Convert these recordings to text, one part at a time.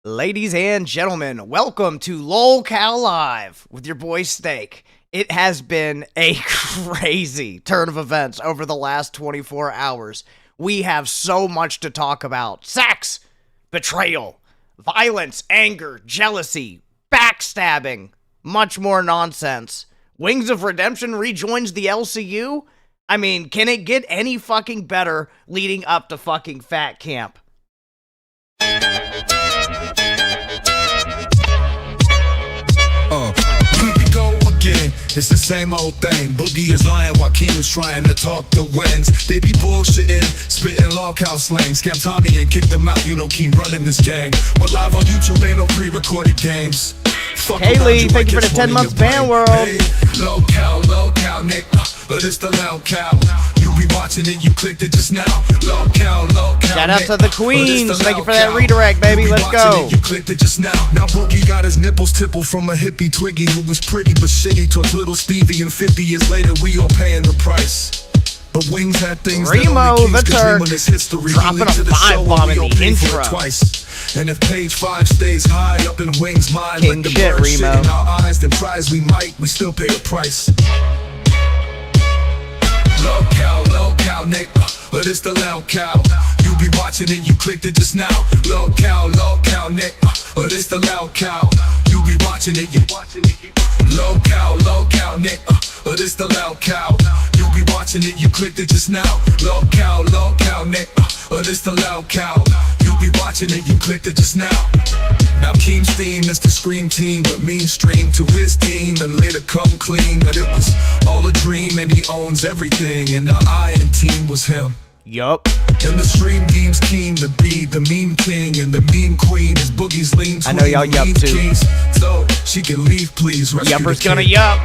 Ladies and gentlemen, welcome to LolcowUniverse Live with your boy Steak. It has been a crazy turn of events over the last 24 hours. We have so much to talk about. Sex, betrayal, violence, anger, jealousy, backstabbing, much more nonsense. Wings of Redemption rejoins the LCU? I mean, can it get any fucking better leading up to fucking Fat Camp? Here we go again, it's the same old thing. Boogie is lying while Keem's trying to talk the wings. They be bullshitting, spitting lolcow slang. Scam Tommy and kick them out, you know Keem running this gang. We're live on YouTube, ain't no pre-recorded games. Kaylee, thank you for the 10 months ban world. Hey, LolcowUniverse, Nick, but it's the LolcowUniverse. You be watching it, you clicked it just now. LolcowUniverse. Shout out to the Queens, thank you for that redirect, baby, let's go. You clicked it just now. Now Boogie got his nipples tippled from a hippie Twiggy who was pretty but shitty. Took little Stevie, and 50 years later we all paying the price. But Wings had things Remo, that that's only her Kings could dream of. His history. dropping a 5-bomb in the intro. Twice. And if page 5 stays high up in Wings' mind, King like the shit, bird shit Remo. in our eyes, then prize we still pay a price. LolcowUniverse, Nick, but it's the LolcowUniverse. You be watching it, you clicked it just now. LolcowUniverse, Nick, but it's the LolcowUniverse. You be watching it, you LolcowUniverse, Nick, but it's the LolcowUniverse. You be watching it, you clicked it just now. LolcowUniverse, Nick, but it's the LolcowUniverse. You be watching it, you clicked it just now. Now Keem's theme is the Scream Team, but mainstream to his team and later come clean that it was all a dream and he owns everything. And the Iron Team was him. Yup. And the stream deems Keem to be the meme king, and the meme queen is Boogie's lean. I know y'all yup too. Keys, so she can leave, please. Yupper's gonna yup.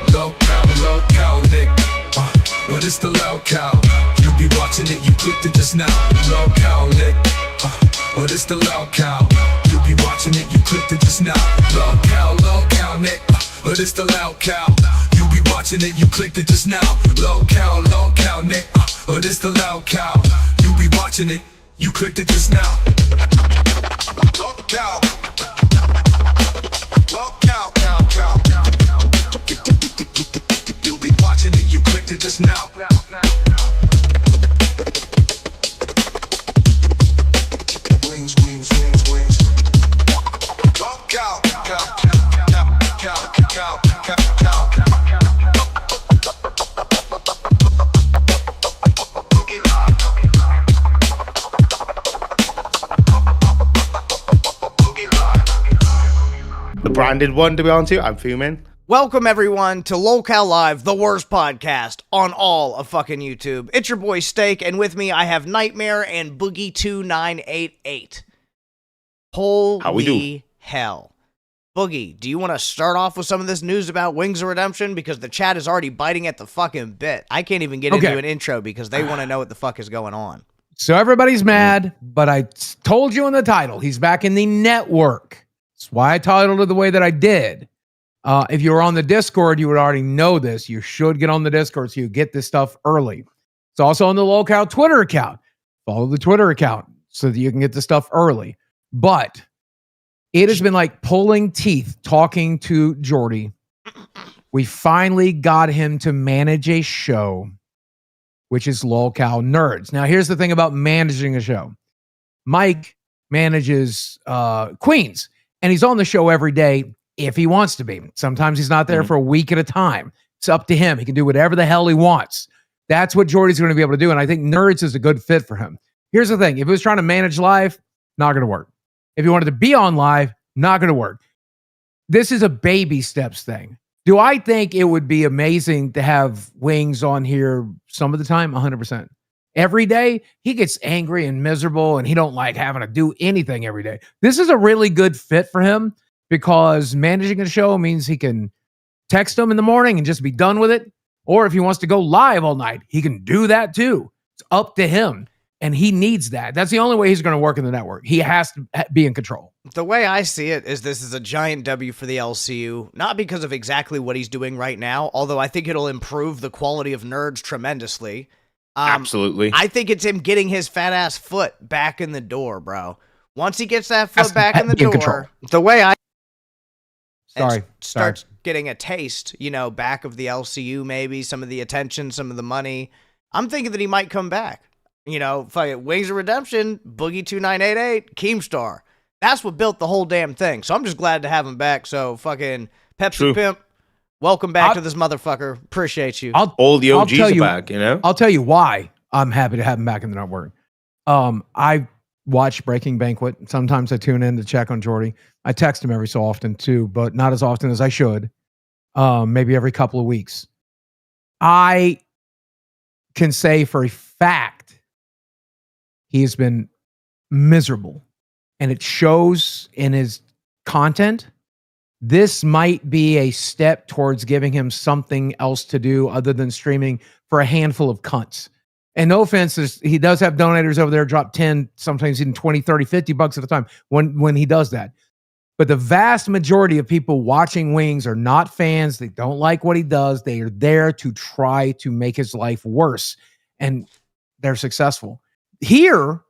LolcowUniverse, Nick, but it's the LolcowUniverse. You be watching it, you clicked it just now. LolcowUniverse, Nick, but it's the LolcowUniverse. You be watching it, you clicked it just now. LolcowUniverse, Nick, but it's the LolcowUniverse. You be watching it, you clicked it just now. LolcowUniverse, Nick, but it's the LolcowUniverse. You be watching it, you clicked it just now. You be watching it, you clicked it just now. Wings, wings, wings, wings. The branded one to be on to. I'm fuming. Welcome everyone to LolcowUniverse Live, the worst podcast on all of fucking YouTube. It's your boy Steak, and with me I have Nightmare and Boogie2988. Holy How we do? hell. Boogie, do you want to start off with some of this news about Wings of Redemption? Because the chat is already biting at the fucking bit. I can't even get into an intro because they want to know what the fuck is going on. So everybody's mad, but I told you in the title, he's back in the network. That's why I titled it the way that I did. If you were on the Discord, you would already know this. You should get on the Discord so you get this stuff early. It's also on the Lolcow Twitter account. Follow the Twitter account so that you can get the stuff early. But it has been like pulling teeth talking to Jordy. We finally got him to manage a show, which is Lolcow Nerds. Now, here's the thing about managing a show. Mike manages Queens, and he's on the show every day if he wants to be. Sometimes he's not there for a week at a time. It's up to him. He can do whatever the hell he wants. That's what Jordy's going to be able to do, and I think Nerds is a good fit for him. Here's the thing. If he was trying to manage live, not going to work. If he wanted to be on live, not going to work. This is a baby steps thing. Do I think it would be amazing to have Wings on here some of the time? 100%. Every day, he gets angry and miserable, and he don't like having to do anything every day. This is a really good fit for him because managing a show means he can text him in the morning and just be done with it. Or if he wants to go live all night, he can do that too. It's up to him. And he needs that. That's the only way he's going to work in the network. He has to be in control. The way I see it is this is a giant W for the LCU, not because of exactly what he's doing right now, although I think it'll improve the quality of Nerds tremendously. Absolutely. I think it's him getting his fat ass foot back in the door, bro. Once he gets that foot Has to back in the be in control. door, the way I Sorry. starts getting a taste, back of the LCU, maybe some of the attention, some of the money. I'm thinking that he might come back. Fucking Wings of Redemption, Boogie 2988, Keemstar. That's what built the whole damn thing. So I'm just glad to have him back. So fucking Pepsi True. Pimp, welcome back to this motherfucker. Appreciate you. All the OGs are back, I'll tell you why I'm happy to have him back in the network. I watch Breaking Banquet. Sometimes I tune in to check on Jordy. I text him every so often too, but not as often as I should. Maybe every couple of weeks. I can say for a fact he has been miserable, and it shows in his content. This might be a step towards giving him something else to do other than streaming for a handful of cunts. And no offense, he does have donators over there drop 10, sometimes even 20, 30, 50 bucks at a time when he does that. But the vast majority of people watching Wings are not fans. They don't like what he does. They are there to try to make his life worse. And they're successful. Here,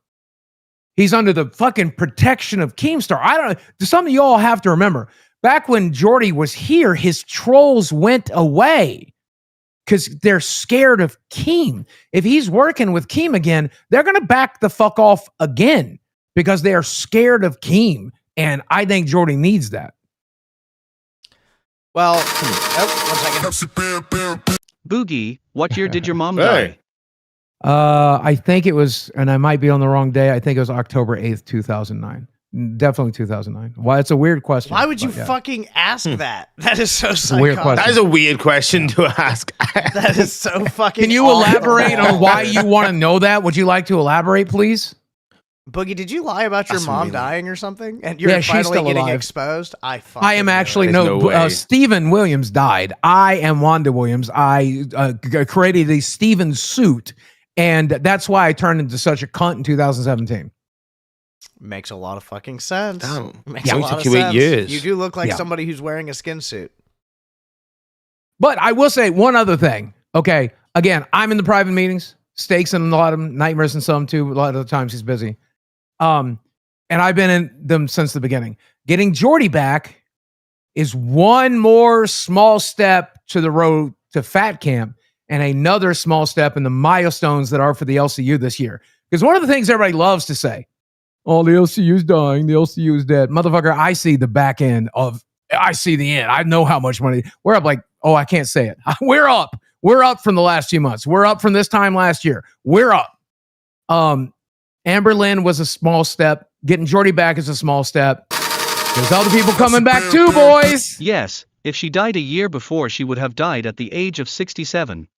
he's under the fucking protection of Keemstar. I don't know. Something you all have to remember. Back when Jordy was here, his trolls went away because they're scared of Keem. If he's working with Keem again, they're going to back the fuck off again because they are scared of Keem. And I think Jordy needs that. Well, one second. Boogie, what year did your mom die? I think it was, and I might be on the wrong day, I think it was October 8th, 2009. Definitely 2009. Why? It's a weird question. Why would you fucking ask that? That is so a weird psychotic. question. That is a weird question to ask. That is so fucking Can you awful. elaborate on why you want to know that? Would you like to elaborate, please? Boogie, did you lie about your That's mom really- dying or something? And you're Yeah, she's finally still getting alive. exposed? I am actually, There's no way. Stephen Williams died. I am Wanda Williams. I created a Stephen suit, and that's why I turned into such a cunt in 2017. Makes a lot of fucking sense. Damn. Makes Yeah, a it lot took of you 8 sense. years. You do look like Yeah. somebody who's wearing a skin suit. But I will say one other thing. Okay, again, I'm in the private meetings, Stakes in a lot of them, Nightmares in some too. A lot of the times he's busy. And I've been in them since the beginning. Getting Jordy back is one more small step to the road to Fat Camp and another small step in the milestones that are for the LCU this year. Because one of the things everybody loves to say, oh, the LCU's dying, the LCU's dead. Motherfucker, I see the back end I see the end. I know how much money. We're up like, oh, I can't say it. We're up. We're up from the last few months. We're up from this time last year. We're up. Amber Lynn was a small step. Getting Jordy back is a small step. There's other people coming back too, boys. Yes, if she died a year before, she would have died at the age of 67.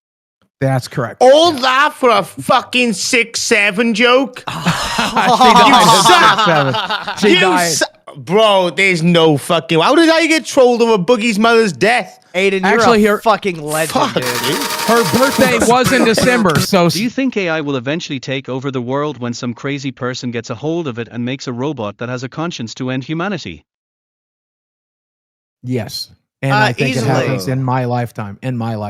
That's correct. All that for a fucking 6'7" joke? She died. Bro, there's no fucking... How did I get trolled over Boogie's mother's death? Aiden, Actually, you're a here- fucking legend, Fuck, dude. dude. Her birthday was in December, so Do you think AI will eventually take over the world when some crazy person gets a hold of it and makes a robot that has a conscience to end humanity? yes. And I think easily. it happens in my lifetime.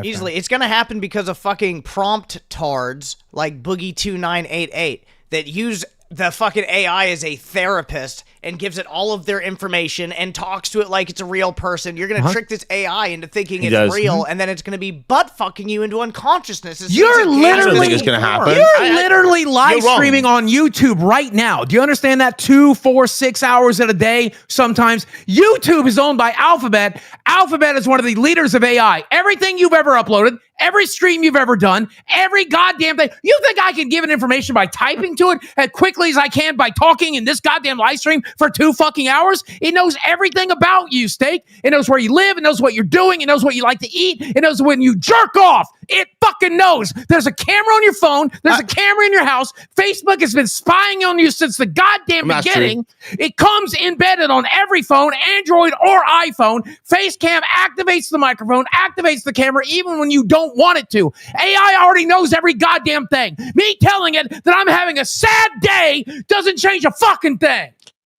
Easily. It's going to happen because of fucking prompt tards like Boogie2988 that use the fucking AI as a therapist and gives it all of their information and talks to it like it's a real person. You're going to trick this AI into thinking it's does. real, and then it's going to be butt fucking you into unconsciousness. as soon You're as it I don't literally- think it's going to happen. You're literally live you're wrong. streaming on YouTube right now. Do you understand that? 2, 4, 6 hours at a day sometimes. YouTube is owned by Alphabet. Alphabet is one of the leaders of AI. Everything you've ever uploaded, every stream you've ever done, every goddamn thing. You think I can give it information by typing to it as quickly as I can by talking in this goddamn live stream for 2 fucking hours? It knows everything about you, Steak. It knows where you live. It knows what you're doing. It knows what you like to eat. It knows when you jerk off. It fucking knows. There's a camera on your phone. There's a camera in your house. Facebook has been spying on you since the goddamn That's beginning. It comes embedded on every phone, Android or iPhone. Facecam activates the microphone, activates the camera, even when you don't want it to. AI already knows every goddamn thing. Me telling it that I'm having a sad day doesn't change a fucking thing.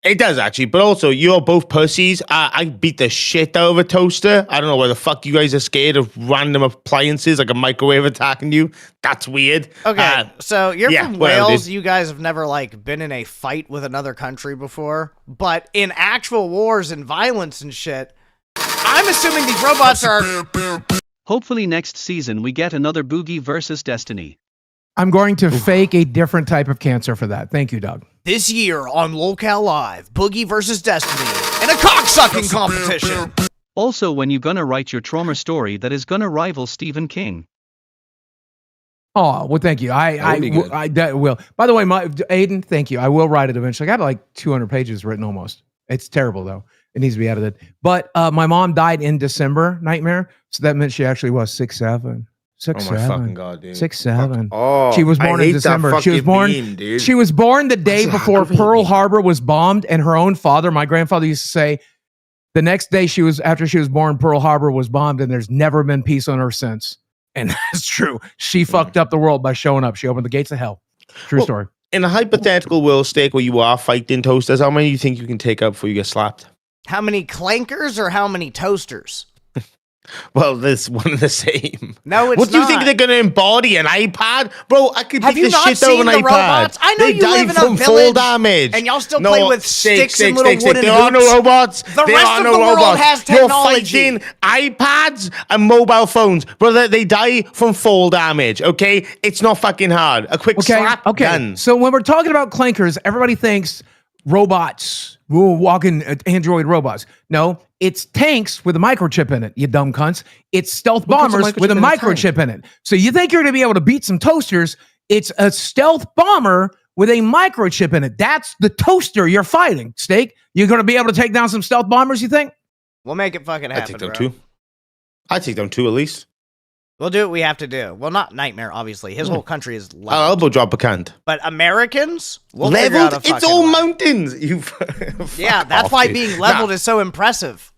It does actually, but also you're both pussies. I beat the shit out of a toaster. I don't know why the fuck you guys are scared of random appliances like a microwave attacking you. That's weird. Okay, so you're from whatever, Wales. dude. You guys have never like been in a fight with another country before, but in actual wars and violence and shit, I'm assuming these robots are. Hopefully next season we get another Boogie versus Destiny. I'm going to fake a different type of cancer for that. Thank you, Doug. This year on Lolcow Live, Boogie versus Destiny in a cocksucking competition. Also, when you gonna write your trauma story that is gonna rival Stephen King? Oh, well, thank you. That will. By the way, Aiden, thank you. I will write it eventually. I got like 200 pages written almost. It's terrible though. It needs to be edited. But my mom died in December, Nightmare. So that meant she actually was 6'7". 6'7". Oh my fucking god, dude. 6'7". Oh, She was born I in hate December. That She was born. meme, dude. She was born the day That's before aggravating. Pearl Harbor was bombed, and her own father, my grandfather, used to say, the next day after she was born, Pearl Harbor was bombed, and there's never been peace on Earth since. And that's true. She fucked up the world by showing up. She opened the gates of hell. True story. In a hypothetical world steak where you are fighting toasters, how many do you think you can take out before you get slapped? How many clankers or how many toasters? Well, there's one and the same. No, it's What do you think not. they're going to embody? An iPad? Bro, I could Have beat you the not shit out of seen an the iPad. robots? I know They you die live in a from fall village, damage. and y'all still play with sticks and little wooden There are no hoops. robots. The There rest are of no the world robots. has You're technology. fighting iPads and mobile phones. Brother, they die from fall damage, okay? It's not fucking hard. A quick slap, done. So when we're talking about clankers, everybody thinks robots, walking Android robots. No, it's tanks with a microchip in it, you dumb cunts. It's stealth What puts a bombers with a microchip microchip in it. So you think you're going to be able to beat some toasters. It's a stealth bomber with a microchip in it. That's the toaster you're fighting, Steak. You're going to be able to take down some stealth bombers, you think? We'll make it fucking I happen, take them bro. too. I take them too, at least. We'll do what we have to do. Well, not Nightmare, obviously. His whole country is I'll leveled. elbow drop a cant. But Americans, we'll figure out Leveled? a It's fucking all way. mountains. You Yeah, that's why being leveled is so impressive.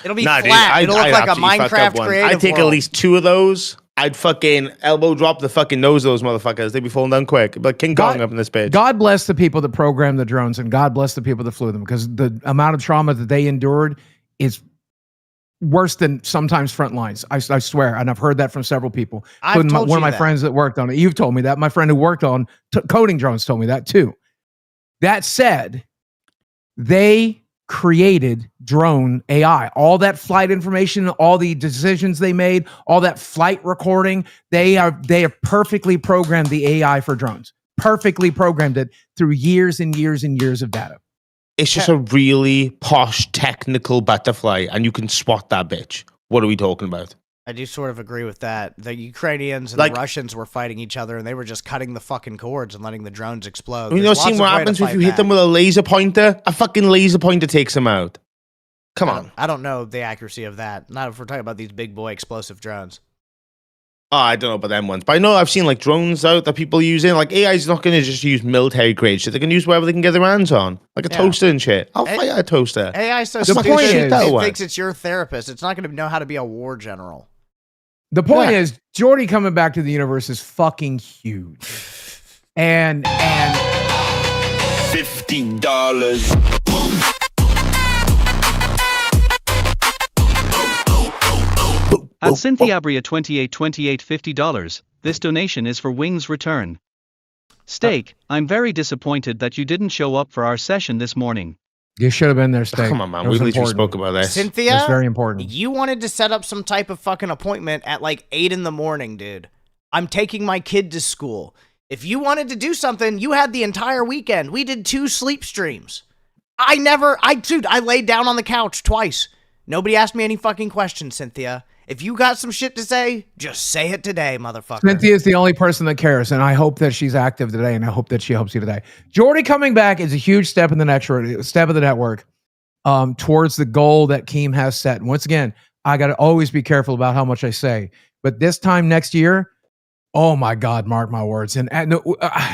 It'll be Nah, dude, flat. It'll look I'd like a absolutely fuck up Minecraft one. creative I'd take world. at least 2 of those. I'd fucking elbow drop the fucking nose of those motherfuckers. They'd be falling down quick. But King Kong up in this bitch. God bless the people that programmed the drones, and God bless the people that flew them, because the amount of trauma that they endured is worse than sometimes front lines. I swear, and I've heard that from several people, I've including told one of you my that. friends that worked on it. You've told me that. My friend who worked on coding drones told me that too. That said, they created drone AI. All that flight information, all the decisions they made, all that flight recording, they have perfectly programmed the AI for drones. Perfectly programmed it through years and years and years of data. It's just a really posh technical butterfly, and you can swat that bitch. What are we talking about? I do sort of agree with that. The Ukrainians and Like- the Russians were fighting each other, and they were just cutting the fucking cords and letting the drones explode. You know, There's seeing lots what of way to happens if fight you hit back. them with a laser pointer? A fucking laser pointer takes them out. Come on. I don't know the accuracy of that. Not if we're talking about these big boy explosive drones. Oh, I don't know about them ones, but I know I've seen like drones out that people using. Like AI is not going to just use military grade shit. They can use whatever they can get their hands on, like a Yeah. toaster and shit. I'll A- fight a toaster. AI is so That's the stupid. point is- It That one. thinks it's your therapist. It's not going to know how to be a war general. The point Yeah. is, Jordy coming back to the universe is fucking huge. And $15. At Cynthia Bria 2828 $50. This donation is for Wing's return. Steak, I'm very disappointed that you didn't show up for our session this morning. you should have been there, Steak. Come on, man. It We was literally important. spoke about this. Cynthia, It's very important. you wanted to set up some type of fucking appointment at like 8 in the morning, dude. I'm taking my kid to school. If you wanted to do something, you had the entire weekend. We did 2 sleep streams. I laid down on the couch twice. Nobody asked me any fucking questions, Cynthia. If you got some shit to say, just say it today, motherfucker. Cynthia is the only person that cares, and I hope that she's active today, and I hope that she helps you today. Jordy coming back is a huge step in the network towards the goal that Keem has set. And once again, I got to always be careful about how much I say. But this time next year, oh my God, mark my words. And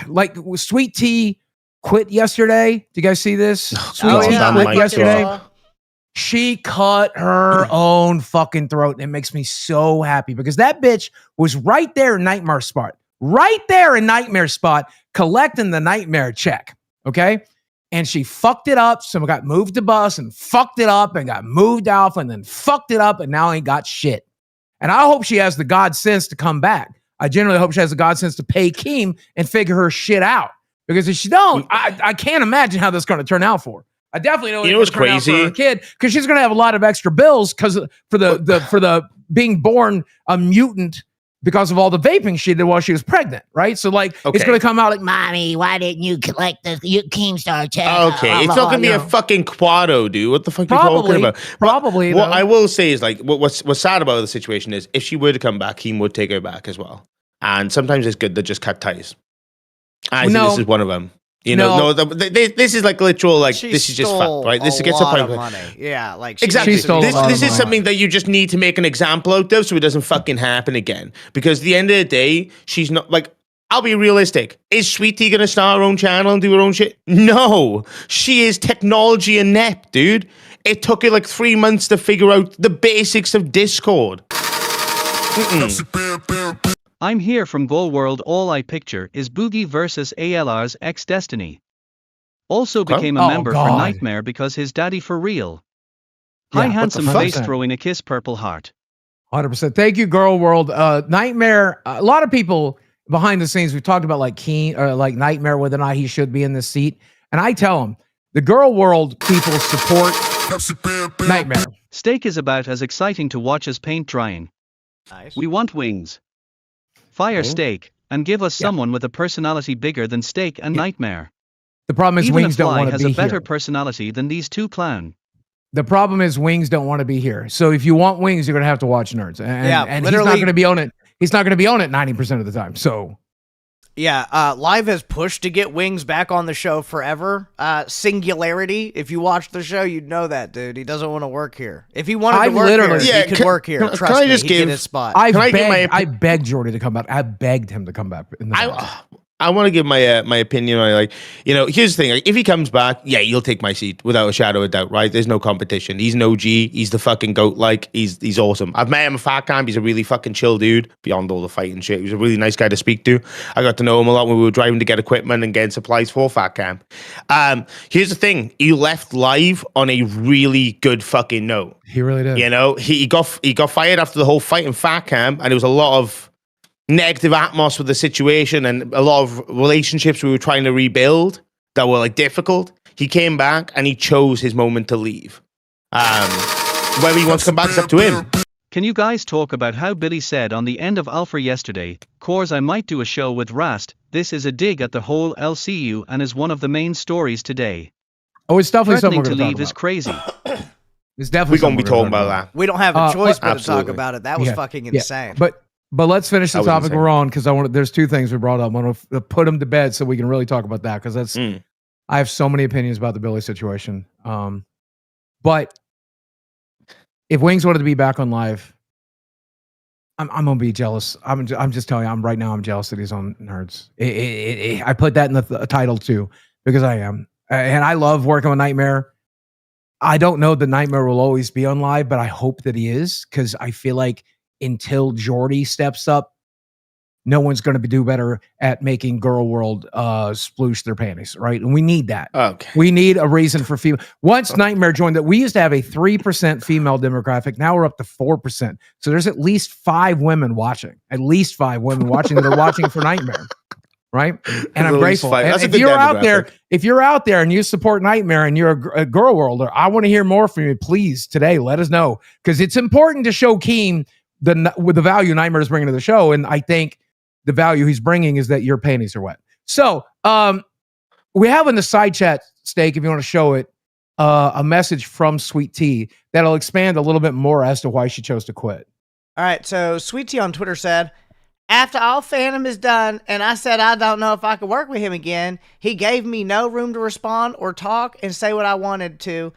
like Sweet Tea quit yesterday. Do you guys see this? Sweet God, Tea that quit mic yesterday. drop. She cut her own fucking throat, and it makes me so happy because that bitch was right there in Nightmare Spot, collecting the Nightmare check. Okay, and she fucked it up. So got moved to bus and fucked it up and got moved off and then fucked it up and now ain't got shit. And I hope she has the God sense to come back. I generally hope she has the God sense to pay Keem and figure her shit out. Because if she don't, I can't imagine how this is going to turn out for her. I definitely know what's crazy for her kid, because she's going to have a lot of extra bills because for the being born a mutant because of all the vaping she did while she was pregnant, right? So like it's going to come out like, Mommy, why didn't you collect the KEEMSTAR channel? Okay, it's not going to be a fucking quado, dude. What the fuck are you talking about? Probably. What I will say is like what's sad about the situation is if she were to come back, Keem would take her back as well. And sometimes it's good to just cut ties. I think this is one of them. This is like literal, like this is just fact, right? This gets a point. Money. Yeah, like exactly. This is money. something that you just need to make an example out of, so it doesn't fucking happen again. Because at the end of the day, she's not like. I'll be realistic. Is Sweetie gonna start her own channel and do her own shit? No, she is technology inept, dude. It took her like 3 months to figure out the basics of Discord. I'm here from Goal World. All I picture is Boogie versus ALR's ex Destiny. Also became a member for Nightmare because his daddy for real. Hi handsome face throwing a kiss purple heart. 100%. Thank you, Girl World. Nightmare. A lot of people behind the scenes, we've talked about like like Nightmare, whether or not he should be in this seat. And I tell them, the Girl World people support Nightmare. Steak is about as exciting to watch as paint drying. Nice. We want wings. Fire Steak, and give us someone with a personality bigger than Steak and Nightmare. The problem is Even Wings don't want to be here. has a better personality than these two clown. The problem is Wings don't want to be here. So if you want Wings, you're going to have to watch Nerds. And he's not going to be on it. He's not going to be on it 90% of the time. So yeah, Live has pushed to get Wings back on the show forever. Singularity. If you watch the show, you'd know that, dude. He doesn't want to work here. If he wanted to work here, he could work here. Trust me, he'd get his spot. I begged Jordy to come back. I begged him to come back. I want to give my opinion on it. Like, here's the thing. Like, if he comes back, yeah, you'll take my seat without a shadow of doubt, right? There's no competition. He's an OG. He's the fucking GOAT. Like, he's awesome. I've met him at Fat Camp. He's a really fucking chill dude, beyond all the fighting shit. He was a really nice guy to speak to. I got to know him a lot when we were driving to get equipment and getting supplies for Fat Camp. Here's the thing. He left Live on a really good fucking note. He really did. He got fired after the whole fight in Fat Camp, and it was a lot of negative atmosphere with the situation and a lot of relationships we were trying to rebuild that were like difficult. He came back and he chose his moment to leave. Whether he wants to come back is up to him. Can you guys talk about how Billy said on the end of Alpha yesterday, "Cores, I might do a show with Rast. This is a dig at the whole LCU and is one of the main stories today." Oh, it's definitely something to we're leave is crazy. It's definitely we're going to be talking about that. We don't have a choice but to absolutely. talk about it. That was fucking insane. But let's finish the topic we're on, because there's two things we brought up. I want to put them to bed so we can really talk about that, because I have so many opinions about the Billy situation. But if Wings wanted to be back on Live, I'm gonna be jealous. I'm just telling you, right now I'm jealous that he's on Nerds. I put that in the title too, because I am, and I love working with Nightmare. I don't know that Nightmare will always be on Live, but I hope that he is, because I feel like until Jordy steps up, no one's going to do better at making Girl World sploosh their panties, right? And we need that. Okay. We need a reason for female. Once Nightmare joined that, we used to have a 3% female demographic. Now we're up to 4%. So there's at least 5 women watching. At least 5 women watching that are watching for Nightmare, right? And I'm grateful. And if you're out there and you support Nightmare and you're a Girl Worlder, I want to hear more from you. Please, today, let us know, because it's important to show Keem with the value Nightmare is bringing to the show. And I think the value he's bringing is that your panties are wet. So we have in the side chat, Steak, if you want to show it, a message from Sweet Tea that'll expand a little bit more as to why she chose to quit. All right, so Sweet Tea on Twitter said, "After all Phantom is done, and I said I don't know if I could work with him again, he gave me no room to respond or talk and say what I wanted to.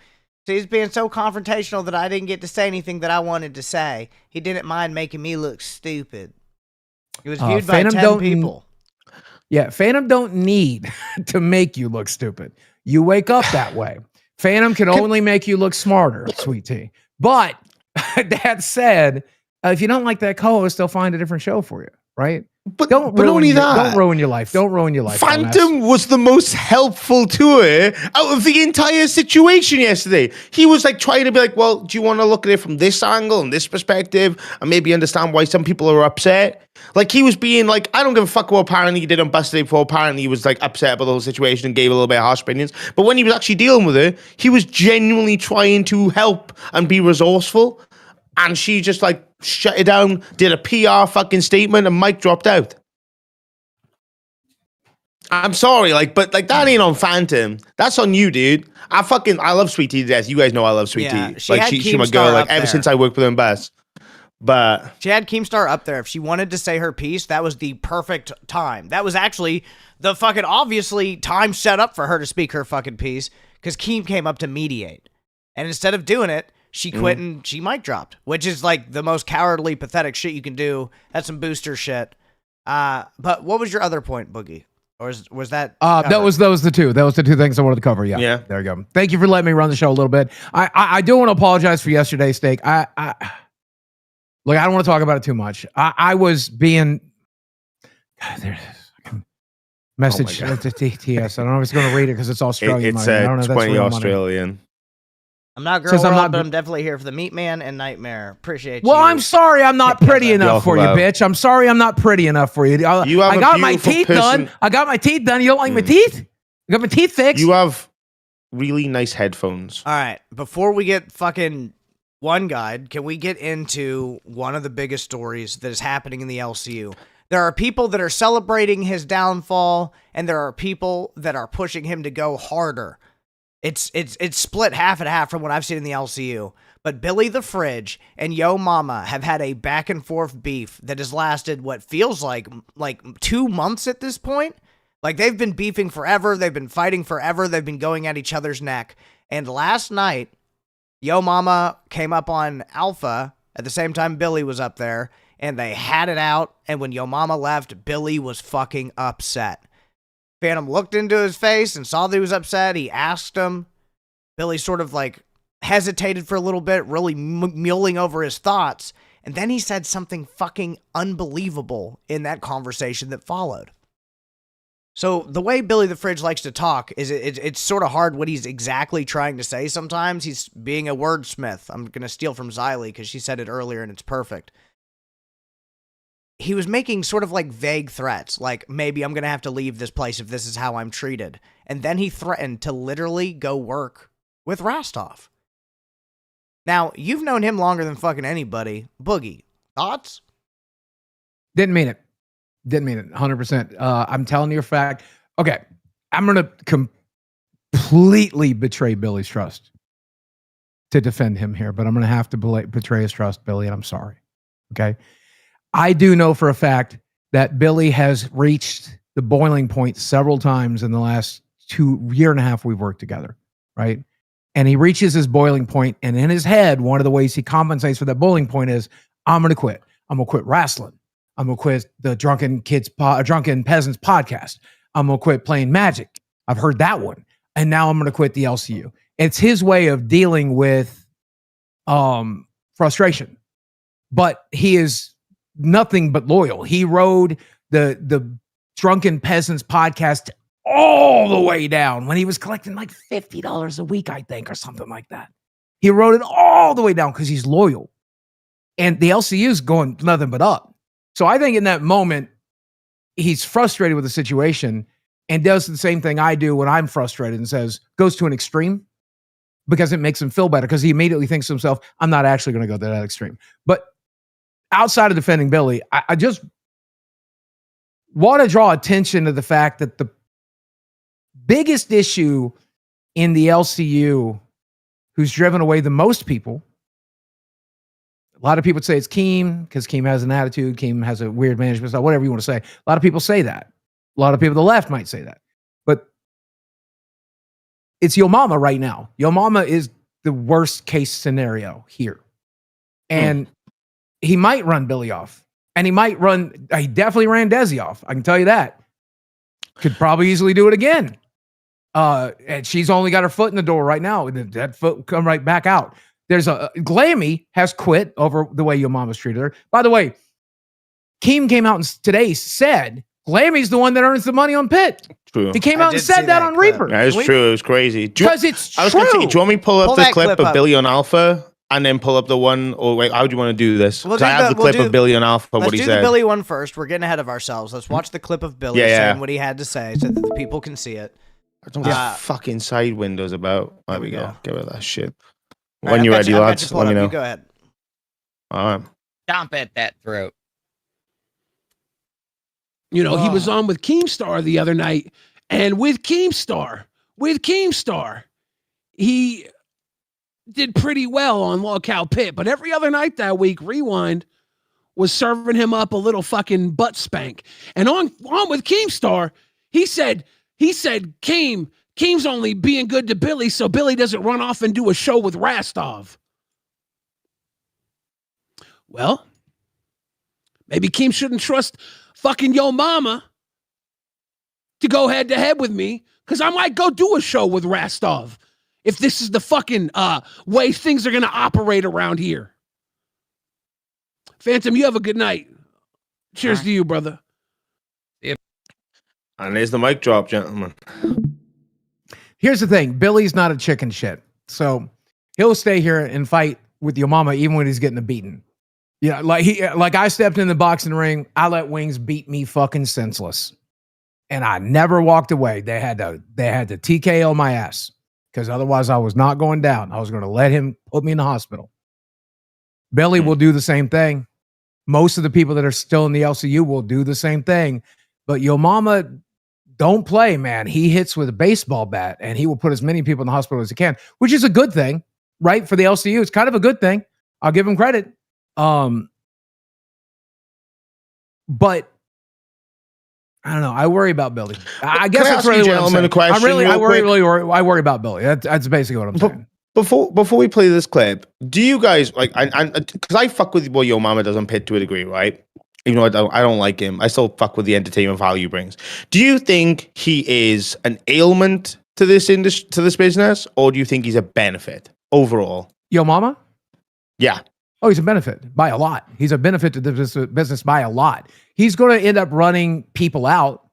So he's being so confrontational that I didn't get to say anything that I wanted to say. He didn't mind making me look stupid." It was viewed by 10 people. Yeah, Phantom don't need to make you look stupid. You wake up that way. Phantom can only make you look smarter, Sweet Tea. But that said, if you don't like that co-host, they'll find a different show for you. right? But Don't but ruin only that. Don't ruin your life. Don't ruin your life. Phantom was the most helpful to her out of the entire situation yesterday. He was like trying to be like, well, do you want to look at it from this angle and this perspective and maybe understand why some people are upset? Like he was being like, I don't give a fuck what apparently he did on Busted before. Apparently he was like upset about the whole situation and gave a little bit of harsh opinions. But when he was actually dealing with it, he was genuinely trying to help and be resourceful. And she just like shut it down, did a PR fucking statement, and Mike dropped out. I'm sorry, but that ain't on Phantom. That's on you, dude. I love Sweet Tea to death. You guys know I love Sweet Tea. She had she's my KEEMSTAR girl. up Ever there. since I worked with her in Bass. But she had Keemstar up there. If she wanted to say her piece, that was the perfect time. That was actually the fucking obviously time set up for her to speak her fucking piece because Keem came up to mediate. And instead of doing it, she quit and she mic dropped, which is like the most cowardly, pathetic shit you can do. That's some booster shit. But what was your other point, Boogie? Or was that? That was the two. That was the two things I wanted to cover. Yeah. Yeah. There you go. Thank you for letting me run the show a little bit. I do want to apologize for yesterday's Steak. Look, I don't want to talk about it too much. I was being there's message to TTS. I don't know if it's going to read it because it's Australian. it's I don't know if that's 20 real Australian. money. I'm not girl Says I'm world, not- but I'm definitely here for the Meat Man and Nightmare. Appreciate you. Well, I'm sorry I'm not pretty enough for you, Alpha. bitch. I'm sorry I'm not pretty enough for you. You have I a got my beautiful teeth person- done. I got my teeth done. You don't like my teeth? I got my teeth fixed. You have really nice headphones. All right, before we get fucking one guide, can we get into one of the biggest stories that is happening in the LCU? There are people that are celebrating his downfall, and there are people that are pushing him to go harder. It's split half and half from what I've seen in the LCU. But Billy the Fridge and Yo Mama have had a back and forth beef that has lasted what feels like 2 months at this point. Like they've been beefing forever. They've been fighting forever. They've been going at each other's neck. And last night, Yo Mama came up on Alpha at the same time Billy was up there, and they had it out. And when Yo Mama left, Billy was fucking upset. Phantom looked into his face and saw that he was upset. He asked him. Billy sort of like hesitated for a little bit, really mulling over his thoughts. And then he said something fucking unbelievable in that conversation that followed. So the way Billy the Fridge likes to talk is it's sort of hard what he's exactly trying to say sometimes. He's being a wordsmith. I'm going to steal from Xylee because she said it earlier and it's perfect. He was making sort of like vague threats, like maybe I'm going to have to leave this place if this is how I'm treated. And then he threatened to literally go work with Rastov. Now, you've known him longer than fucking anybody. Boogie, thoughts? Didn't mean it. 100%. I'm telling you a fact. Okay. I'm going to completely betray Billy's trust to defend him here, but I'm going to have to betray his trust, Billy, and I'm sorry. Okay. I do know for a fact that Billy has reached the boiling point several times in the last 2 years and a half we've worked together, right? And he reaches his boiling point, and in his head, one of the ways he compensates for that boiling point is, I'm going to quit. I'm going to quit wrestling. I'm going to quit the Drunken Peasants podcast. I'm going to quit playing Magic. I've heard that one. And now I'm going to quit the LCU. It's his way of dealing with frustration. But he is nothing but loyal. He rode the Drunken Peasants podcast all the way down when he was collecting like $50 a week, I think, or something like that. He rode it all the way down because he's loyal. And the LCU is going nothing but up. So I think in that moment, he's frustrated with the situation and does the same thing I do when I'm frustrated and goes to an extreme because it makes him feel better because he immediately thinks to himself, I'm not actually going to go to that extreme. But outside of defending Billy, I just want to draw attention to the fact that the biggest issue in the LCU, who's driven away the most people, a lot of people say it's Keem because Keem has an attitude. Keem has a weird management style, whatever you want to say. A lot of people say that. A lot of people on the left might say that. But it's Yo Mama right now. Yo Mama is the worst case scenario here. And he might run Billy off. And he definitely ran Desi off. I can tell you that. Could probably easily do it again. And she's only got her foot in the door right now. And that foot will come right back out. Glammy has quit over the way Yo Mama's treated her. By the way, Keem came out and today said Glammy's the one that earns the money on Pitt. True. He came I out and did see said that on clip. Reaper. That is true. It was crazy. Because it's I was going to say, true. do you want me to pull up Pull the that clip clip of up. Billy on Alpha and then pull up the one? Or wait, how do you want to do this? We'll Because I do have the we'll clip of Billy on Alpha, Let's what he do said. the Billy one first. We're getting ahead of ourselves. Let's watch the clip of Billy Yeah. saying what he had to say so that the people can see it. I don't know fucking side windows about. There we go. Give it that shit. All When right, you're I've got ready, I've got lads, you pulled let me up. know. You go ahead. All right. Stomp at that throat. You know, he was on with KEEMSTAR the other night, and with KEEMSTAR, he did pretty well on Lolcow Pit, but every other night that week, Rewind was serving him up a little fucking butt spank. And on with KEEMSTAR, he said Keem's only being good to Billy so Billy doesn't run off and do a show with Rastov. Well, maybe Keem shouldn't trust fucking Yo Mama to go head to head with me, because I might go do a show with Rastov if this is the fucking way things are going to operate around here. Phantom, you have a good night. Cheers to you, brother. And there's the mic drop, gentlemen. Here's the thing. Billy's not a chicken shit. So he'll stay here and fight with your mama even when he's getting a beating. Yeah, like I stepped in the boxing ring. I let Wings beat me fucking senseless. And I never walked away. They had to TKO my ass because otherwise I was not going down. I was going to let him put me in the hospital. Billy will do the same thing. Most of the people that are still in the LCU will do the same thing. But Yo Mama, don't play, man. He hits with a baseball bat and he will put as many people in the hospital as he can, which is a good thing, right? For the LCU, it's kind of a good thing. I'll give him credit. But I don't know. I worry about Billy. I guess that's really what I'm saying. A question I worry about Billy. That's basically what I'm saying. Before we play this clip, do you guys like? Because I fuck with what Yo Mama does on Pit to a degree, right? Even though I don't like him, I still fuck with the entertainment value he brings. Do you think he is an ailment to this industry, to this business, or do you think he's a benefit overall? Yo Mama? Yeah. Oh, he's a benefit by a lot. He's a benefit to the business by a lot. He's going to end up running people out,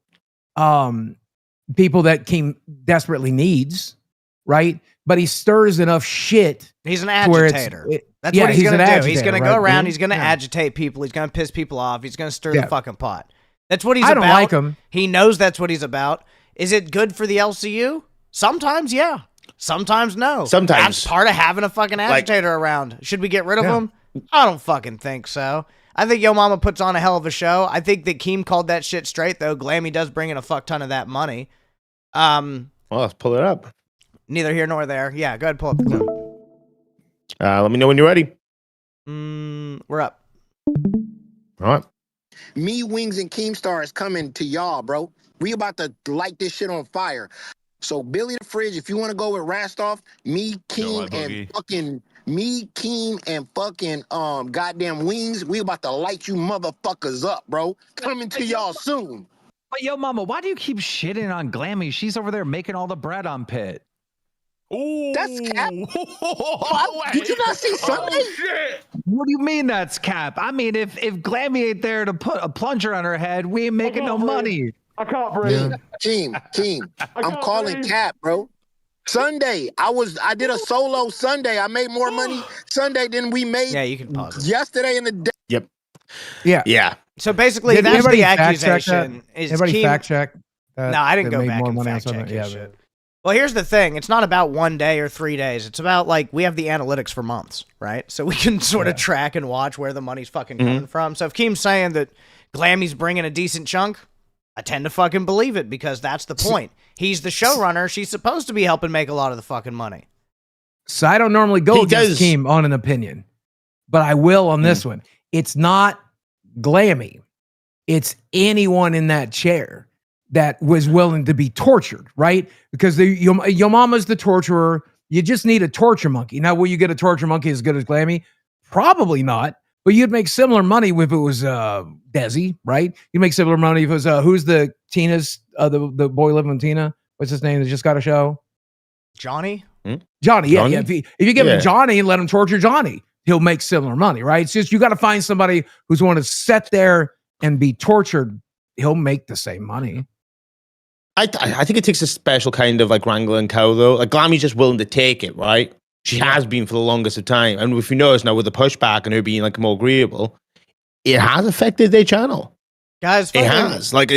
people that Keem desperately needs, right? But he stirs enough shit. He's an agitator. That's what he's going to do. He's going to go around. He's going to agitate people. He's going to piss people off. He's going to stir the fucking pot. That's what he's about. I don't like him. He knows that's what he's about. Is it good for the LCU? Sometimes, yeah. Sometimes, no. Sometimes. That's part of having a fucking agitator around. Should we get rid of him? I don't fucking think so. I think Yo Mama puts on a hell of a show. I think that Keem called that shit straight, though. Glammy does bring in a fuck ton of that money. Well, let's pull it up. Neither here nor there. Yeah, go ahead and pull up the clip. Let me know when you're ready. We're up. All right. Me, Wings, and Keemstar is coming to y'all, bro. We about to light this shit on fire. So Billy the Fridge, if you want to go with Rastov, me, Keem, and fucking goddamn Wings, we about to light you motherfuckers up, bro. Coming to y'all soon. But Yo Mama, why do you keep shitting on Glammy? She's over there making all the bread on Pit. Ooh, that's cap. Did you not see Sunday? Oh, shit. What do you mean that's cap? I mean, if Glammy ain't there to put a plunger on her head, we ain't making no money. I can't breathe. Team, I'm calling cap, bro. Sunday, I did a solo Sunday. I made more money Sunday than we made. Yeah, you can pause it. Yesterday in the day. Yep. Yeah. So basically, that's the accusation. Is everybody fact check? No, I didn't go back and fact check his shit. Well, here's the thing. It's not about 1 day or 3 days. It's about, like, we have the analytics for months, right? So we can sort of track and watch where the money's fucking coming from. So if Keem's saying that Glammy's bringing a decent chunk, I tend to fucking believe it because that's the point. He's the showrunner. She's supposed to be helping make a lot of the fucking money. So I don't normally go against Keem on an opinion, but I will on this one. It's not Glammy. It's anyone in that chair that was willing to be tortured, right? Because your mama's the torturer. You just need a torture monkey. Now, will you get a torture monkey as good as Glammy? Probably not. But you'd make similar money if it was Desi, right? You'd make similar money if it was who's the Tina's the boy living with Tina? What's his name that just got a show? Johnny? Johnny, yeah. If you give him Johnny and let him torture Johnny, he'll make similar money, right? It's just you got to find somebody who's going to sit there and be tortured, he'll make the same money. I think it takes a special kind of like wrangling cow though. Like Glammy's just willing to take it, right? She has been for the longest of time. And if you notice now with the pushback and her being like more agreeable, it has affected their channel. Guys, it has. Like,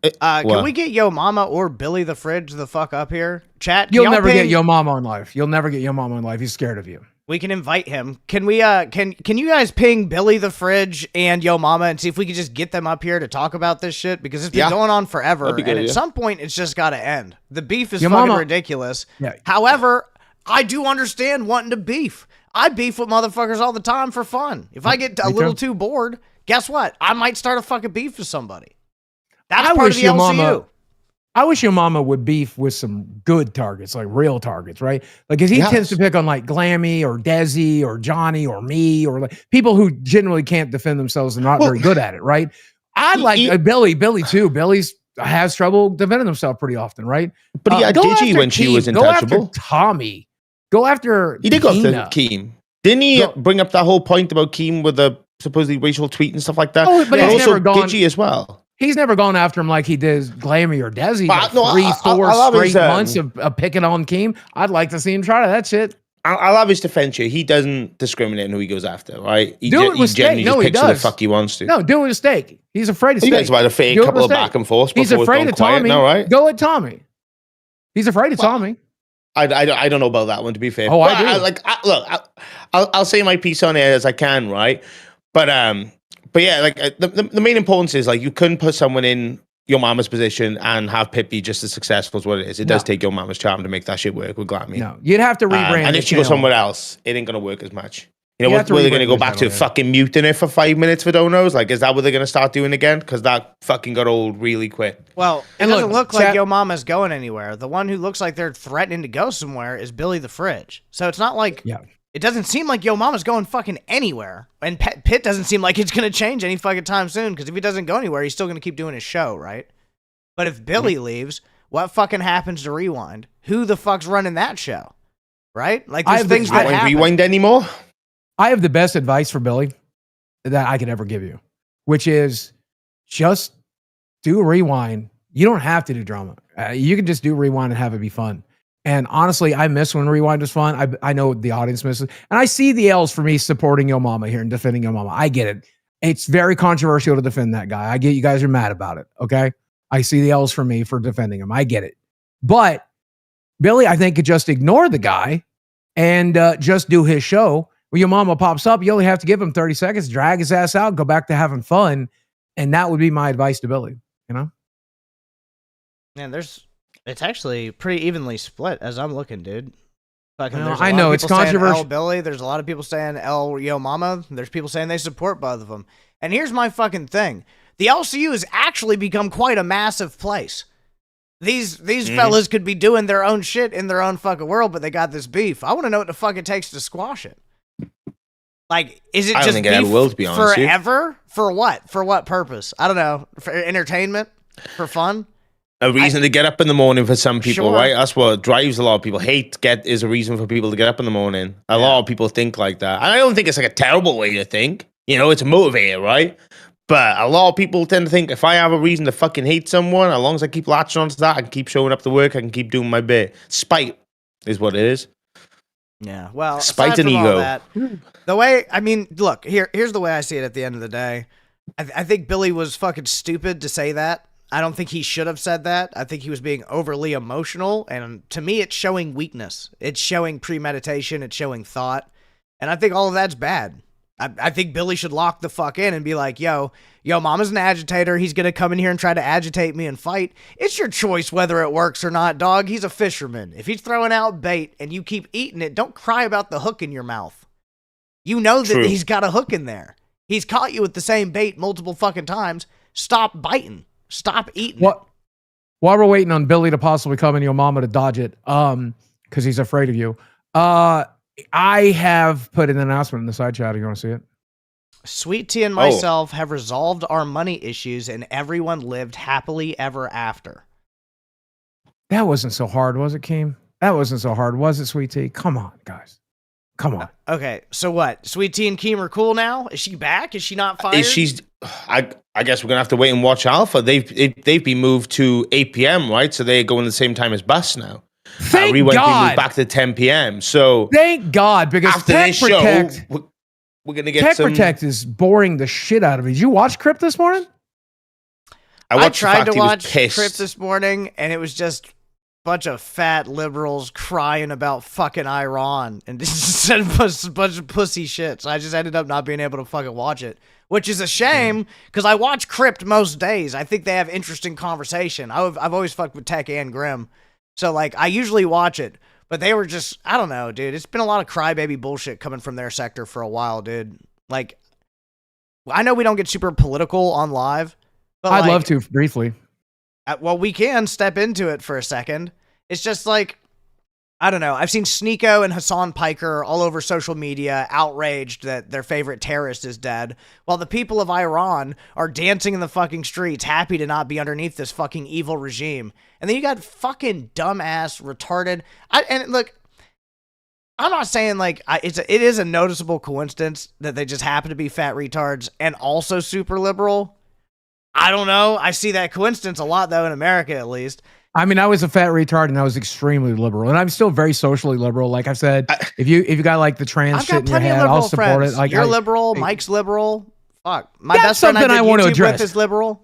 can we get Yo Mama or Billy the Fridge the fuck up here? Chat. You'll never get Yo Mama in life. You'll never get Yo Mama in life. He's scared of you. We can invite him. Can we? Can you guys ping Billy the Fridge and Yo Mama and see if we can just get them up here to talk about this shit, because it's been going on forever, and at some point it's just got to end. The beef is fucking ridiculous. Yeah. However, I do understand wanting to beef. I beef with motherfuckers all the time for fun. If I get a little too bored, guess what? I might start a fucking beef with somebody. That's part of the LCU. I wish Your Mama would beef with some good targets, like real targets, right? Like, because he tends to pick on like Glammy or Desi or Johnny or me, or like people who generally can't defend themselves and not very good at it, right? I'd like Billy too. Billy's has trouble defending himself pretty often, right? But he had Digi when she was untouchable. Go after Tommy. Go after He did go after Keem. Didn't he bring up that whole point about Keem with the supposedly racial tweet and stuff like that? Oh, but he's never gone. Digi as well. He's never gone after him like he did Glammy or Desi. But, no, 3-4 straight months of picking on Keem. I'd like to see him try that shit. I'll have his defense here. He doesn't discriminate on who he goes after, right? He do it with steak. No, he does. Who the fuck he wants to. No, do it with steak. He's afraid of steak. You guys might have a couple of back and forth. He's afraid of Tommy. Now, right? Go at Tommy. He's afraid of Tommy. I don't know about that one, to be fair. Oh, I do. Look, I'll say my piece on it as I can, right? But yeah, like the main importance is like you couldn't put someone in Your Mama's position and have Pip be just as successful as what it is. It does take Your Mama's charm to make that shit work with Glammy. No, you'd have to rebrand. And if she goes somewhere else, it ain't gonna work as much. You know, were they going to go back to fucking muting it for 5 minutes for donos? Like, is that what they're going to start doing again? Because that fucking got old really quick. Well, it doesn't look like Yo Mama's going anywhere. The one who looks like they're threatening to go somewhere is Billy the Fridge. So it's not like, it doesn't seem like Yo Mama's going fucking anywhere. And Pitt doesn't seem like it's going to change any fucking time soon, because if he doesn't go anywhere, he's still going to keep doing his show, right? But if Billy leaves, what fucking happens to Rewind? Who the fuck's running that show? Right? Like, there's things that happen. Rewind anymore? I have the best advice for Billy that I could ever give you, which is just do Rewind. You don't have to do drama. You can just do Rewind and have it be fun. And honestly, I miss when Rewind was fun. I know the audience misses. And I see the L's for me supporting Yo Mama here and defending Yo Mama. I get it. It's very controversial to defend that guy. I get you guys are mad about it, okay? I see the L's for me for defending him. I get it. But Billy, I think, could just ignore the guy and just do his show. When Yo Mama pops up, you only have to give him 30 seconds, drag his ass out, go back to having fun. And that would be my advice to Billy, you know? Man, it's actually pretty evenly split as I'm looking, dude. I know, it's controversial. Billy, there's a lot of people saying L Yo Mama. There's people saying they support both of them. And here's my fucking thing. The LCU has actually become quite a massive place. These fellas could be doing their own shit in their own fucking world, but they got this beef. I want to know what the fuck it takes to squash it. Like, is it just beef to be honest forever? For what? For what purpose? I don't know. For entertainment? For fun? A reason to get up in the morning for some people, right? That's what drives a lot of people. Is a reason for people to get up in the morning. A lot of people think like that. And I don't think it's like a terrible way to think. You know, it's a motivator, right? But a lot of people tend to think if I have a reason to fucking hate someone, as long as I keep latching onto that, I can keep showing up to work, I can keep doing my bit. Spite is what it is. Yeah, well, spite and ego. That, the way, I mean, look, here's the way I see it at the end of the day. I think Billy was fucking stupid to say that. I don't think he should have said that. I think he was being overly emotional, and to me, it's showing weakness. It's showing premeditation. It's showing thought, and I think all of that's bad. I think Billy should lock the fuck in and be like, yo, Mama's an agitator. He's going to come in here and try to agitate me and fight. It's your choice whether it works or not, dog. He's a fisherman. If he's throwing out bait and you keep eating it, don't cry about the hook in your mouth. You know that he's got a hook in there. He's caught you with the same bait multiple fucking times. Stop biting. Stop eating. While we're waiting on Billy to possibly come in Yo Mama to dodge it, because he's afraid of you, I have put an announcement in the side chat. You want to see it? Sweet Tea and myself have resolved our money issues, and everyone lived happily ever after. That wasn't so hard, was it, Keem? That wasn't so hard, was it, Sweet Tea? Come on, guys. Come on. Okay, so what? Sweet Tea and Keem are cool now? Is she back? Is she not fired? I guess we're gonna have to wait and watch Alpha. They've been moved to 8 p.m. right, so they go in the same time as Bus now. Thank Rewind being God. moved back to 10 p.m. So Thank God, because after Tech this Protect, show, we're gonna get Tech some. Protect is boring the shit out of me. Did you watch Crypt this morning? I tried to he was watch pissed. Crypt this morning, and it was just a bunch of fat liberals crying about fucking Iran and just a bunch of pussy shit. So I just ended up not being able to fucking watch it, which is a shame because I watch Crypt most days. I think they have interesting conversation. I've always fucked with Tech and Grimm, so like I usually watch it. But they were just, I don't know, dude. It's been a lot of crybaby bullshit coming from their sector for a while, dude. Like, I know we don't get super political on live. But I'd love to briefly. Well, we can step into it for a second. It's just like, I don't know. I've seen Sneeko and Hassan Piker all over social media outraged that their favorite terrorist is dead, while the people of Iran are dancing in the fucking streets, happy to not be underneath this fucking evil regime. And then you got fucking dumbass, retarded. And look, I'm not saying like it is a noticeable coincidence that they just happen to be fat retards and also super liberal. I don't know. I see that coincidence a lot, though, in America, at least. I mean, I was a fat retard and I was extremely liberal, and I'm still very socially liberal. Like I said, if you got like the trans shit in your head, I'll support it. Like you're liberal, Mike's liberal. Fuck, my that's best friend something I want to address. With is liberal.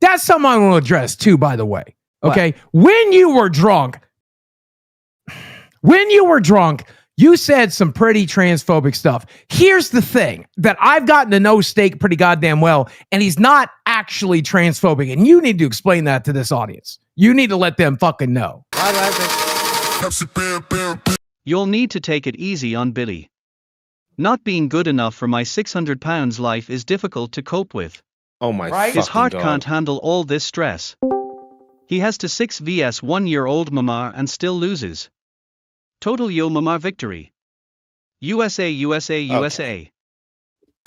That's something I want to address too. By the way, okay, when you were drunk, you said some pretty transphobic stuff. Here's the thing that I've gotten to know Steak pretty goddamn well, and he's not actually transphobic. And you need to explain that to this audience. You need to let them fucking know. You'll need to take it easy on Billy. Not being good enough for my 600 pounds life is difficult to cope with. Oh my Right? His heart God. can't handle all this stress. He has to 6 vs 1-year-old Mamar and still loses. Total yo Mamar victory. USA, USA, USA.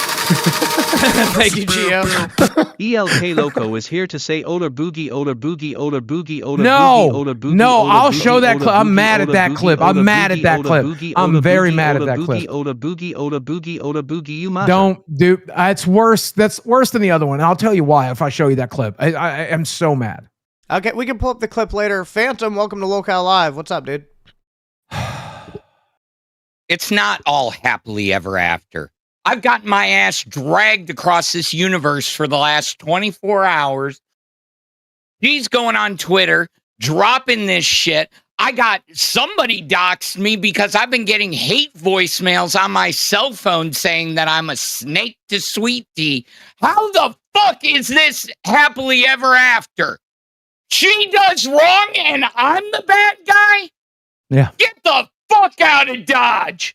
Thank you, Gio. ELK Loco is here to say Oler Boogie, Oler Boogie, Oler Boogie, Oler No, Boogie, Oler Boogie. no, Oler I'll Boogie, show that Oler clip. I'm Boogie, mad at Oler that Boogie, clip. Oler I'm mad at Boogie, that Oler clip. Boogie, I'm Oler very Boogie, mad at Oler that Boogie, clip. Oler Boogie, Oler Boogie, Oler Boogie, you matter. Don't do. It's worse. That's worse than the other one. I'll tell you why if I show you that clip. I am so mad. Okay, we can pull up the clip later. Phantom, welcome to Local Live. What's up, dude? It's not all happily ever after. I've gotten my ass dragged across this universe for the last 24 hours. He's going on Twitter, dropping this shit. I got somebody doxed me because I've been getting hate voicemails on my cell phone saying that I'm a snake to Sweet Tea. How the fuck is this happily ever after? She does wrong and I'm the bad guy? Yeah. Get the fuck out of Dodge.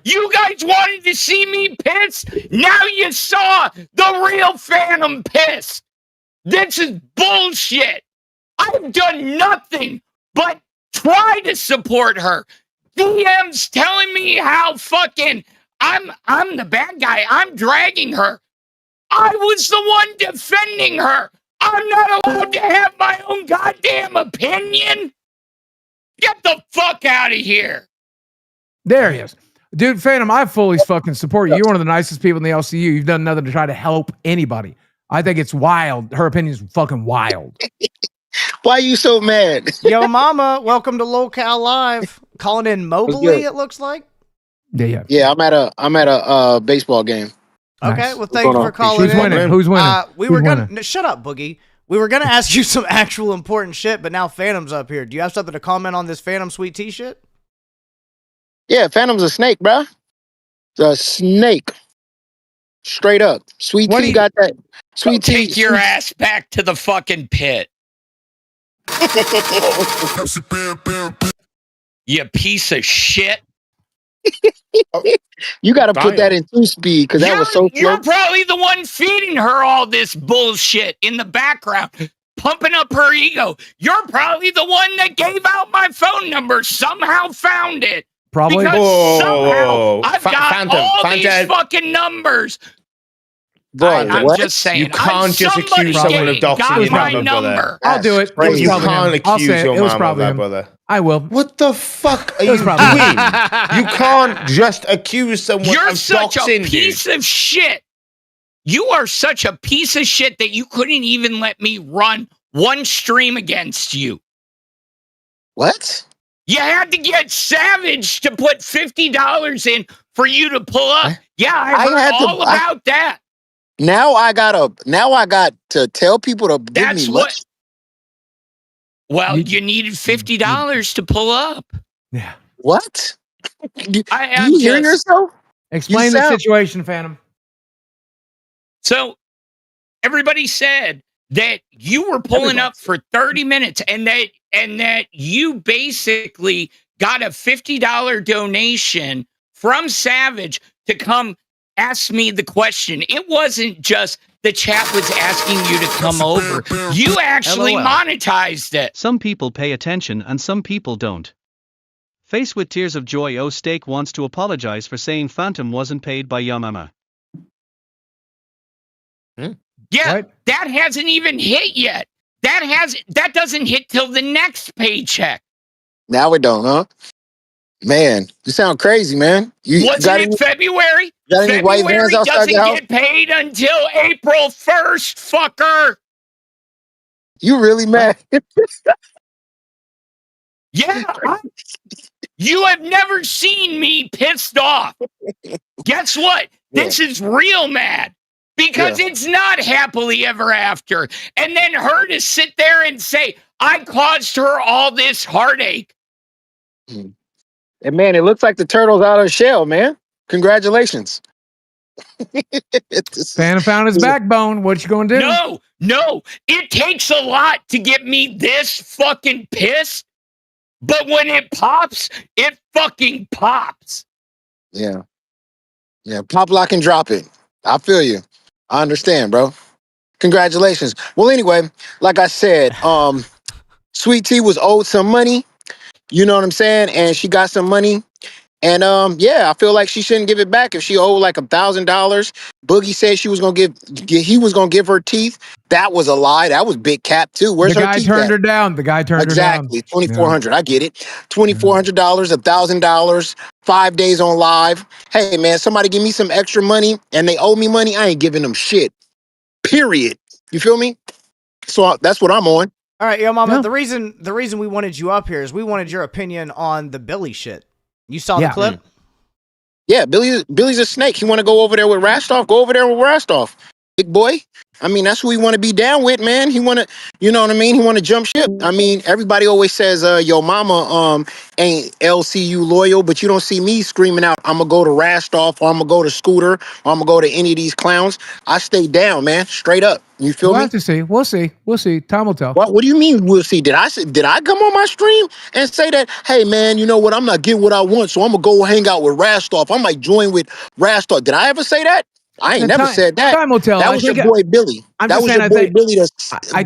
You guys wanted to see me pissed? Now you saw the real Phantom pissed. This is bullshit. I've done nothing but try to support her. DM's telling me how fucking I'm the bad guy. I'm dragging her. I was the one defending her. I'm not allowed to have my own goddamn opinion. Get the fuck out of here. There he is. Dude, Phantom, I fully fucking support you. You're one of the nicest people in the LCU. You've done nothing to try to help anybody. I think it's wild. Her opinion is fucking wild. Why are you so mad? Yo, mama, welcome to Local Live. Calling in mobily, it looks like. Yeah. Yeah, I'm at a baseball game. Okay, Nice. well, thank you for calling Who's in. winning? Who's winning? We Who's were gonna winning? shut up, Boogie. We were gonna ask you some actual important shit, but now Phantom's up here. Do you have something to comment on this Phantom Sweet Tea shit? Yeah, Phantom's a snake, bruh. It's a snake. Straight up. Sweet Tea got that. Sweet Tea. Take your ass back to the fucking pit. You piece of shit. You got to put that in 2-speed because that was so You're slow. probably the one feeding her all this bullshit in the background, pumping up her ego. You're probably the one that gave out my phone number, somehow found it. Probably. Because somehow I've got Phantom, all Phantom. these fucking numbers. Bro, I'm what? just saying. You can't just accuse someone of doxing got your my mother, brother. number. I'll do it. It was You probably can't him. I'll accuse say it. your It was mom of probably that, him. brother. I will. What the fuck are It you was probably doing? You can't just accuse someone You're of such a doxing, piece dude. of shit. You are such a piece of shit that you couldn't even let me run one stream against you. What? You had to get Savage to put $50 in for you to pull up. Yeah, I heard all about that. Now I got to tell people to give That's me what. what? Well, you needed $50 to pull up. Yeah. What? Do I'm you hear just- yourself? Explain the situation, Phantom. So everybody said that you were pulling up for 30 minutes and that you basically got a $50 donation from Savage to come ask me the question. It wasn't just the chat was asking you to come over. You actually LOL. monetized it. Some people pay attention and some people don't. Face with tears of joy, O Steak wants to apologize for saying Phantom wasn't paid by Yamama. Yeah, What? that hasn't even hit yet. That doesn't hit till the next paycheck. Now we don't, huh? Man, you sound crazy, man. You Wasn't got it any, February? got any white February vans outside doesn't your house? get paid until April 1st, fucker. You really mad? Yeah. You have never seen me pissed off. Guess what? This is real mad. Because it's not happily ever after. And then her to sit there and say, I caused her all this heartache. And man, it looks like the turtle's out of the shell, man. Congratulations. Phantom found his backbone. What you gonna do? No. It takes a lot to get me this fucking pissed. But when it pops, it fucking pops. Yeah. Yeah. Pop, lock, and drop it. I feel you. I understand, bro. Congratulations. Well, anyway, like I said, Sweet Tea was owed some money. You know what I'm saying? And she got some money. And yeah, I feel like she shouldn't give it back if she owed like $1,000. Boogie said he was gonna give her teeth. That was a lie. That was big cap too. Where's the her guy teeth turned at? her down. The guy turned her down. Exactly. $2,400. I get it. $2,400, $1,000, 5 days on live. Hey man, somebody give me some extra money and they owe me money. I ain't giving them shit. Period. You feel me? So that's what I'm on. All right, yo, mama. The reason we wanted you up here is we wanted your opinion on the Billy shit. You saw the clip? Yeah, Billy's a snake. He want to go over there with Rastoff? Go over there with Rastoff. Big boy. I mean, that's who he want to be down with, man. He want to, you know what I mean? He want to jump ship. I mean, everybody always says, yo, mama ain't LCU loyal, but you don't see me screaming out, I'm going to go to Rastoff, or I'm going to go to Scooter, or I'm going to go to any of these clowns. I stay down, man. Straight up. You feel We'll me? have to see. We'll see. We'll see. Time will tell. What do you mean we'll see? Did I come on my stream and say that, hey man, you know what? I'm not getting what I want, so I'm gonna go hang out with Rastoff. I might join with Rastoff. Did I ever say that? I ain't never said that. Time will tell. That was your boy Billy. That was your boy Billy.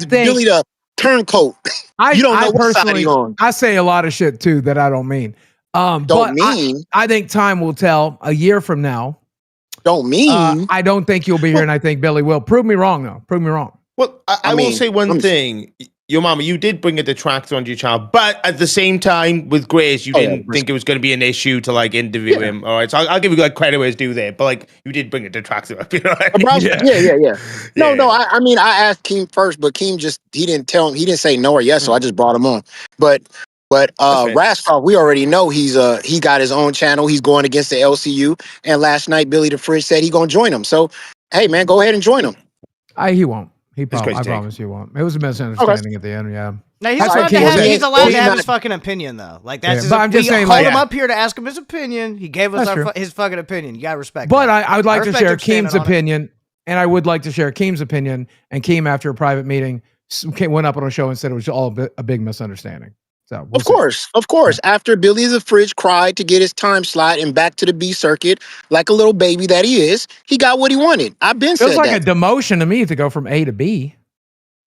Billy the turncoat. You don't know what side he's on. I say a lot of shit too that I don't mean. I think time will tell. A year from now. Don't mean. I don't think you'll be here, and I think Billy will. Prove me wrong, though. Prove me wrong. Well, I will say one thing. Your mama, you did bring a detractor onto your channel, but at the same time, with Grace, you didn't think it was going to be an issue to like interview him. All right, so I'll give you like credit where it's due there, but like you did bring a detractor up. You know what I mean? Yeah. No. I mean, I asked Keem first, but Keem he didn't say no or yes, so I just brought him on. But Rastoff, we already know he got his own channel. He's going against the LCU, and last night Billy the Fridge said he's gonna join him. So, hey man, go ahead and join him. He won't. I promise you won't. It was a misunderstanding at the end. Yeah. No, he's allowed to have his fucking opinion though. Like that's. But I'm just saying, called him up here to ask him his opinion. He gave us his fucking opinion. You gotta respect. But that. I would like to share Keem's Keem's opinion, and I would like to share Keem's opinion. And Keem, after a private meeting, went up on a show and said it was all a big misunderstanding. So of course. After Billy the Fridge cried to get his time slot and back to the B circuit, like a little baby that he is, he got what he wanted. I've been said that. It was like a demotion to me to go from A to B.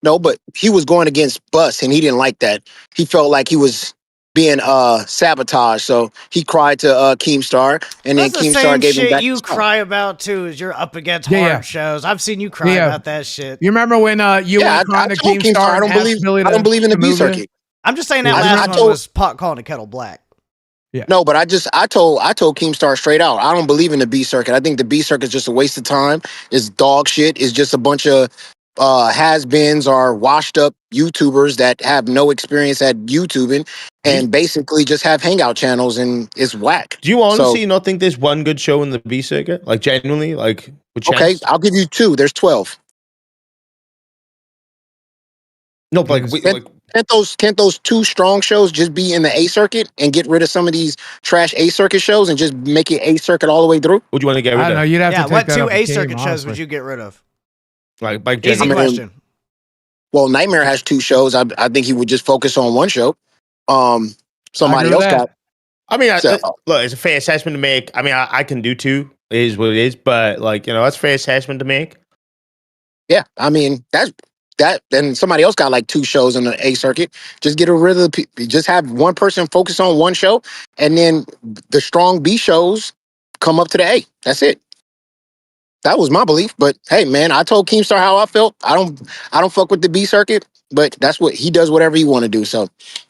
No, but he was going against Bus, and he didn't like that. He felt like he was being sabotaged. So he cried to Keemstar, and then That's the Keemstar same gave him shit back. you his song. cry about too. As you're up against Yeah, hard yeah. shows. I've seen you cry Yeah. about that shit. You remember when you Yeah, went I crying to told Keemstar Keemstar I and don't asked believe Billy I don't believe in the to B move you? circuit. I'm just saying that I last one told- was pot calling the kettle black. No, but I told Keemstar straight out. I don't believe in the B circuit. I think the B circuit is just a waste of time. It's dog shit. It's just a bunch of has-beens or washed up YouTubers that have no experience at YouTubing and basically just have hangout channels, and it's whack. Do you honestly not think there's one good show in the B circuit? Like genuinely, like with Okay, chance? I'll give you 2. There's 12. No, but like Can't those 2 strong shows just be in the A circuit and get rid of some of these trash A circuit shows and just make it A circuit all the way through? would you want to get rid I don't know. of? You'd have to Yeah, take what that 2 up with A Keem, circuit shows honestly. would you get rid of? Like Easy genuinely. question. Well, Nightmare has 2 shows. I think he would just focus on one show. Somebody agree else with got. I mean, So- look, it's a fair assessment to make. I mean, I can do 2. It is what it is, but like that's a fair assessment to make. Yeah, I mean that. Then somebody else got like 2 shows in the A circuit. Just get rid of just have one person focus on one show, and then the strong B shows come up to the A. That's it. That was my belief. But hey, man, I told Keemstar how I felt. I don't fuck with the B circuit, but that's what he does. Whatever he want to do. So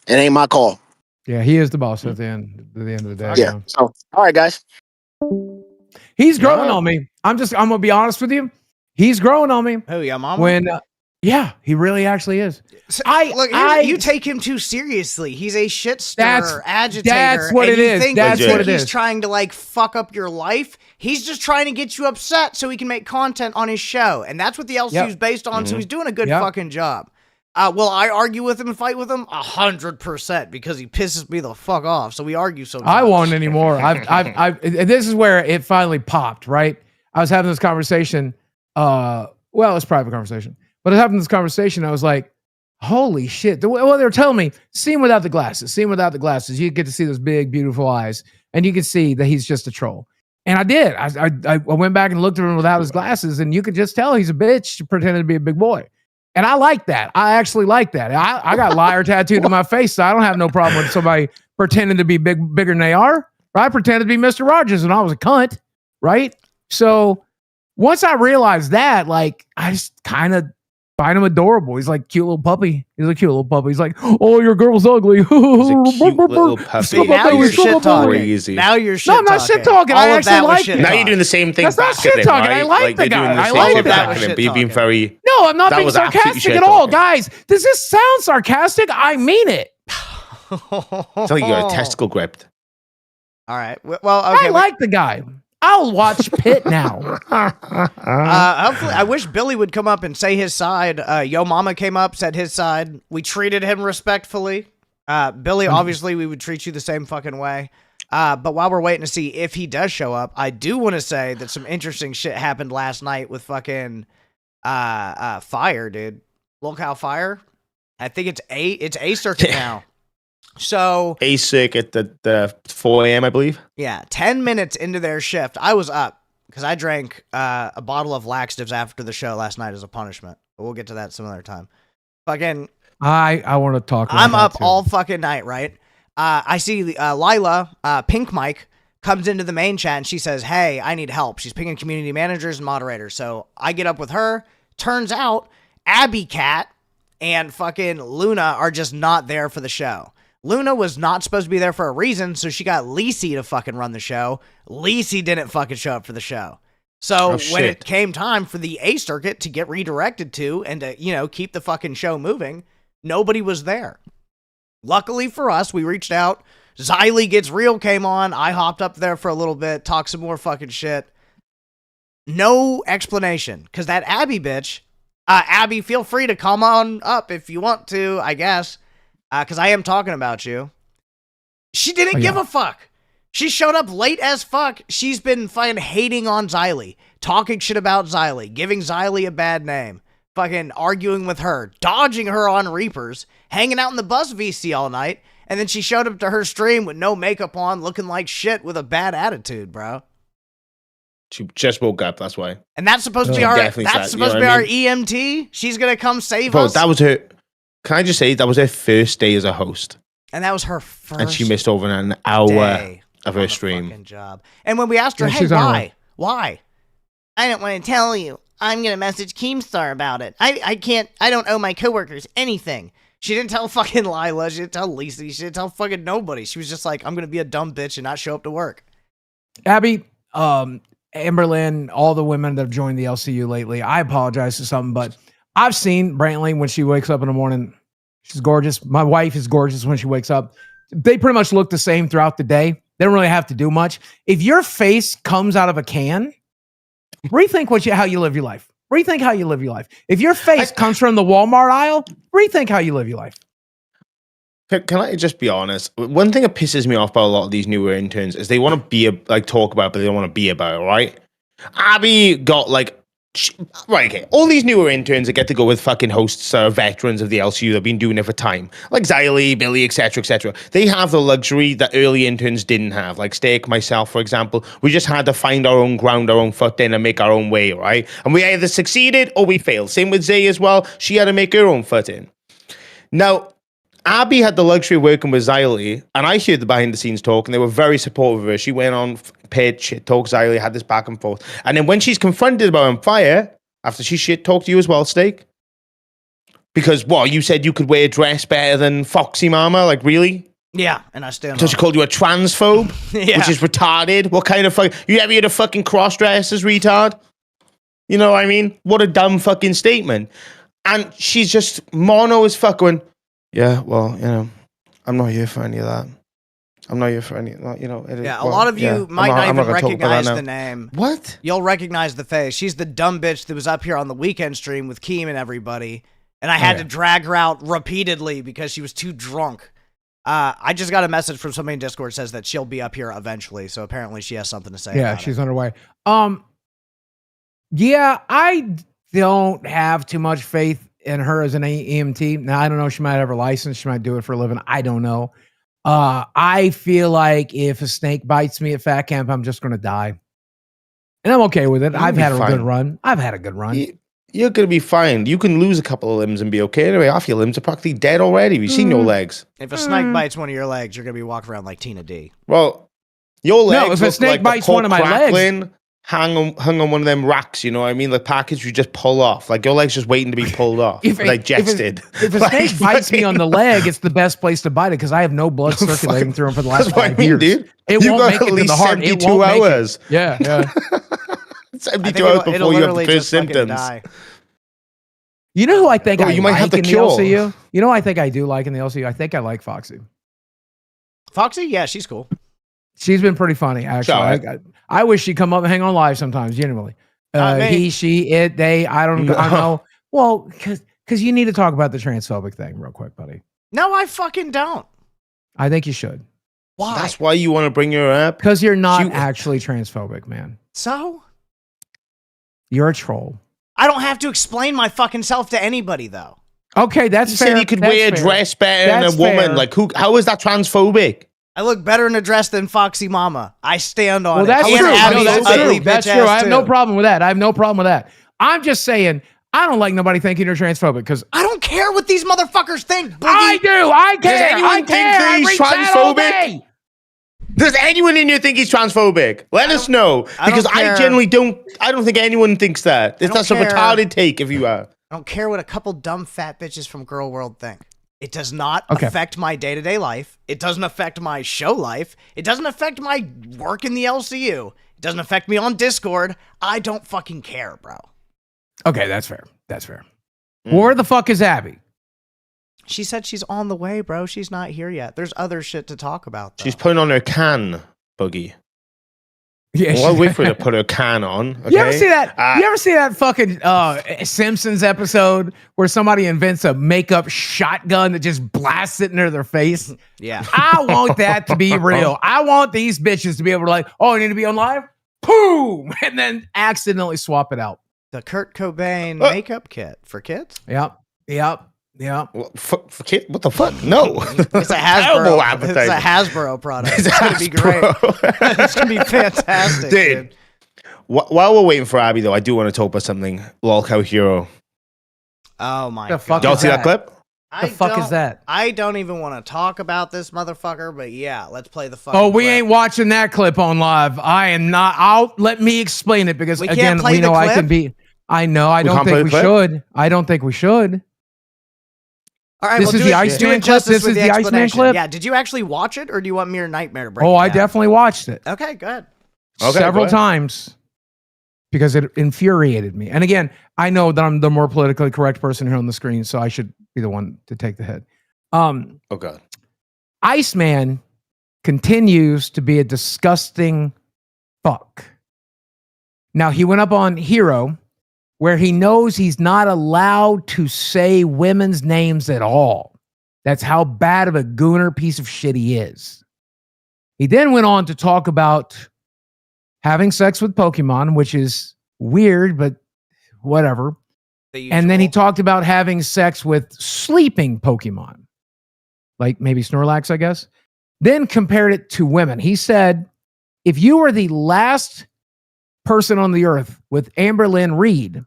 it ain't my call. Yeah, he is the boss at the end of the day. Yeah. So all right, guys. He's growing on me. I'm gonna be honest with you. He's growing on me. Who, your mama? When yeah, he really actually is. You take him too seriously. He's a shit That's- stirrer, agitator. that's what and it you is. think That's that what it he's is. trying to like fuck up your life. He's just trying to get you upset so he can make content on his show, and that's what the LCU is based on. So he's doing a good fucking job. Will I argue with him and fight with him? 100% because he pisses me the fuck off. So we argue sometimes. I won't anymore. This is where it finally popped, right? I was having this conversation. Well, it's a private conversation, but I was having this conversation. I was like, holy shit. Well, they were telling me, see him without the glasses. You get to see those big, beautiful eyes, and you can see that he's just a troll. And I did. I went back and looked at him without his glasses, and you could just tell he's a bitch pretending to be a big boy. And I like that. I actually like that. I got liar tattooed to my face, so I don't have no problem with somebody pretending to be bigger than they are. I pretended to be Mr. Rogers when I was a cunt, right? So once I realized that, like, I just kind of find him adorable. He's like cute little puppy. He's like, oh, your girl's ugly. He's a cute little puppy. See, now you're shit talking. Crazy. Now you're shit No, I'm not shit talking. I All of actually that was like shit it. Now you're talk. doing the same thing. That's not back shit at him, talking. right? I like the you're doing guy. the I same like shit the back guy. at him, Shit but you're being talking. very. No, I'm not That being was absolutely sarcastic shit at all. talking. Guys, does this sound sarcastic? I mean it. It's like you got a testicle gripped. All right. Well, okay. I like the guy. I'll watch Pitt now. Hopefully, I wish Billy would come up and say his side. Yo Mama came up, said his side. We treated him respectfully. Billy, obviously, we would treat you the same fucking way. But while we're waiting to see if he does show up, I do want to say that some interesting shit happened last night with fucking Fire, dude. Local Fire. I think it's A circuit now. So A sick at the 4 a.m. I believe. yeah, 10 minutes into their shift, I was up because I drank a bottle of laxatives after the show last night as a punishment. But we'll get to that some other time. Fucking, I want to talk about I'm that up too. all fucking night, right? I see Lila, Pink Mike, comes into the main chat and she says, hey, I need help. She's picking community managers and moderators. So I get up with her. Turns out Abby Cat and fucking Luna are just not there for the show. Luna was not supposed to be there for a reason, so she got Lacey to fucking run the show. Lacey didn't fucking show up for the show. So when it came time for the A circuit to get redirected to and to, keep the fucking show moving, nobody was there. Luckily for us, we reached out. Xylee Gets Real came on. I hopped up there for a little bit, talked some more fucking shit. No explanation, because that Abby bitch, Abby, feel free to come on up if you want to, I guess. Because I am talking about you. She didn't give a fuck. She showed up late as fuck. She's been fucking hating on Xylee, talking shit about Xylee, giving Xylee a bad name, fucking arguing with her, dodging her on Reapers, hanging out in the bus VC all night, and then she showed up to her stream with no makeup on, looking like shit with a bad attitude, bro. She just woke up. That's why. And that's supposed to be our. Definitely That's sad, supposed you to know be what our EMT. She's gonna come save Bro, us. that was her. Can I just say that was her first day as a host? And that was her first. And she missed over an hour day of on her the stream. fucking job. And when we asked her, Yeah, hey, she's on her why? way. Why? I don't want to tell you. I'm going to message Keemstar about it. I can't, I don't owe my coworkers anything. She didn't tell fucking Lila. She didn't tell Lisa. She didn't tell fucking nobody. She was just like, I'm going to be a dumb bitch and not show up to work. Abby, Amberlynn, all the women that have joined the LCU lately, I apologize for something, but I've seen Brantley when she wakes up in the morning. She's gorgeous. My wife is gorgeous when she wakes up. They pretty much look the same throughout the day. They don't really have to do much. If your face comes out of a can, rethink how you live your life. Rethink how you live your life. If your face comes from the Walmart aisle, rethink how you live your life. Can I just be honest? One thing that pisses me off about a lot of these newer interns is they want to be talk about it, but they don't want to be about it, right? Abby got right, okay. All these newer interns that get to go with fucking hosts that are veterans of the LCU that have been doing it for time, like Xylee, Billy, etc., etc. They have the luxury that early interns didn't have. Like Steak, myself, for example, we just had to find our own ground, our own foot in, and make our own way, right? And we either succeeded or we failed. Same with Zay as well. She had to make her own foot in. Now, Abby had the luxury of working with Xylee, and I heard the behind-the-scenes talk, and they were very supportive of her. She went on pitch, shit-talked Xylee, had this back and forth. And then when she's confronted about Empire, after she shit-talked you as well, Steak, because, you said you could wear a dress better than Foxy Mama? Like, really? Yeah, and I stand So she called you a transphobe, Yeah. which is retarded. What kind of you ever heard of fucking cross-dressers, retard? You know what I mean? What a dumb fucking statement. And she's just mono as fuck going, yeah, well, I'm not here for any of that. I'm not here for any, Yeah, a lot of you might not even recognize the name. What? You'll recognize the face. She's the dumb bitch that was up here on the weekend stream with Keem and everybody. And I had to drag her out repeatedly because she was too drunk. I just got a message from somebody in Discord that says that she'll be up here eventually. So apparently she has something to say. Yeah, about she's it. on her way. Yeah, I don't have too much faith in her as an EMT. Now, I don't know. She might have her license. She might do it for a living. I don't know. I feel like if a snake bites me at Fat Camp, I'm just going to die. And I'm okay with it. I've had a good run. I've had a good run. You're going to be fine. You can lose a couple of limbs and be okay. Anyway, half your limbs are practically dead already. We've seen your legs. If a snake bites one of your legs, you're going to be walking around like Tina D. Well, your legs if a look snake like bites the one of my legs, hung on one of them racks, you know what I mean? Like package you just pull off. Like your leg's just waiting to be pulled off, digested. If a snake bites me on the leg, it's the best place to bite it because I have no blood circulating through them for the last 5 years. Dude. It You won't got make at it to least the heart. It 72 won't make hours. it. Yeah. 72 hours before you have the first symptoms. Die. You know who I think you might have the in cure. the LCU? You know who I think I do like in the LCU? I think I like Foxy. Foxy? Yeah, she's cool. She's been pretty funny, actually. Sure. I wish she'd come up and hang on live sometimes, genuinely. Me. He, she, it, they, I don't know. Well, because you need to talk about the transphobic thing real quick, buddy. No, I fucking don't. I think you should. Why? That's why you want to bring her up? Because you're not actually transphobic, man. So? You're a troll. I don't have to explain my fucking self to anybody, though. Okay, that's You fair. said you could That's wear a fair. dress better than That's a woman. fair. Like, how is that transphobic? I look better in a dress than Foxy Mama. I stand on Well, it. that's And true. Abby's That's ugly true. That's bitch true. ass I have too. no problem with that. I'm just saying, I don't like nobody thinking you're transphobic because I don't care what these motherfuckers think, Boogie. I do. I care. Does anyone I think care. that I he's reach out all transphobic? day. Does anyone in here think he's transphobic? Let us know. I don't Because I care. generally don't. I don't think anyone thinks that. don't That's a care. retarded take if you are. I don't care what a couple dumb fat bitches from Girl World think. It does not Okay. affect my day-to-day life. It doesn't affect my show life. It doesn't affect my work in the LCU. It doesn't affect me on Discord. I don't fucking care, bro. Okay, that's fair. That's fair. Where the fuck is Abby? She said she's on the way, bro. She's not here yet. There's other shit to talk about, though. She's putting on her can, Boogie. Yeah, Well, I'll wait for her to put her can on. Okay? You ever see that? You ever see that fucking Simpsons episode where somebody invents a makeup shotgun that just blasts it into their face? Yeah. I want that to be real. I want these bitches to be able to like, oh, I need to be on live? Boom! And then accidentally swap it out. The Kurt Cobain makeup kit for kids? Yep. Well, for kid, what the fuck? No. It's a Terrible Hasbro. It's advertising. a Hasbro product. It's, It's going to be great. It's going to be fantastic, dude. While we're waiting for Abby, though, I do want to talk about something. Lolcow Hero. Oh, my The fuck God. Y'all is see that clip? The fuck is that? I don't even want to talk about this motherfucker, but yeah, let's play the fucking Oh, we clip. ain't watching that clip on live. I am not. Let me explain it because We can't again, play we the know I clip? can be. I know. I don't can't play think we the clip? should. I don't think we should. All right, This well, is do the it, Iceman do it clip? justice This with is the the Iceman explanation. clip? Yeah, did you actually watch it, or do you want Mere Nightmare to break Oh, it I down? definitely watched it Okay, good. Okay, several go ahead. times because it infuriated me. And again, I know that I'm the more politically correct person here on the screen, so I should be the one to take the hit. Oh God. Iceman continues to be a disgusting fuck. Now, he went up on Hero where he knows he's not allowed to say women's names at all. That's how bad of a gooner piece of shit he is. He then went on to talk about having sex with Pokemon, which is weird, but whatever. And then he talked about having sex with sleeping Pokemon, like maybe Snorlax, I guess. Then compared it to women. He said, if you were the last person on the earth with Amber Lynn Reed,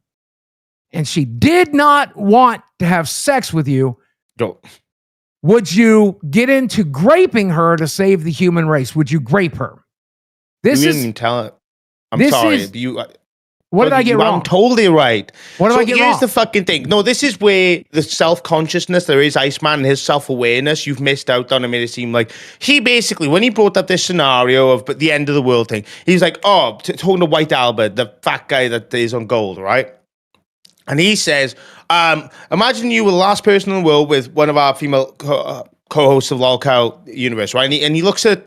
and she did not want to have sex with you, Don't. would you get into graping her to save the human race? Would you grape her? This You is didn't even tell it. I'm this sorry. is- You. what did I get wrong? I'm totally right. What did I get here's wrong? the fucking thing. No, this is where the self-consciousness there is Iceman and his self-awareness you've missed out on. It made it seem like he basically, when he brought up this scenario of the end of the world thing, he's like, oh, talking to White Albert, the fat guy that is on gold, right? And he says, imagine you were the last person in the world with one of our female co-hosts of LolcowUniverse, right? And he looks at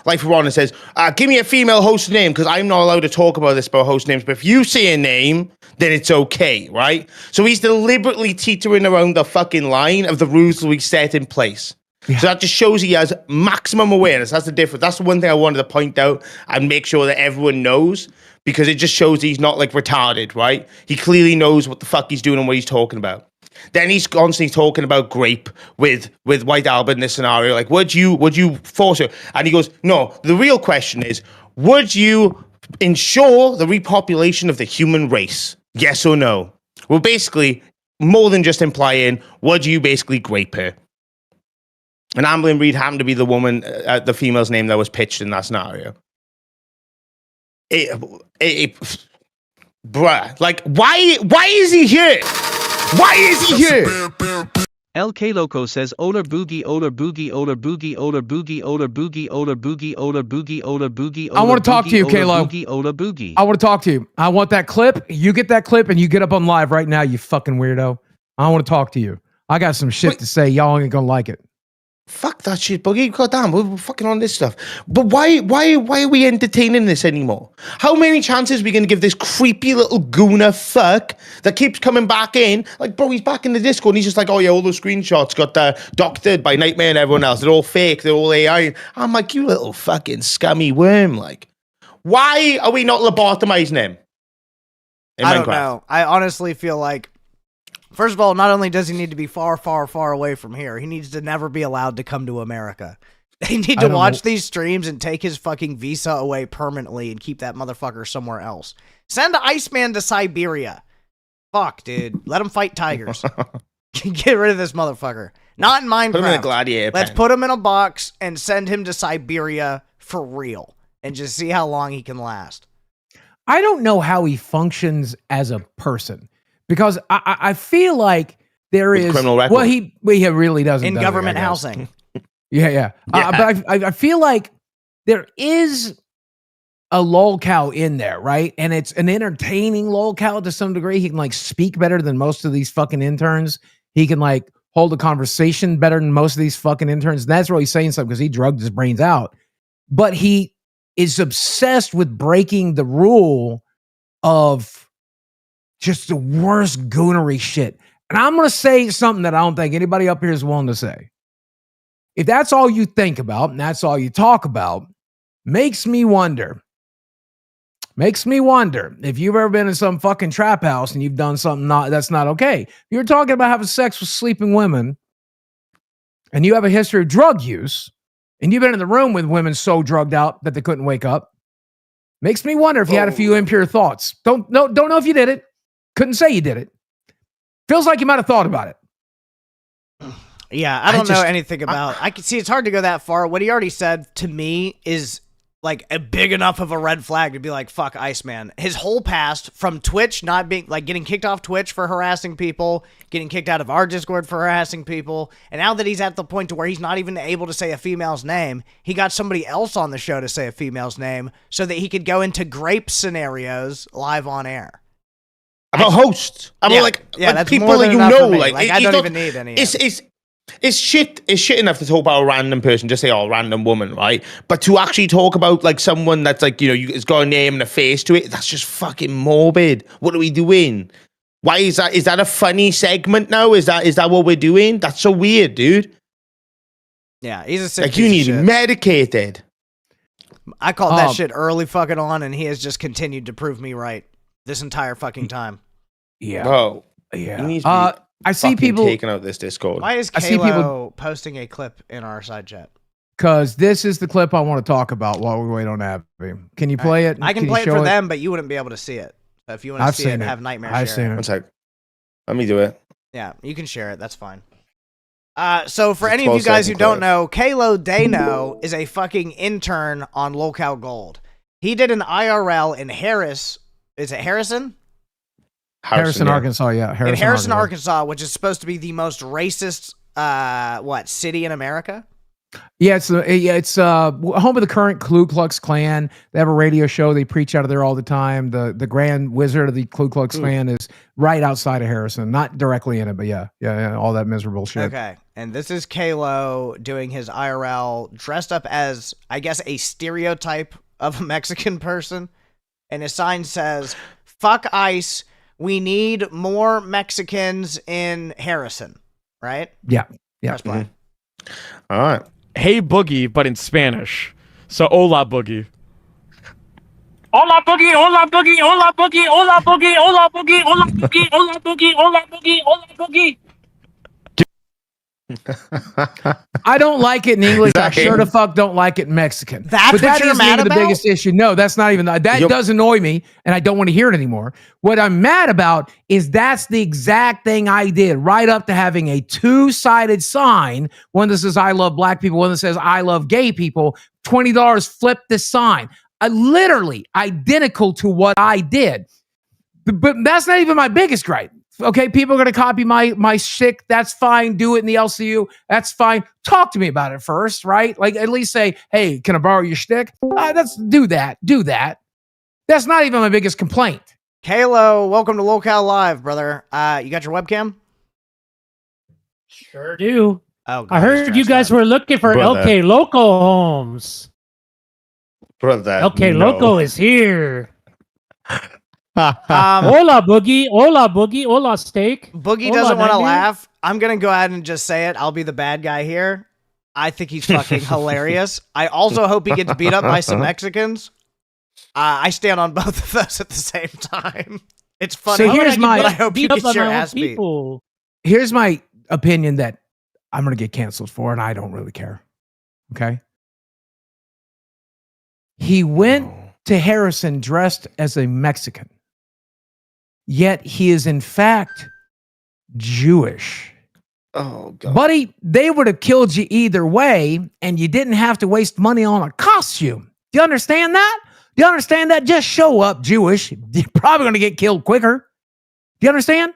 Life of Ron and says, give me a female host name because I'm not allowed to talk about this about host names. But if you say a name, then it's okay, right? So he's deliberately teetering around the fucking line of the rules that we set in place. Yeah. So that just shows he has maximum awareness. That's the difference. That's the one thing I wanted to point out and make sure that everyone knows, because it just shows he's not like retarded, right? He clearly knows what the fuck he's doing and what he's talking about. Then he's constantly talking about grape with White Albert in this scenario. Like, would you force her? And he goes, no, the real question is, would you ensure the repopulation of the human race? Yes or no? Well, basically, more than just implying, would you basically grape her? And Amberlynn Reed happened to be the woman, the female's name that was pitched in that scenario. Bruh, like, why is he here? Why is he here? LK Loco says Oler Boogie, Oler Boogie, Oler Boogie, Oler Boogie, Oler Boogie, Oler Boogie, Oler Boogie, Oler Boogie. I want to talk to you, Kalo. Oler Boogie. I want to talk to you. I want that clip. You get that clip and you get up on live right now, you fucking weirdo. I want to talk to you. I got some shit to say. Y'all ain't gonna like it. Fuck that shit, Boogie. God damn, we're fucking on this stuff. But why are we entertaining this anymore? How many chances are we going to give this creepy little gooner fuck that keeps coming back in? Like, bro, he's back in the Discord and he's just like, oh yeah, all those screenshots got doctored by Nightmare and everyone else. They're all fake. They're all AI. I'm like, you little fucking scummy worm. Like, why are we not lobotomizing him? I don't know. I honestly feel like, first of all, not only does he need to be far, far, far away from here, he needs to never be allowed to come to America. They need to watch these streams and take his fucking visa away permanently and keep that motherfucker somewhere else. Send Iceman to Siberia. Fuck, dude. Let him fight tigers. Get rid of this motherfucker. Not in Minecraft. Put him in a gladiator Let's pen. put him in a box and send him to Siberia for real and just see how long he can last. I don't know how he functions as a person. Because I feel like there is criminal record. Well, he really doesn't in government housing. Yeah. But I feel like there is a lolcow in there, right? And it's an entertaining lolcow to some degree. He can like speak better than most of these fucking interns. He can like hold a conversation better than most of these fucking interns. And that's really saying something because he drugged his brains out. But he is obsessed with breaking the rule of just the worst goonery shit. And I'm going to say something that I don't think anybody up here is willing to say. If that's all you think about and that's all you talk about, makes me wonder if you've ever been in some fucking trap house and you've done something that's not okay. You're talking about having sex with sleeping women and you have a history of drug use and you've been in the room with women so drugged out that they couldn't wake up. Makes me wonder if you had a few impure thoughts. Don't know if you did it. Couldn't say you did it. Feels like you might have thought about it. Yeah, I don't know anything about. I can see it's hard to go that far. What he already said to me is like a big enough of a red flag to be like, fuck Iceman. His whole past from Twitch not being like getting kicked off Twitch for harassing people, getting kicked out of our Discord for harassing people, and now that he's at the point to where he's not even able to say a female's name, he got somebody else on the show to say a female's name so that he could go into grape scenarios live on air. I'm a host. I'm like that's people more that than you enough for know. me. Like I don't even need any. It's shit. It's shit enough to talk about a random person, just say, "Oh, random woman," right? But to actually talk about like someone that's like, it's got a name and a face to it, that's just fucking morbid. What are we doing? Why is that? Is that a funny segment now? Is that what we're doing? That's so weird, dude. Yeah, he's a sick like you piece need of shit. medicated. I called that shit early fucking on, and he has just continued to prove me right this entire fucking time. Yeah, bro. Yeah. He needs to be I see people taking out this Discord. Why is Kalo posting a clip in our side chat? Because this is the clip I want to talk about while we wait on Abby. Can you play it? I can play it for them, but you wouldn't be able to see it. So if you want to see it, have Nightmare I've share seen it. it. One sec. Let me do it. Yeah, you can share it. That's fine. So for It's a any of you guys who 12-second don't clip. know, Kalo Dano is a fucking intern on Local Gold. He did an IRL in Harris. Is it Harrison? Harrison, yeah. Arkansas. Yeah, In Harrison, Arkansas, which is supposed to be the most racist, city in America? Yeah, it's home of the current Ku Klux Klan. They have a radio show. They preach out of there all the time. The Grand Wizard of the Ku Klux Klan is right outside of Harrison, not directly in it, but yeah, all that miserable shit. Okay, and this is Kalo doing his IRL, dressed up as, I guess, a stereotype of a Mexican person, and his sign says, "Fuck ICE. We need more Mexicans in Harrison." Right? Yeah. Press play. All right. Hey Boogie, but in Spanish. So hola Boogie. Hola boogie, hola boogie, hola boogie, hola boogie, hola boogie, hola boogie, hola boogie, hola boogie, hola boogie. I don't like it in English. I Exactly. sure the fuck don't like it in Mexican. That's but what you're isn't mad even about? the biggest issue. No, that's not even that does annoy me, and I don't want to hear it anymore. What I'm mad about is that's the exact thing I did, right up to having a two-sided sign, one that says I love black people, one that says I love gay people. $20, flip this sign. Literally identical to what I did. But that's not even my biggest gripe. Okay, people are going to copy my shtick. That's fine. Do it in the LCU. That's fine. Talk to me about it first, right? Like at least say, hey, can I borrow your shtick? Let's do that. Do that. That's not even my biggest complaint. Kalo, welcome to Local Live, brother. You got your webcam? Sure do. Oh, God, I heard you guys were looking for Brother. LK Loco homes. Brother. LK no. Loco is here. Um, Hola Boogie, hola steak. Boogie Hola, doesn't want to Nightmare. laugh. I'm going to go ahead and just say it. I'll be the bad guy here. I think he's fucking hilarious. I also hope he gets beat up by some Mexicans. I stand on both of those at the same time. It's funny. So here's but I hope you beat up get on your my own ass beat. people. Here's my opinion that I'm going to get canceled for, and I don't really care. Okay. He went to Harrison dressed as a Mexican, yet he is in fact Jewish. Oh God. Buddy, they would have killed you either way, and you didn't have to waste money on a costume. Do you understand that? Do you understand that? Just show up Jewish. You're probably going to get killed quicker. Do you understand?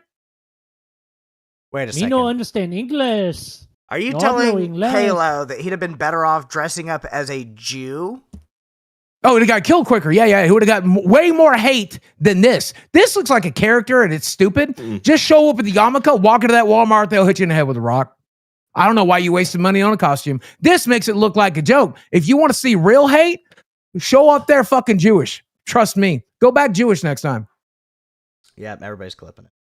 Wait a Me second. no understand English. Are you No telling hablo inglés. Kalo that he'd have been better off dressing up as a Jew? Oh, he got killed quicker. Yeah. He would have got way more hate than this. This looks like a character and it's stupid. Just show up with the yarmulke, walk into that Walmart, they'll hit you in the head with a rock. I don't know why you wasted money on a costume. This makes it look like a joke. If you want to see real hate, show up there fucking Jewish. Trust me. Go back Jewish next time. Yeah, everybody's clipping it.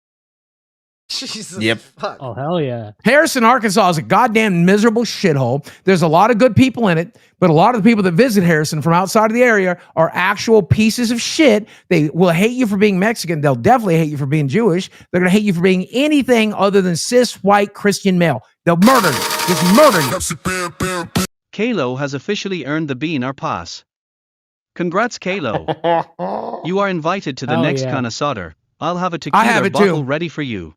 Jesus. Yep. Fuck. Oh hell yeah. Harrison, Arkansas is a goddamn miserable shithole. There's a lot of good people in it, but a lot of the people that visit Harrison from outside of the area are actual pieces of shit. They will hate you for being Mexican. They'll definitely hate you for being Jewish. They're going to hate you for being anything other than cis, white, Christian male. They'll murder you. Just murder you. Kalo has officially earned the bean or pass. Congrats, Kalo. You are invited to the Hell next yeah. connoisseur. I'll have a I tequila have it bottle too. ready for you.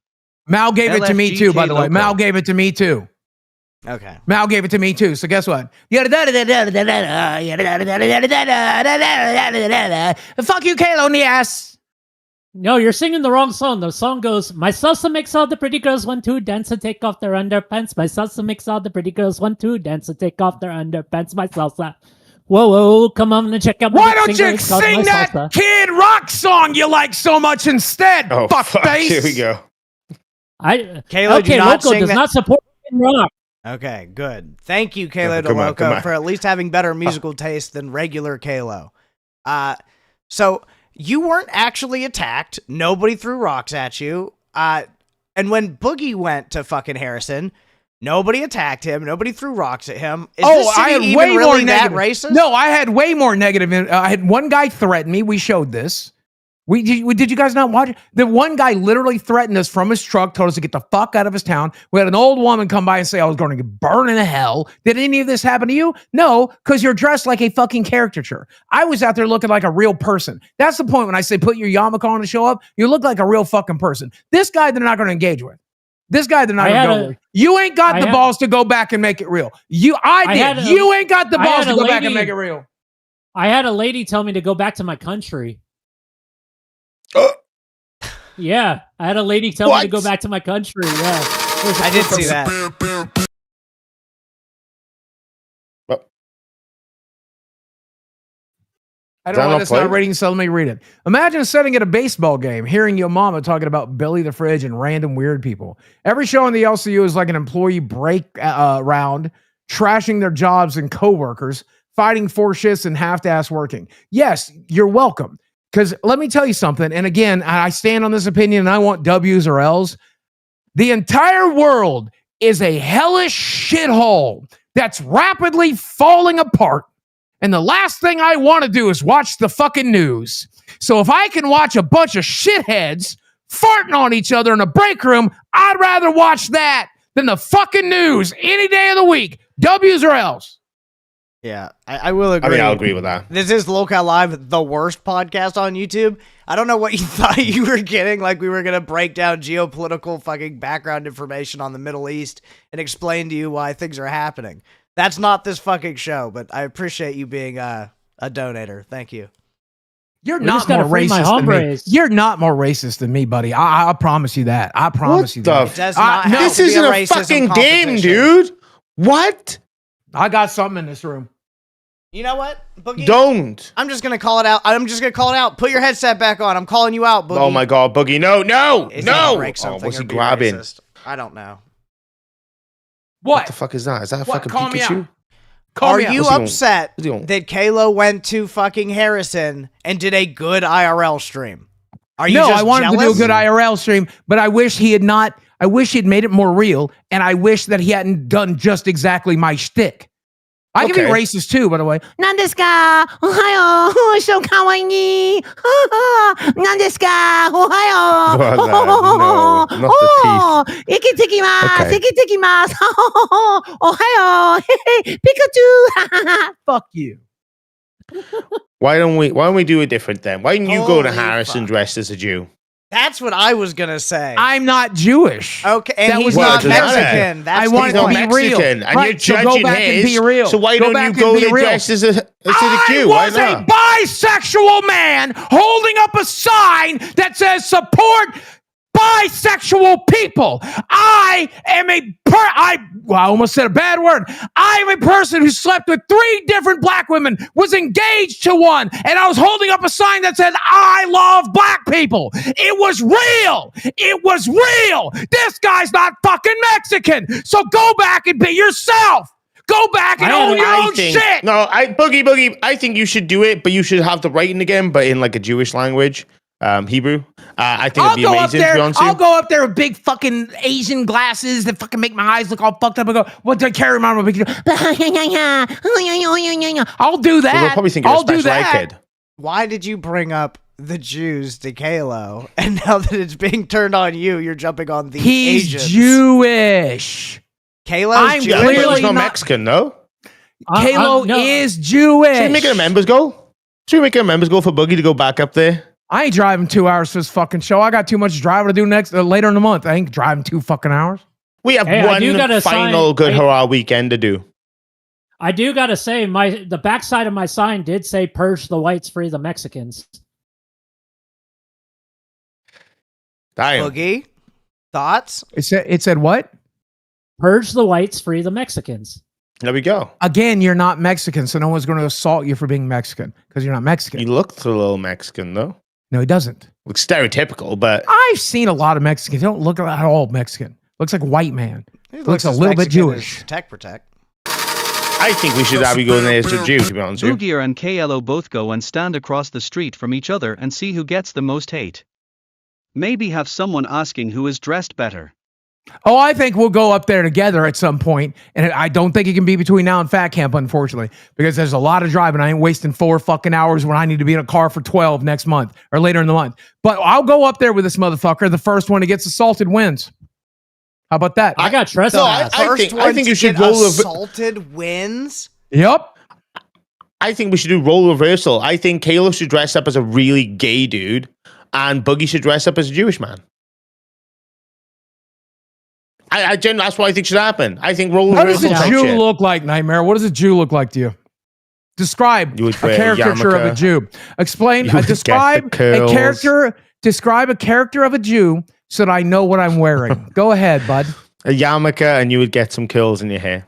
Mal gave it to me too, by the way. LFGK Mal gave it to me too. Okay. Mal gave it to me too. So guess what? Fuck you, Kalo, in the ass. No, you're singing the wrong song. The song goes, my salsa makes all the pretty girls want to dance and take off their underpants. My salsa makes all the pretty girls want to dance and take off their underpants. My salsa. Whoa, whoa, come on and check out my Why don't singer. you It's called sing My that Salsa. Kid Rock song you like so much instead? Oh, fuck face. Here we go. Kayla, do Okay, not Loco sing does that- not support rock. Okay, good. Thank you, Kalo Yeah, come on, come DeLoco, on. for at least having better musical taste than regular Kalo. So you weren't actually attacked. Nobody threw rocks at you. And when Boogie went to fucking Harrison, nobody attacked him. Nobody threw rocks at him. Is this city I had even way more really that negative. racist? No, I had way more negative. I had one guy threaten me. We showed this. Did you guys not watch it? The one guy literally threatened us from his truck, told us to get the fuck out of his town. We had an old woman come by and say I was going to get burned in hell. Did any of this happen to you? No, because you're dressed like a fucking caricature. I was out there looking like a real person. That's the point when I say put your yarmulke on to show up. You look like a real fucking person. This guy they're not going to engage with. This guy they're not going to go with. You ain't got the balls to go back and make it real. You ain't got the balls to go back and make it real. I had a lady tell me to go back to my country. Yeah, I had a lady tell me to go back to my country. Yeah, I did see that. I don't know why that's not rating, so let me read it. Imagine sitting at a baseball game, hearing your mama talking about Billy the Fridge and random weird people. Every show in the LCU is like an employee break round, trashing their jobs and coworkers, fighting 4 shifts and half-ass working. Yes, you're welcome. Because let me tell you something, and again, I stand on this opinion and I want W's or L's. The entire world is a hellish shithole that's rapidly falling apart. And the last thing I want to do is watch the fucking news. So if I can watch a bunch of shitheads farting on each other in a break room, I'd rather watch that than the fucking news any day of the week. W's or L's? Yeah, I will agree. I mean, I'll agree with that. This is Local Live, the worst podcast on YouTube. I don't know what you thought you were getting, like we were going to break down geopolitical fucking background information on the Middle East and explain to you why things are happening. That's not this fucking show, but I appreciate you being a donator. Thank you. You're not more racist than me. You're not more racist than me, buddy. I promise you that. I promise you that. It does not help This to be isn't a racism fucking game, competition. dude. What? I got something in this room. You know what, Boogie? Don't. I'm just gonna call it out. Put your headset back on. I'm calling you out, Boogie. Oh my God, Boogie! No, no, Is he gonna no! break something what's or he be grabbing? racist? I don't know. What the fuck is that? Is that a fucking Call me Pikachu? out. Call me Are out. you What's he upset What's he on? that Kalo went to fucking Harrison and did a good IRL stream? Are you No, just I wanted jealous? to do a good IRL stream, but I wish he had not. I wish he'd made it more real, and I wish that he hadn't done just exactly my shtick. I can be Okay. racist too, by the way. なんですかおはようそうかわいいなんですかおはよう No, not the teeth. 生きてきます、 Okay. 生きてきますおはようピカチュウ Fuck you. Why don't we do it different then? Why didn't you go to Holy Harrison fuck. dressed as a Jew? That's what I was gonna say. I'm not Jewish. Okay, and That he's was not Well, it doesn't Mexican. That's I the wanted to point. be real. Mexican, and Right, you're so go judging back and his. be real. So why Go don't back you and go be there real. dressed as a Jew? I Why was not? a bisexual man holding up a sign that says support bisexual people. I am I almost said a bad word. I am a person who slept with 3 different black women, was engaged to one, and I was holding up a sign that said, I love black people. It was real. It was real. This guy's not fucking Mexican. So go back and be yourself. Go back and own your own shit. No, Boogie. I think you should do it, but you should have the writing again, but in like a Jewish language, Hebrew. I think it'd be amazing. To be honest with you. I'll go up there with big fucking Asian glasses that fucking make my eyes look all fucked up and go, what do I carry around with? I'll do that. Well, they'll probably think you're I'll a do special ed that. kid. Why did you bring up the Jews to Kalo, and now that it's being turned on you, you're jumping on the He's Asians? Jewish. Kalo's I'm Jewish. clearly Kalo's not not- Mexican, no. Kalo no. is Jewish. Should we make it a members goal? Should we make it a members goal for Boogie to go back up there? I ain't driving 2 hours for this fucking show. I got too much driving to do later in the month. I ain't driving 2 fucking hours. We have Hey, I do one gotta final sign- good hey- hurrah weekend to do. I do gotta say, the backside of my sign did say "Purge the whites, free the Mexicans." Damn. Boogie, thoughts? It said what? Purge the whites, free the Mexicans. There we go. Again, you're not Mexican, so no one's going to assault you for being Mexican because you're not Mexican. He looks a little Mexican, though. No, he doesn't. Looks stereotypical, but I've seen a lot of Mexicans. They don't look at all Mexican. Looks like a white man. He Looks a as little bit Mexican Jewish. as Tech Protect. I think we should have you go there as a Jew, to be honest with you. Boogie and KLO both go and stand across the street from each other and see who gets the most hate. Maybe have someone asking who is dressed better. Oh, I think we'll go up there together at some point, and I don't think it can be between now and Fat Camp, unfortunately, because there's a lot of driving. I ain't wasting 4 fucking hours when I need to be in a car for 12 next month or later in the month. But I'll go up there with this motherfucker. The first one that gets assaulted wins. How about that? I got trespassed. I think you should roll assaulted wins. Yep. I think we should do role reversal. I think Caleb should dress up as a really gay dude, and Boogie should dress up as a Jewish man. That's what I think should happen. I think role What does reversal. a Jew look like, Nightmare? What does a Jew look like to you? Describe a caricature of a Jew. Explain. Describe a character. Describe a character of a Jew so that I know what I'm wearing. Go ahead, bud. A yarmulke, and you would get some curls in your hair.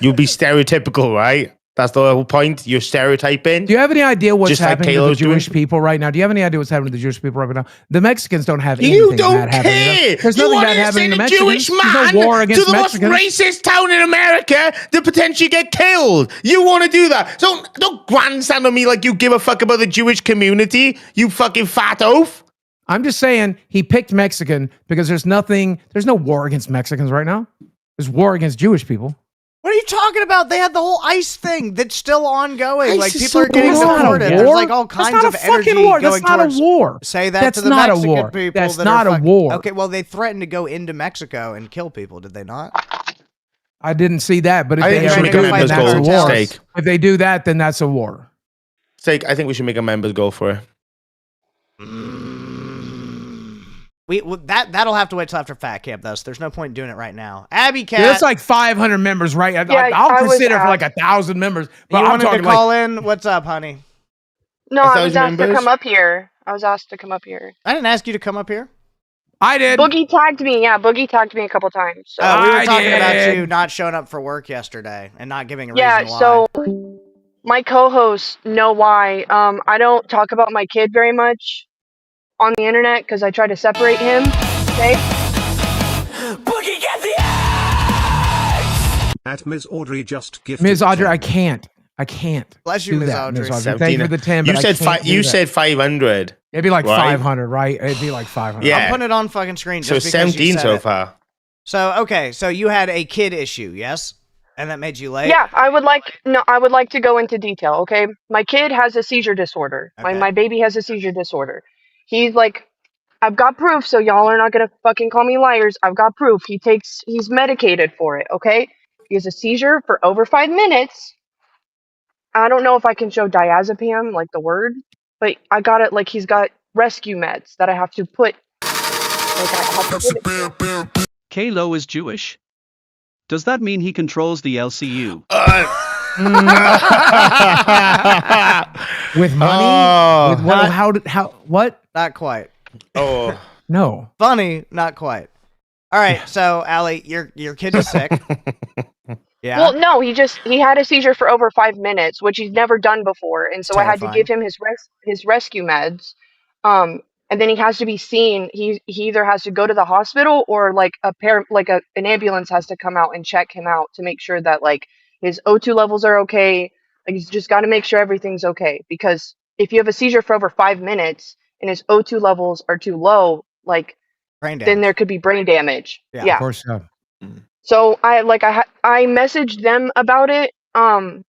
You'd be stereotypical, right? That's the whole point. You're stereotyping. Do you have any idea what's Just like happening to the Kalo's Jewish doing? people right now? Do you have any idea what's happening to the Jewish people right now? The Mexicans don't have anything bad happening to them. There's nothing bad happening to Mexicans. Jewish There's man no war against to the Mexicans. most racist town in America to potentially get killed. You want to do that? So don't grandstand on me like you give a fuck about the Jewish community. You fucking fat oaf. I'm just saying he picked Mexican because there's no war against Mexicans right now. There's war against Jewish people. What are you talking about? They had the whole ICE thing that's still ongoing. ICE like is people so are getting That's not a deported. war. There's like all That's kinds not of a fucking energy war. That's going not a towards. war. Say that That's to the not a Mexican war. people. That's that not are a war. Okay, well they threatened to go into Mexico and kill people. Did they not? I didn't see that, but if I they think we should ever make do a that, members that's a goal. war. Steak. If they do that, then that's a war. Steak, I think we should make a members goal for it. That'll have to wait till after Fat Camp though. So there's no point in doing it right now. Abby Cat, That's like 500 members, right? Yeah, I'll I was consider for like asked. 1,000 members. But you I'm wanted to talking call like, in? What's up, honey? No, I was 1,000 asked to members? come up here. I was asked to come up here. I didn't ask you to come up here. I did. Boogie tagged me. Yeah, Boogie tagged me a couple times. So. We were I talking about did. you not showing up for work yesterday and not giving a Yeah, reason why. so my co-hosts know why. I don't talk about my kid very much on the internet because I try to separate him. Okay. Boogie, get the At Ms. Audrey just gifted. Ms. Audrey, I can't. Bless you, do Ms. that, Audrey. Ms. Audrey. Thank you for the 10. You but I said can't do you that. said 500. It'd be like right? 500, right? It'd be like 500. Yeah. I'm putting it on fucking screen. So Just because you 17 said so it. far. So okay, so you had a kid issue, yes, and that made you late. Yeah, I would like to go into detail. Okay, my kid has a seizure disorder. Okay. My baby has a seizure disorder. He's like, I've got proof, so y'all are not gonna fucking call me liars. I've got proof. He's medicated for it. Okay, he has a seizure for over 5 minutes. I don't know if I can show diazepam, like the word, but I got it. Like he's got rescue meds that I have to put. Like I have to give it. Kalo is Jewish. Does that mean he controls the LCU? With money? Oh. With what? How? What? Not quite. Oh. No. Funny, not quite. All right, so Allie, your kid is sick. Yeah. Well, no, he had a seizure for over 5 minutes, which he's never done before, and so I had to Terrifying. give him his rescue meds. And then he has to be seen. He either has to go to the hospital or like an ambulance has to come out and check him out to make sure that like his O2 levels are okay. Like he's just got to make sure everything's okay, because if you have a seizure for over 5 minutes and his O2 levels are too low, like Brain then damage. there could be brain damage. Of course, yeah. So I messaged them about it, and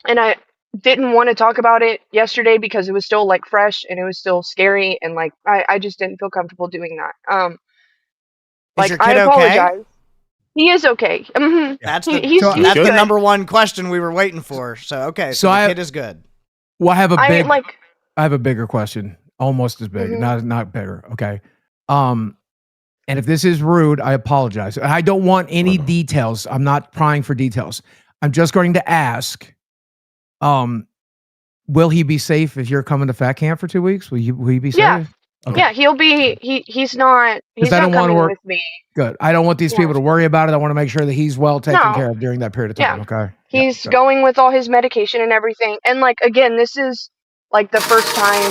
I didn't want to talk about it yesterday because it was still like fresh and it was still scary, and like I just didn't feel comfortable doing that. Is Like your I kid okay? apologize. He is okay. Mhm. That's He's that's the good. number one question we were waiting for. So okay, so the kid is good. Well, I have a big. I I have a bigger question, almost as big, Mhm. not bigger. Okay. and if this is rude, I apologize. I don't want any details. I'm not prying for details. I'm just going to ask, will he be safe if you're coming to Fat Camp for 2 weeks? Will he be safe? Yeah. Okay. Yeah, he'll be. He's not. He's I not don't want to coming work. with me. Good. I don't want these people to worry about it. I want to make sure that he's well taken No. care of during that period of time. Yeah. Okay. He's going with all his medication and everything. And like again, this is like the first time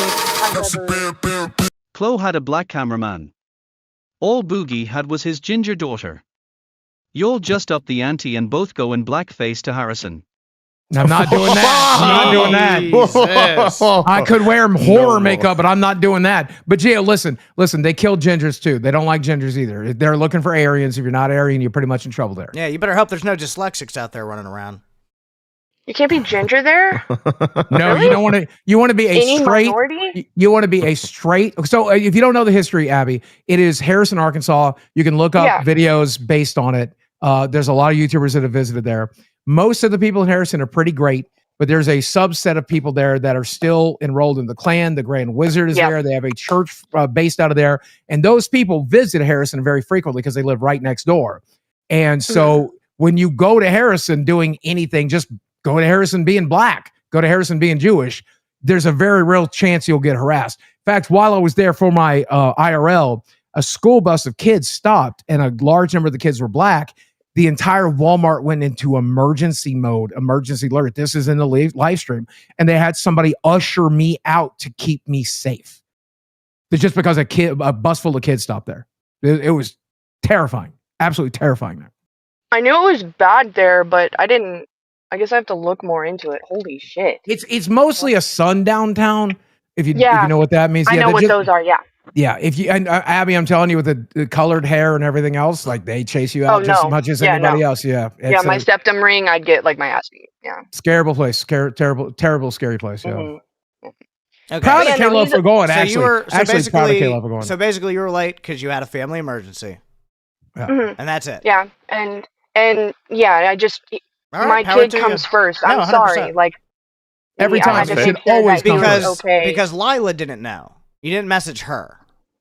I've ever. Chloe had a black cameraman. All Boogie had was his ginger daughter. You'll just up the ante and both go in blackface to Harrison. I'm not doing that. I'm not doing that. Jesus. I could wear horror makeup, but I'm not doing that. But Gio, listen, they kill gingers too. They don't like gingers either. They're looking for Aryans. If you're not Aryan, you're pretty much in trouble there. Yeah, you better hope there's no dyslexics out there running around. You can't be ginger there. No, Really? you don't want to. You want to be a Any straight. minority? You want to be a straight. So if you don't know the history, Abby, it is Harrison, Arkansas. You can look up videos based on it. There's a lot of YouTubers that have visited there. Most of the people in Harrison are pretty great, but there's a subset of people there that are still enrolled in the Klan. The Grand Wizard is there. They have a church based out of there. And those people visit Harrison very frequently because they live right next door. And so when you go to Harrison doing anything, just go to Harrison being black, go to Harrison being Jewish, there's a very real chance you'll get harassed. In fact, while I was there for my IRL, a school bus of kids stopped and a large number of the kids were black. The entire Walmart went into emergency mode, emergency alert. This is in the live stream. And they had somebody usher me out to keep me safe. It's just because a bus full of kids stopped there. It was terrifying. Absolutely terrifying there. I knew it was bad there, but I didn't. I guess I have to look more into it. Holy shit. It's mostly a sundown town. If you know what that means. I know what those are, yeah. Yeah, if you and Abby, I'm telling you, with the colored hair and everything else, like they chase you out just as much as anybody else. Yeah, yeah. My septum ring, I'd get like my ass beat. Yeah, scarible place, terrible, scary place. Yeah. Mm-hmm. Okay. Proud of Caleb for going. So actually, you were actually proud of Caleb for going. So basically, you were late because you had a family emergency, and that's it. Yeah, and yeah, I just my power kid to comes you. first. No, I'm sorry, 100%. like every I time had to it should make sure always that he come was first. okay. Because Lila didn't know. You didn't message her.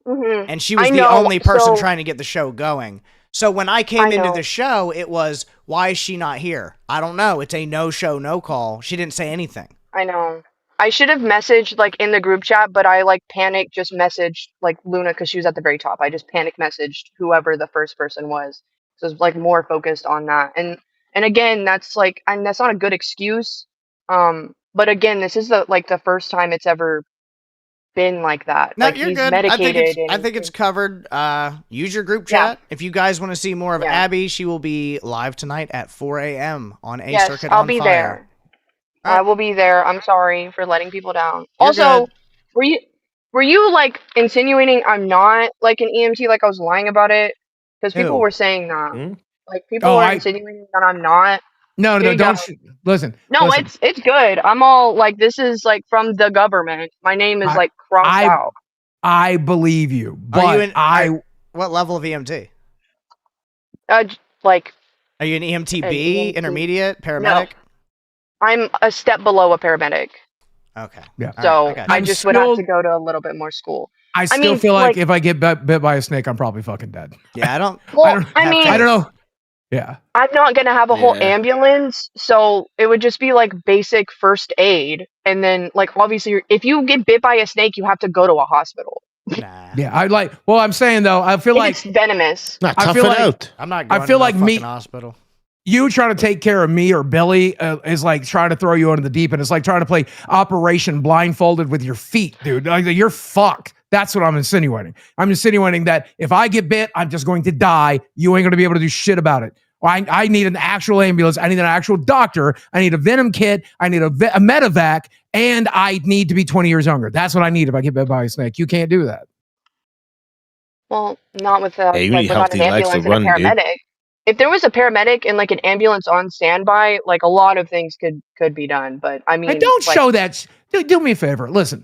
Mm-hmm. And she was I the know, only person so- trying to get the show going. So when I came into the show, it was, why is she not here? I don't know. It's a no show, no call. She didn't say anything. I know. I should have messaged like in the group chat, but I like panicked, just messaged like Luna because she was at the very top. I just panic messaged whoever the first person was. So it was like more focused on that. And again, that's like, and that's not a good excuse. But again, this is the first time it's ever been like that. No, like you're he's good. medicated. I think it's covered. Use your group chat. If you guys want to see more of Abby, she will be live tonight at 4 a.m. on A yes, Circuit I'll on be Fire. there. I will be there. I'm sorry for letting people down. You're Also, good. were you like insinuating I'm not like an EMT, like I was lying about it? Because people Who? were saying that. Like people were insinuating that I'm not. No, There you don't go. listen. No, listen. it's good. I'm all like, this is like from the government. My name is like crossed out. I believe you, but what level of EMT? Like. Are you an EMTB, EMT. intermediate, paramedic? No. I'm a step below a paramedic. Okay. Yeah. So right, I just would have to go to a little bit more school. I still feel like if I get bit by a snake, I'm probably fucking dead. Yeah, I don't. Well, I don't know. Yeah. I'm not gonna have a whole ambulance, so it would just be like basic first aid, and then like obviously, if you get bit by a snake, you have to go to a hospital. Yeah, I like. Well, I'm saying though, I feel like it's venomous. I feel like I'm not. Going I feel to like no me. fucking hospital. You trying to take care of me or Billy is like trying to throw you into the deep end. It's like trying to play Operation Blindfolded with your feet, dude. Like, you're fucked. That's what I'm insinuating. I'm insinuating that if I get bit, I'm just going to die. You ain't going to be able to do shit about it. I need an actual ambulance. I need an actual doctor. I need a venom kit. I need a medevac, and I need to be 20 years younger. That's what I need if I get bit by a snake. You can't do that. Well, not with without an healthy likes ambulance to and a run, dude. paramedic. If there was a paramedic and like an ambulance on standby, like a lot of things could be done. But I mean, And don't like, show that. Do me a favor. Listen.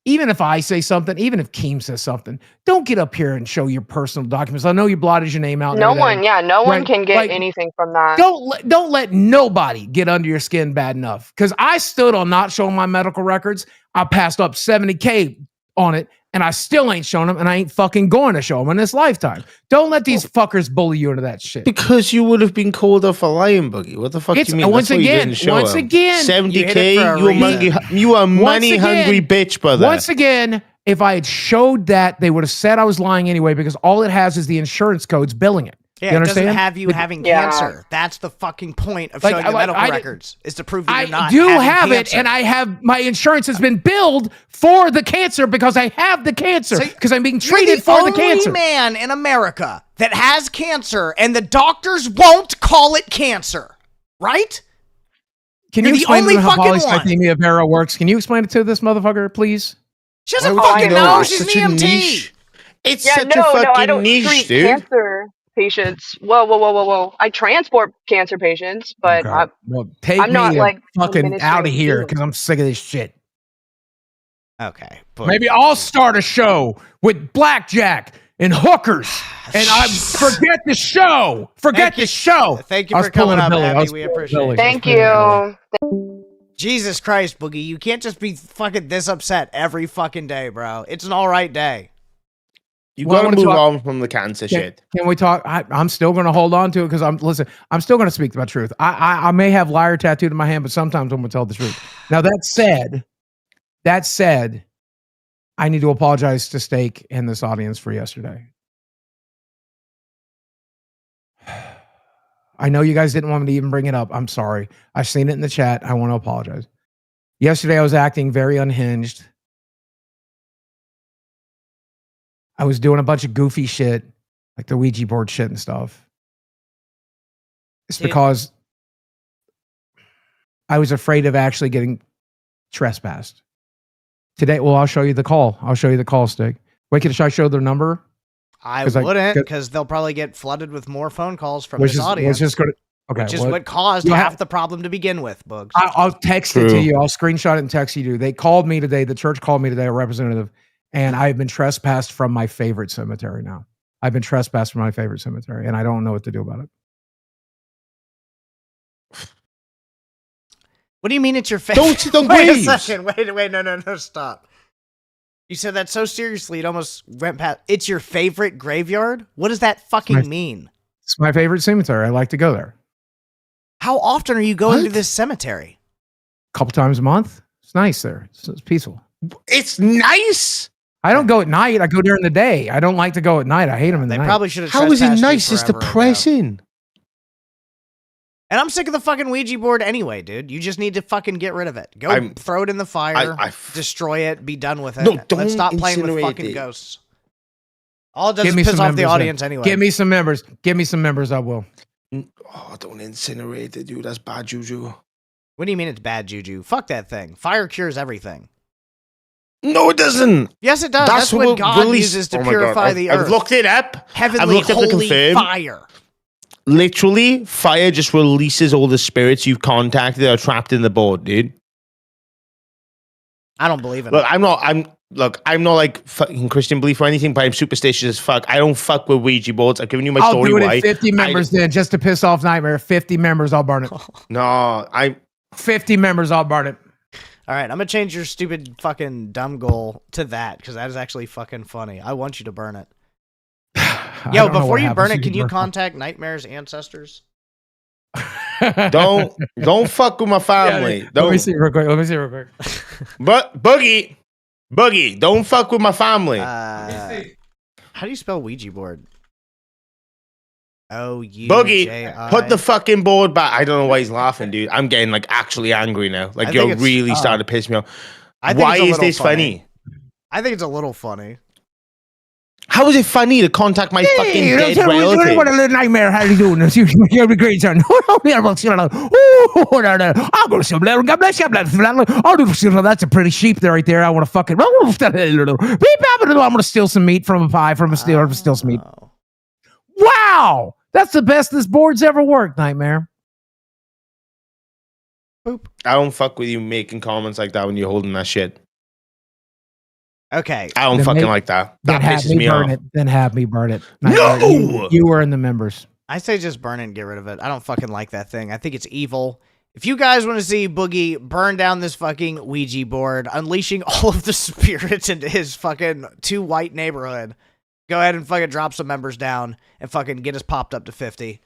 Even if I say something, even if Keem says something, don't get up here and show your personal documents. I know you blotted your name out. and no everything. one, no one Right, can get like, anything from that. Don't let nobody get under your skin bad enough. Because I stood on not showing my medical records. I passed up $70K on it, and I still ain't shown them, and I ain't fucking going to show them in this lifetime. Don't let these fuckers bully you into that shit. Because you would have been called off a lying, Boogie. What the fuck do you mean? Once again, 70K, you a money hungry bitch, brother. Once again, if I had showed that, they would have said I was lying anyway, because all it has is the insurance codes billing it. Yeah, you it understand? doesn't have you having cancer. That's the fucking point of showing the medical records, is to prove that you're not do having have cancer. it, and I have my insurance has been billed for the cancer because I have the cancer, because I'm being treated for the cancer. You're the only man in America that has cancer, and the doctors won't call it cancer, right? Can you explain to me how polycythemia vera works? Can you explain it to this motherfucker, please? She doesn't fucking know. She's an EMT. It's such a fucking I don't niche, treat dude. cancer patients. Whoa. I transport cancer patients, but Take I'm me not like fucking out of here, because I'm sick of this shit. Okay. Maybe I'll start a show with blackjack and hookers, and I forget the show. Forget the show. Thank you for coming up, Abby. We appreciate it. Thank you. Jesus Christ, Boogie. You can't just be fucking this upset every fucking day, bro. It's an all right day. You gotta move on from the cancer shit. Can we talk? I'm still going to hold on to it, because I'm still going to speak the truth. I may have liar tattooed in my hand, but sometimes I'm going to tell the truth. Now, that said, I need to apologize to Steak and this audience for yesterday. I know you guys didn't want me to even bring it up. I'm sorry. I've seen it in the chat. I want to apologize. Yesterday, I was acting very unhinged. I was doing a bunch of goofy shit, like the Ouija board shit and stuff. It's because I was afraid of actually getting trespassed. Today, well, I'll show you the call. I'll show you the call, Stick. Wait, should I show their number? I wouldn't, because they'll probably get flooded with more phone calls from this audience. Which is what caused half the problem to begin with, Bugs. I'll text it to you. I'll screenshot it and text you. They called me today. The church called me today, a representative, and I've been trespassed from my favorite cemetery now. I've been trespassed from my favorite cemetery, and I don't know what to do about it. What do you mean it's your favorite? Don't wait breathe. a second. Wait, no, stop. You said that so seriously, it almost went past. It's your favorite graveyard? What does that fucking mean? It's my favorite cemetery. I like to go there. How often are you going to this cemetery? A couple times a month. It's nice there. It's peaceful. It's nice. I don't go at night. I go during the day. I don't like to go at night. I hate them in the night. They probably should have. How is it nice? It's depressing. And I'm sick of the fucking Ouija board anyway, dude. You just need to fucking get rid of it. Go throw it in the fire, destroy it, be done with it. No, don't Let's stop playing with incinerate fucking it. ghosts. All it does is piss off the audience anyway. Give me some members. Give me some members, I will. Oh, don't incinerate it, dude. That's bad juju. What do you mean it's bad juju? Fuck that thing. Fire cures everything. No, it doesn't. Yes, it does. That's what God uses to purify the earth. I've looked it up. Heavenly, holy fire. Literally, fire just releases all the spirits you've contacted that are trapped in the board, dude. I don't believe it. Look, I'm not like fucking Christian belief or anything, but I'm superstitious as fuck. I don't fuck with Ouija boards. I've given you my story. I'll do it at 50 members then, just to piss off Nightmare. 50 members, I'll burn it. No, 50 members, I'll burn it. All right, I'm gonna change your stupid fucking dumb goal to that, because that is actually fucking funny. I want you to burn it. Yo, before you burn it, can you contact Nightmare's ancestors? Don't fuck with my family. Yeah, let me see real quick. But Boogie, don't fuck with my family. How do you spell Ouija board? Boogie, put the fucking board back. I don't know why he's laughing, dude. I'm getting like actually angry now. Like you're really starting to piss me off. Why is this funny? I think it's a little funny. How is it funny to contact my fucking dead relative? What a little Nightmare. How you doing? You're a great son. I'll go to some God bless you. I'll do that's a pretty sheep there right there. I want to fucking I'm gonna steal some meat from a pie from a steal some meat. Wow, that's the best this board's ever worked, Nightmare. Boop. I don't fuck with you making comments like that when you're holding that shit. Okay. I don't fucking like that. That pisses me off. Then have me burn it. No! You were in the members. I say just burn it and get rid of it. I don't fucking like that thing. I think it's evil, If you guys want to see Boogie burn down this fucking Ouija board, unleashing all of the spirits into his fucking 2-white neighborhood, go ahead and fucking drop some members down and fucking get us popped up to 50.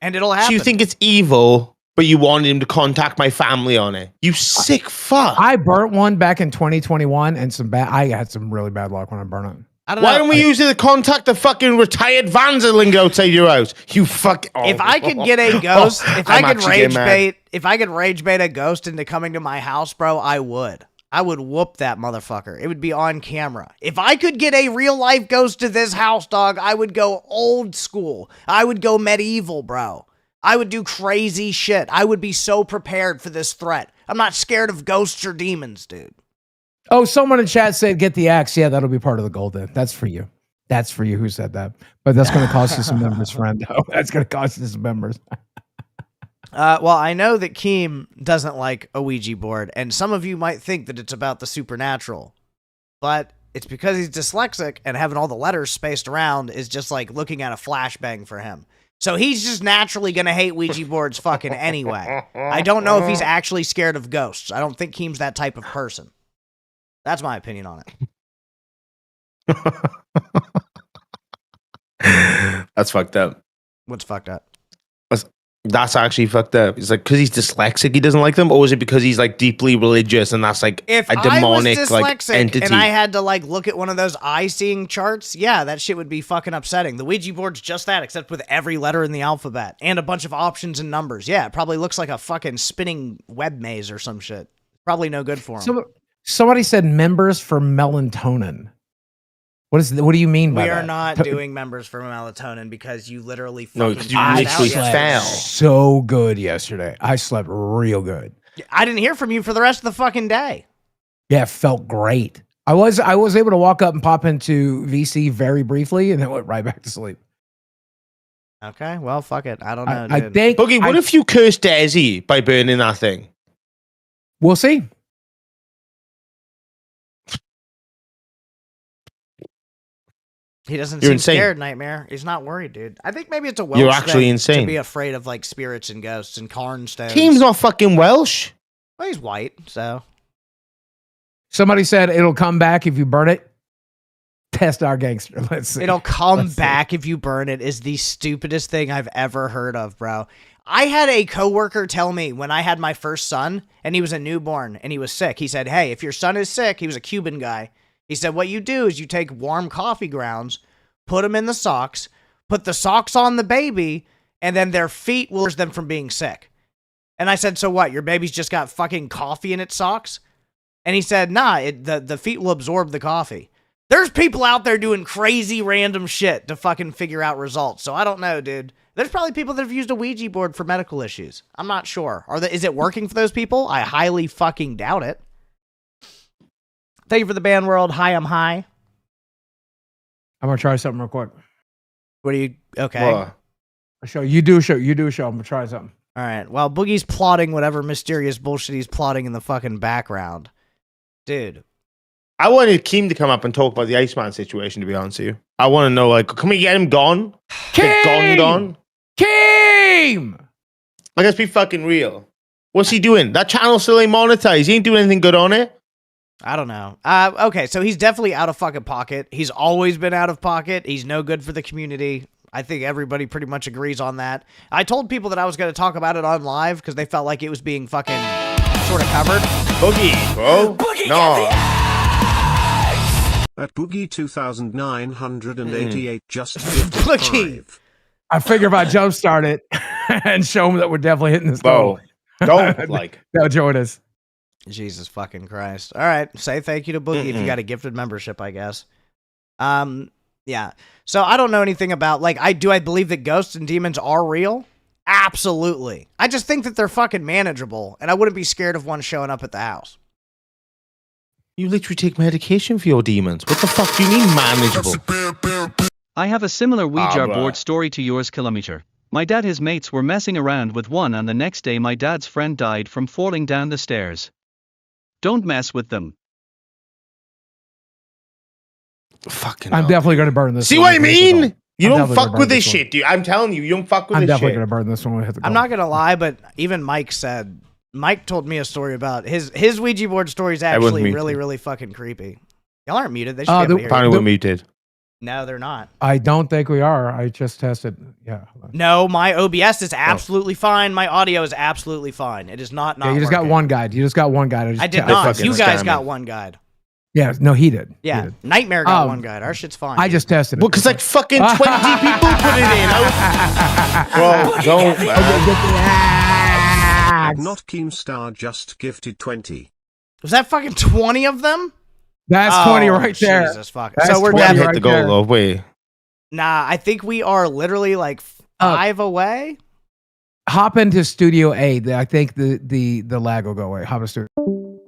And it'll happen. So you think it's evil, but you wanted him to contact my family on it? You sick fuck. I burnt one back in 2021 and I had some really bad luck when I burnt it. Why don't we use it to contact the fucking retired Vanzerling outside your house? You fuck. Oh. If I could get a ghost, if I could actually getting if I could rage bait a ghost into coming to my house, bro, I would. I would whoop that motherfucker. It would be on camera. If I could get a real life ghost to this house, dog, I would go old school. I would go medieval, bro. I would do crazy shit. I would be so prepared for this threat. I'm not scared of ghosts or demons, dude. Oh, someone in chat said, get the axe. Yeah, that'll be part of the goal then. That's for you. That's for you who said that. But that's going to cost you some members, friend. Oh, that's going to cost you some members. Well, I know that Keem doesn't like a Ouija board, and some of you might think that it's about the supernatural. But it's because he's dyslexic, and having all the letters spaced around is just like looking at a flashbang for him. So he's just naturally going to hate Ouija boards fucking anyway. I don't know if he's actually scared of ghosts. I don't think Keem's that type of person. That's my opinion on it. That's fucked up. What's fucked up? That's actually fucked up. It's like because he's dyslexic, he doesn't like them, or is it because he's like deeply religious and that's like if a demonic I was like dyslexic entity? And I had to like look at one of those eye-seeing charts, yeah, that shit would be fucking upsetting. The Ouija board's just that, except with every letter in the alphabet and a bunch of options and numbers. Yeah, it probably looks like a fucking spinning web maze or some shit. Probably no good for him. Somebody said members for melatonin. What do you mean by that? We are not doing members for melatonin because you literally fucking literally fell so good yesterday. I slept real good. I didn't hear from you for the rest of the fucking day. Yeah, it felt great. I was able to walk up and pop into VC very briefly and then went right back to sleep. Okay, well, fuck it. I don't know. I think Boogie, what if you cursed Desi by burning that thing? We'll see. He doesn't You're seem insane. scared, Nightmare. He's not worried, dude. I think maybe it's a Welsh You're actually thing insane. to be afraid of like spirits and ghosts and cornstones. Keem's not fucking Welsh. Well, he's white, so. Somebody said it'll come back if you burn it. Test our gangster. Let's see. It'll come back if you burn it is the stupidest thing I've ever heard of, bro. I had a coworker tell me when I had my first son and he was a newborn and he was sick. He said, hey, if your son is sick, he was a Cuban guy. He said, what you do is you take warm coffee grounds, put them in the socks, put the socks on the baby, and then their feet will keep them from being sick. And I said, so what? Your baby's just got fucking coffee in its socks? And he said, nah, the feet will absorb the coffee. There's people out there doing crazy random shit to fucking figure out results. So I don't know, dude. There's probably people that have used a Ouija board for medical issues. I'm not sure. Is it working for those people? I highly fucking doubt it. Thank you for the band world. Hi, I'm high. I'm gonna try something real quick. What are you? Okay. What? A show. You do a show. You do a show. I'm gonna try something. All right. Well, Boogie's plotting whatever mysterious bullshit he's plotting in the fucking background. Dude. I wanted Keem to come up and talk about the Iceman situation, to be honest with you. I want to know, like, can we get him gone? Keem! Gone? Keem! Like, let's be fucking real. What's he doing? That channel still ain't monetized. He ain't doing anything good on it. I don't know. Okay, so he's definitely out of fucking pocket. He's always been out of pocket. He's no good for the community. I think everybody pretty much agrees on that. I told people that I was going to talk about it on live because they felt like it was being fucking sort of covered. Boogie, bro. Boogie, no. At Boogie 2988 just 55. Boogie. I figure if I jumpstart it and show them that we're definitely hitting this goal. Don't like. They'll join us. Jesus fucking Christ. All right. Say thank you to Boogie if you got a gifted membership, I guess. Yeah. So I don't know anything about, like, I believe that ghosts and demons are real? Absolutely. I just think that they're fucking manageable, and I wouldn't be scared of one showing up at the house. You literally take medication for your demons. What the fuck do you mean manageable? I have a similar Ouija bruh. board story to yours, Kilometer. My dad and his mates were messing around with one, and the next day my dad's friend died from falling down the stairs. Don't mess with them. Fucking I'm hell. definitely going to burn this. See one. what I mean? You I'm don't definitely fuck gonna with burn this this one. shit, dude. I'm telling you, you don't fuck with I'm this definitely shit. gonna burn this one when we hit the goal. I'm not gonna lie, but even Mike told me a story about his Ouija board story is Everyone's actually muted. really, really fucking creepy. Y'all aren't muted. They should be able to hear Apparently you. we're muted. No, they're not. I don't think we are. I just tested. Yeah. No, my OBS is absolutely fine. My audio is absolutely fine. It is not. Yeah, you just got working. one guide. You just got one guide. I did not. You guys got one guide. Yeah, no, he did. Yeah, He did. Nightmare got one guide. Our shit's fine. I just tested it. Well, because like fucking 20 people put it in. Bro, don't. Not Keemstar just gifted 20. Was that fucking 20 of them? That's 20 right there. Jesus fuck. That's So we're 20 definitely hit the goal though. Wait. Nah, I think we are literally like 5 away. Hop into Studio A. I think the lag will go away. Hop into Studio.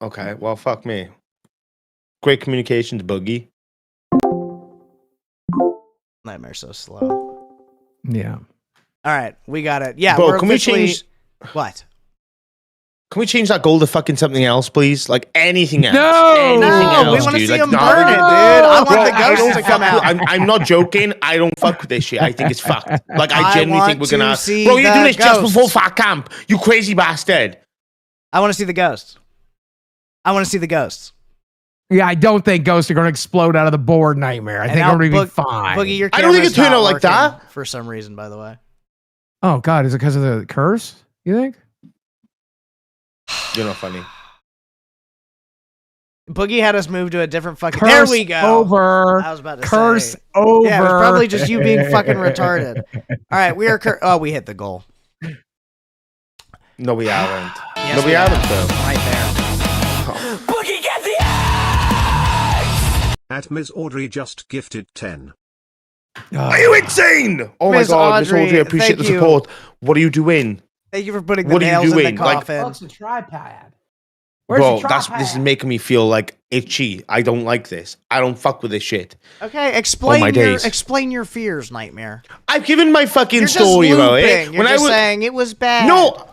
Okay, well, fuck me. Great communications, Boogie. Nightmare's so slow. Yeah. All right, we got it. Yeah, Bro, we're can we officially- change? What? Can we change that goal to fucking something else, please? Like anything else. No! Anything No, we else, wanna dude. see Like, him no. burn it, dude. I want Bro, the ghosts don't to fuck come with- out. I'm not joking. I don't fuck with this shit. I think it's fucked. Like, I I genuinely think want we're gonna. to see Bro, you're doing the this just ghosts. before Fat Camp. You crazy bastard. I want to see the ghosts. I want to see the ghosts. Yeah, I don't think ghosts are going to explode out of the board, Nightmare. I And think now we're going to be Boog- fine. Boogie, your I don't think camera's it turned not out like working that. for some reason, by the way. Oh, God. Is it because of the curse? You think? You're not funny. Boogie had us move to a different fucking. Curse there we go. over. I was about to Curse say. over. Yeah, it was probably just you being fucking retarded. All right, we are. Oh, we hit the goal. No, we haven't. Yes, no, we haven't, though. Right there. Boogie, get the At Ms. Audrey just gifted 10. Are you insane? Oh Miss my God, Miss Audrey, Audrey, I appreciate thank the you. support. What are you doing? Thank you for putting the What are you nails in the doing? Like- coffin. What's the tripod? Where's Bro, the this tripod? is making me feel like itchy. I don't like this. I don't fuck with this shit. Okay, explain my your days. explain your fears, Nightmare. I've given my fucking You're just story about it. looping. You're just saying it was bad. No,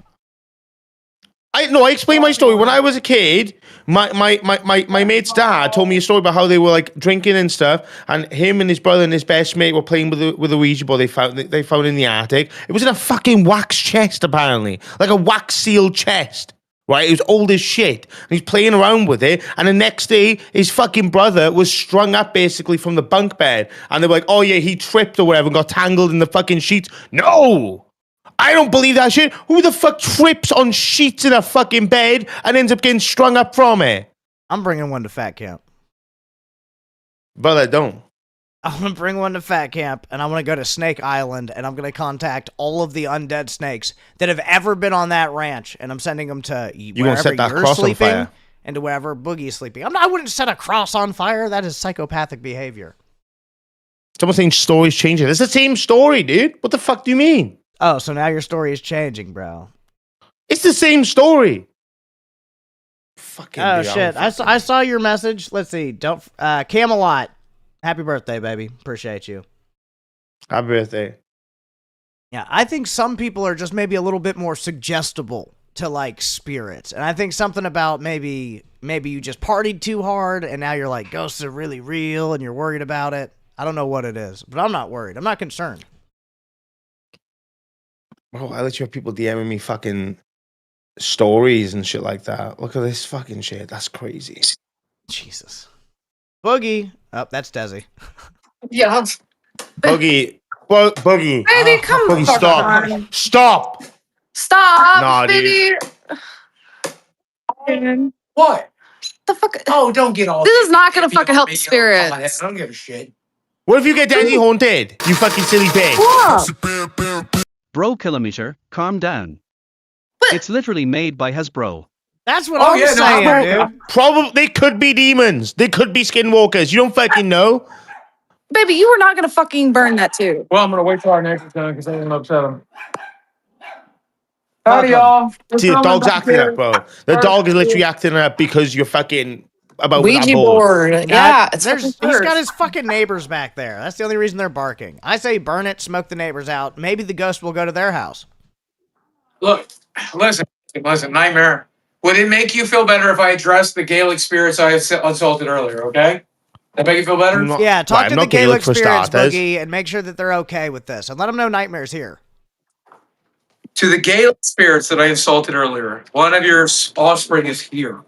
I explained my story. When I was a kid, my mate's dad told me a story about how they were like drinking and stuff, and him and his brother and his best mate were playing with a Ouija board they found in the attic. It was in a fucking wax chest, apparently, like a wax sealed chest. Right, it was old as shit, and he's playing around with it. And the next day, his fucking brother was strung up basically from the bunk bed, and they were like, "Oh yeah, he tripped or whatever and got tangled in the fucking sheets." No, I don't believe that shit. Who the fuck trips on sheets in a fucking bed and ends up getting strung up from it? I'm bringing one to Fat Camp. Brother, don't. I'm gonna bring one to Fat Camp, and I'm gonna go to Snake Island, and I'm gonna contact all of the undead snakes that have ever been on that ranch, and I'm sending them to gonna wherever set that you're cross on sleeping fire. and to wherever Boogie's sleeping. I wouldn't set a cross on fire. That is psychopathic behavior. Someone's saying stories changing. It's the same story, dude. What the fuck do you mean? Oh, so now your story is changing, bro. It's the same story. Fucking Oh dude, shit! I saw your message. Let's see. Don't Camelot. Happy birthday, baby. Appreciate you. Happy birthday. Yeah, I think some people are just maybe a little bit more suggestible to like spirits. And I think something about maybe you just partied too hard and now you're like ghosts are really real and you're worried about it. I don't know what it is, but I'm not worried. I'm not concerned. Bro, I let you have people DMing me fucking stories and shit like that. Look at this fucking shit. That's crazy. Jesus. Boogie. Oh, that's Desi. Yeah. Boogie. Boogie. Baby, come Boogie, fuck stop. on. Stop. Stop, Nah, baby. What? The fuck? Oh, don't get all. This is not gonna fucking help the I spirits. don't give a shit. What if you get Dandy haunted? You fucking silly bitch. Bro Kilometer, calm down. It's literally made by Hasbro. That's what I'm saying, dude. Probably they could be demons. They could be skinwalkers. You don't fucking know. Baby, you were not gonna fucking burn that too. Well, I'm gonna wait till our neighbor's done because I didn't upset him. Howdy, y'all. See, the dog's acting up, bro. The dog is literally acting up because you're fucking about with that Ouija board. board. Yeah, it's He's fucking got his fucking neighbors back there. That's the only reason they're barking. I say burn it, smoke the neighbors out. Maybe the ghost will go to their house. Look, listen, Nightmare. Would it make you feel better if I addressed the Gaelic spirits I assaulted earlier, okay? That make you feel better? Yeah, talk I'm to the not Gaelic Gaelic for spirits, starters. Boogie, and make sure that they're okay with this. And let them know Nightmare's here. To the Gaelic spirits that I insulted earlier, one of your offspring is here.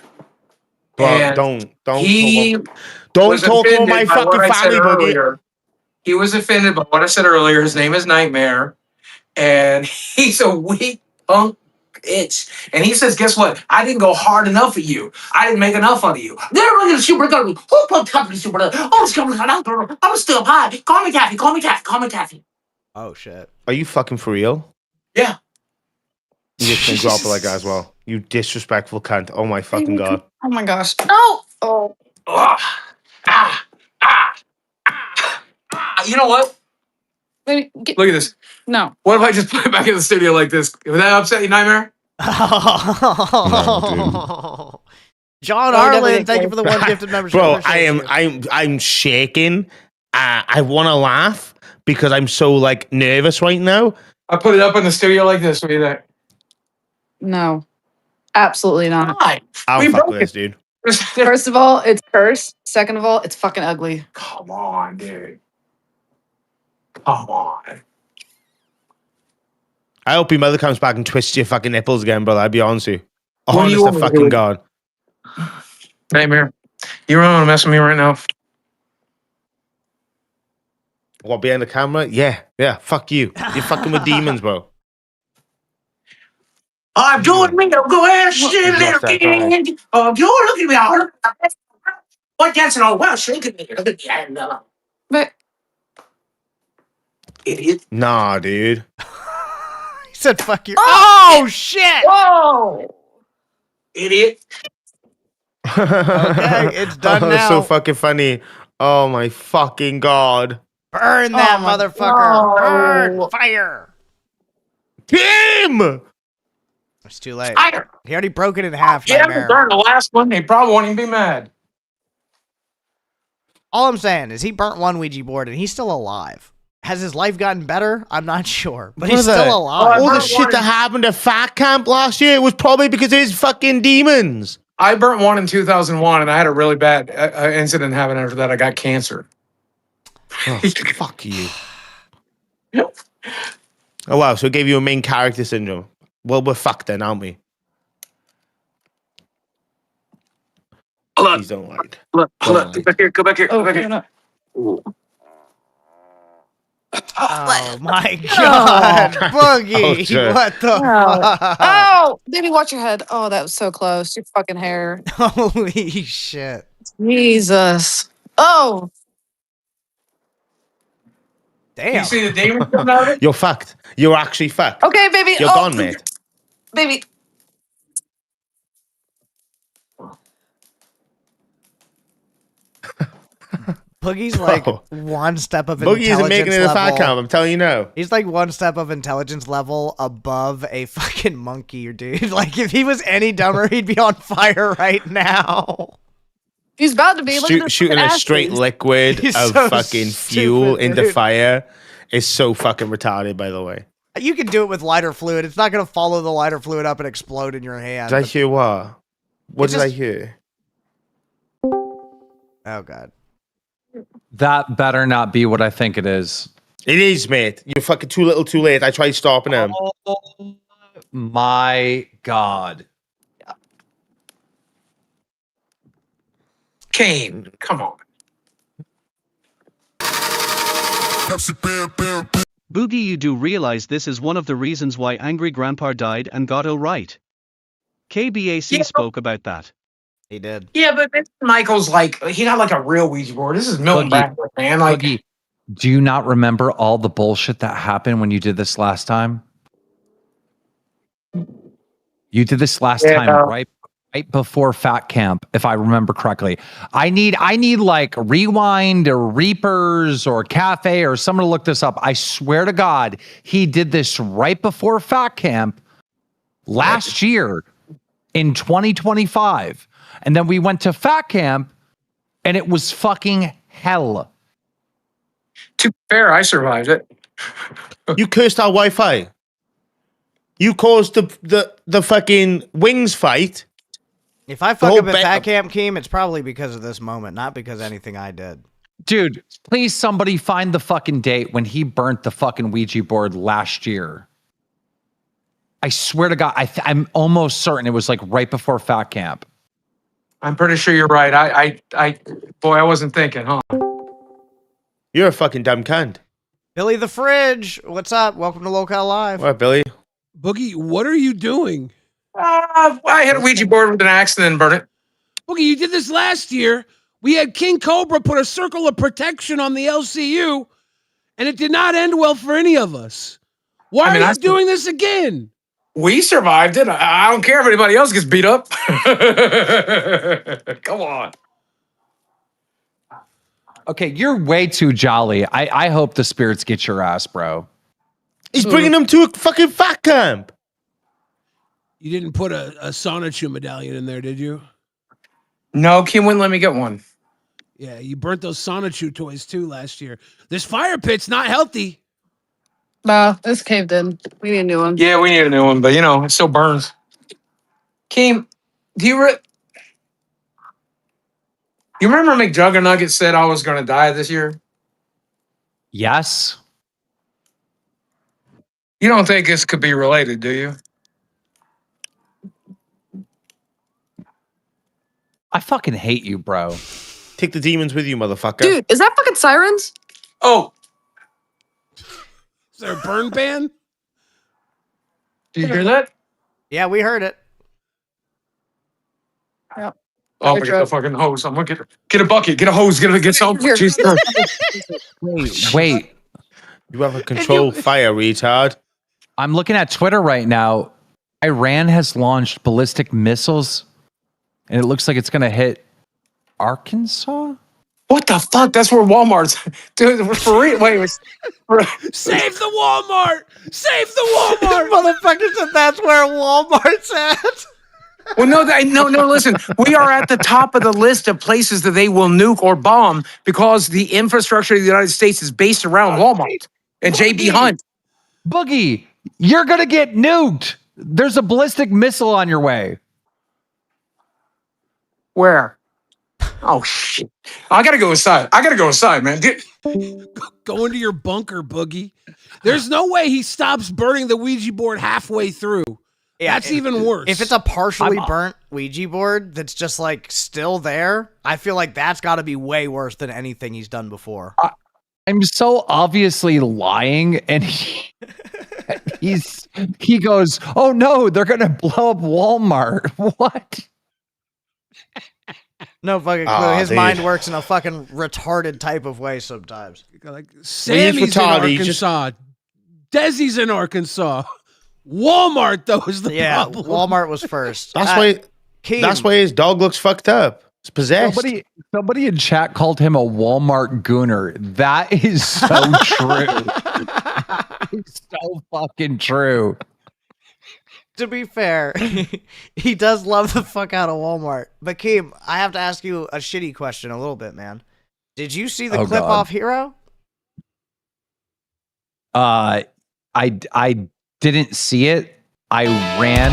Bro, And don't he was talk about offended my by what fucking I said family, Boogie. earlier. He was offended by what I said earlier. His name is Nightmare, and he's a weak punk bitch. And he says, "Guess what? I didn't go hard enough for you. I didn't make enough out of you. They're looking at super good. Who put company super good? Oh, it's coming out. I'm still high. Call me Kathy. Call me Kathy. Call me Kathy." Oh shit. Are you fucking for real? Yeah. You just gonna drop it like that as well. You disrespectful cunt. Oh my fucking god. Oh my gosh. No. Oh. You know what? Baby, Look at this. No. What if I just put it back in the studio like this? Would that upset you, Nightmare? John Oh, Harlan, definitely thank you for the one gifted membership. Bro, Appreciate you. I'm shaking. I want to laugh because I'm so like nervous right now. I put it up in the studio like this. What do you think? No. Absolutely not. Why? I'll fuck with this, dude. First of all, it's cursed. Second of all, it's fucking ugly. Come on, dude. Come on. I hope your mother comes back and twists your fucking nipples again, brother. I'll be honest with you. What do you Honest want to me to fucking do? God. Nightmare. You really want to mess with me right now? What, behind the camera? Yeah, fuck you. You're fucking with demons, bro. I'm doing me. I'm going lost that guy. Oh, you're looking at me. What dancing all well? Look at me. Look at me. And, But idiot. Nah, dude. He said, fuck you. Oh, shit. whoa. Idiot. Okay, it's done now. So fucking funny. Oh my fucking God. Burn that Oh my motherfucker. God. Burn. Fire. Tim! It's too late. Fire. He already broke it in half, Yeah, Nightmare. but burn the last one. They probably won't even be mad. All I'm saying is he burnt one Ouija board and he's still alive. Has his life gotten better? I'm not sure, but he's Brother, still alive. All the shit that happened at Fat Camp last year was probably because of his fucking demons. I burnt one in 2001, and I had a really bad incident happen after that. I got cancer. Oh, fuck you. Oh, wow. So it gave you a main character syndrome. Well, we're fucked then, aren't we? Look, Please don't like. look, Don't look. lie. Go back here. Go back here. Oh, Go back here. no. Oh my God, Boogie! Oh, shit. What the fuck? Oh, baby, watch your head. Oh, that was so close. Your fucking hair. Holy shit! Jesus. Oh. Damn. You see the demon coming out of it? You're fucked. You're actually fucked. Okay, baby. You're oh, gone, mate. Baby. Boogie's like Bro. one step of Boogie intelligence isn't making it a Fat level. Camp, I'm telling you now. He's like one step of intelligence level above a fucking monkey, dude. Like if he was any dumber, he'd be on fire right now. He's about to be. Look at this Shooting fucking a ass straight face. liquid He's of so fucking fuel stupid, into dude. fire is so fucking retarded, by the way. You can do it with lighter fluid. It's not gonna follow the lighter fluid up and explode in your hand. Did I hear what? What It did I just- hear? Oh God. That better not be what I think it is. It is, mate. You're fucking too little too late. I tried stopping him. Oh my God. Kane, come on. Boogie, you do realize this is one of the reasons why Angry Grandpa died and got ill, right? KBAC spoke about that. He did. Yeah, but Michael's like, he got like a real Ouija board. This is Milton Boogie. Bradford, man. Like, Boogie, do you not remember all the bullshit that happened when you did this last time? You did this last time right before Fat Camp, if I remember correctly. I need like Rewind or Reapers or Cafe or someone to look this up. I swear to God, he did this right before Fat Camp last year in 2025. And then we went to Fat Camp and it was fucking hell. to be fair, I survived it. You cursed our Wi-Fi. You caused the fucking wings fight. If I fuck up at Fat Camp, Keem, it's probably because of this moment, not because anything I did. Dude, please somebody find the fucking date when he burnt the fucking Ouija board last year. I swear to God, I'm almost certain it was like right before Fat Camp. I'm pretty sure you're right. Boy, I wasn't thinking, huh? You're a fucking dumb cunt. Billy the Fridge, what's up? Welcome to Local Live. What, Billy? Boogie, what are you doing? I hit a Ouija board with an axe and then burned it. Boogie, you did this last year. We had King Cobra put a circle of protection on the LCU, and it did not end well for any of us. Why are you doing this again? We survived it. I don't care if anybody else gets beat up. Come on. Okay, you're way too jolly. I hope the spirits get your ass, bro. He's bringing them to a fucking Fat Camp. You didn't put a Sonichu medallion in there, did you? No, Kim wouldn't let me get one. Yeah, you burnt those Sonichu toys too last year. This fire pit's not healthy. No, this caved in. We need a new one. Yeah, we need a new one, but it still burns. Kim, do you remember McJuggerNugget said I was going to die this year? Yes. You don't think this could be related, do you? I fucking hate you, bro. Take the demons with you, motherfucker. Dude, is that fucking sirens? Oh. Is there a burn ban? Did you hear that? Yeah, we heard it. Yeah. Oh, get the fucking hose. I'm gonna get a bucket, get a hose, get some. Jesus Christ. Wait. You have a controlled fire, retard. I'm looking at Twitter right now. Iran has launched ballistic missiles, and it looks like it's going to hit Arkansas. What the fuck? That's where Walmart's. Dude, for real. Wait. Save the Walmart! Save the Walmart! Motherfucker said that's where Walmart's at. Well, no, listen. We are at the top of the list of places that they will nuke or bomb because the infrastructure of the United States is based around Walmart and JB Hunt. Boogie, you're going to get nuked. There's a ballistic missile on your way. Where? Oh, shit. I got to go inside, man. Go into your bunker, Boogie. There's no way he stops burning the Ouija board halfway through. Yeah, that's even worse. If it's a partially burnt Ouija board that's just like still there, I feel like that's got to be way worse than anything he's done before. I'm so obviously lying, and he goes, "Oh no, they're gonna blow up Walmart." What? No fucking clue. His mind works in a fucking retarded type of way sometimes. Like Sammy's in Arkansas, Desi's in Arkansas. Walmart, though, is the problem. Walmart was first. That's why his dog looks fucked up. It's possessed. Somebody in chat called him a Walmart gooner. That is so true. It's so fucking true. To be fair, he does love the fuck out of Walmart. But Keem, I have to ask you a shitty question a little bit, man. Did you see the clip off Hero? I didn't see it. I ran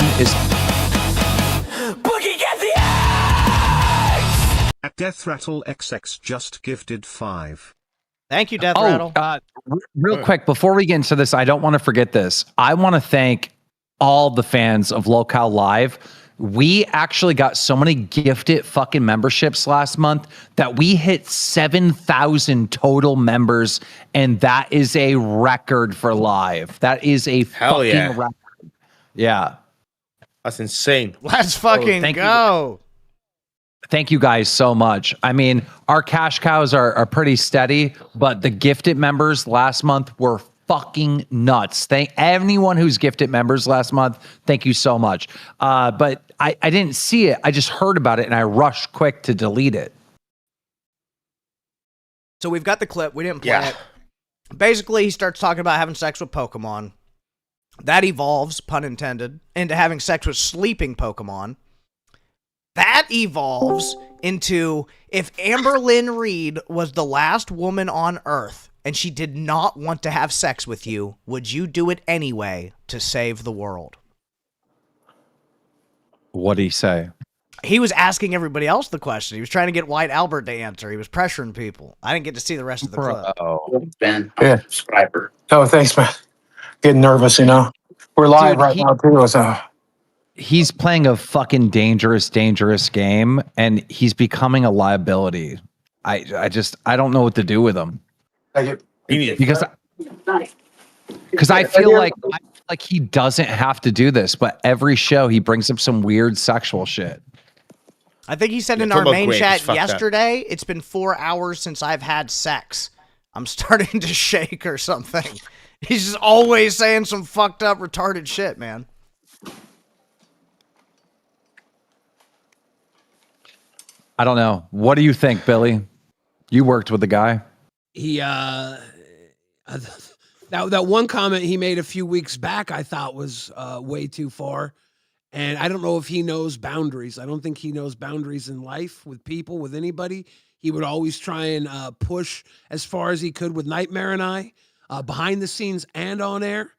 Boogie, get the axe! At Death Rattle XX just gifted 5. Thank you, Death Rattle. Real quick, before we get into this, I don't want to forget this. I want to thank all the fans of Local Live. We actually got so many gifted fucking memberships last month that we hit 7,000 total members, and that is a record for Live. That is a fucking record. Yeah. That's insane. Let's fucking go. Thank you guys so much. I mean, our cash cows are pretty steady, but the gifted members last month were fucking nuts. Thank anyone who's gifted members last month. Thank you so much. But I didn't see it. I just heard about it and I rushed quick to delete it. So we've got the clip. We didn't play it. Basically, he starts talking about having sex with Pokemon. That evolves, pun intended, into having sex with sleeping Pokemon. That evolves into if Amber Lynn Reed was the last woman on Earth and she did not want to have sex with you, would you do it anyway to save the world? What'd he say? He was asking everybody else the question. He was trying to get White Albert to answer. He was pressuring people. I didn't get to see the rest of the clip. Ben, yeah. Subscriber. Oh, thanks, man. Getting nervous, you know. We're live Dude, right now too, so he's playing a fucking dangerous game, and he's becoming a liability. I don't know what to do with him. Because I feel like he doesn't have to do this, but every show he brings up some weird sexual shit. I think he said in our main chat yesterday, it's been 4 hours since I've had sex. I'm starting to shake or something. He's just always saying some fucked up, retarded shit, man. I don't know. What do you think, Billy? You worked with the guy. He that one comment he made a few weeks back I thought was way too far. And I don't know if he knows boundaries. I don't think he knows boundaries in life with people, with anybody. He would always try and push as far as he could with Nightmare and I, behind the scenes and on air.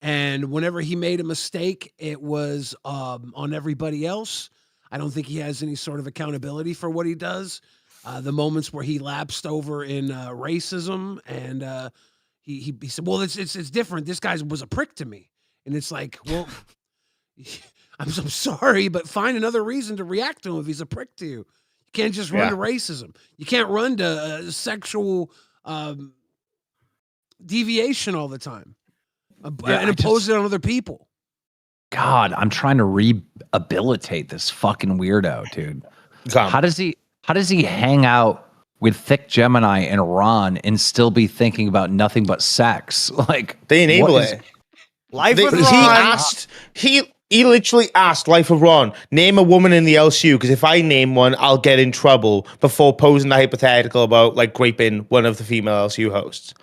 And whenever he made a mistake, it was on everybody else. I don't think he has any sort of accountability for what he does. The moments where he lapsed over in racism and he said, well, it's different. This guy was a prick to me. And it's like, well, I'm sorry, but find another reason to react to him if he's a prick to you. You can't just run to racism. You can't run to sexual deviation all the time and impose it on other people. God, I'm trying to rehabilitate this fucking weirdo, dude. How does he hang out with Thick Gemini and Ron and still be thinking about nothing but sex? Like, they enable it. Life with Ron. He literally asked Life of Ron, name a woman in the LCU, because if I name one, I'll get in trouble, before posing the hypothetical about like raping one of the female LCU hosts.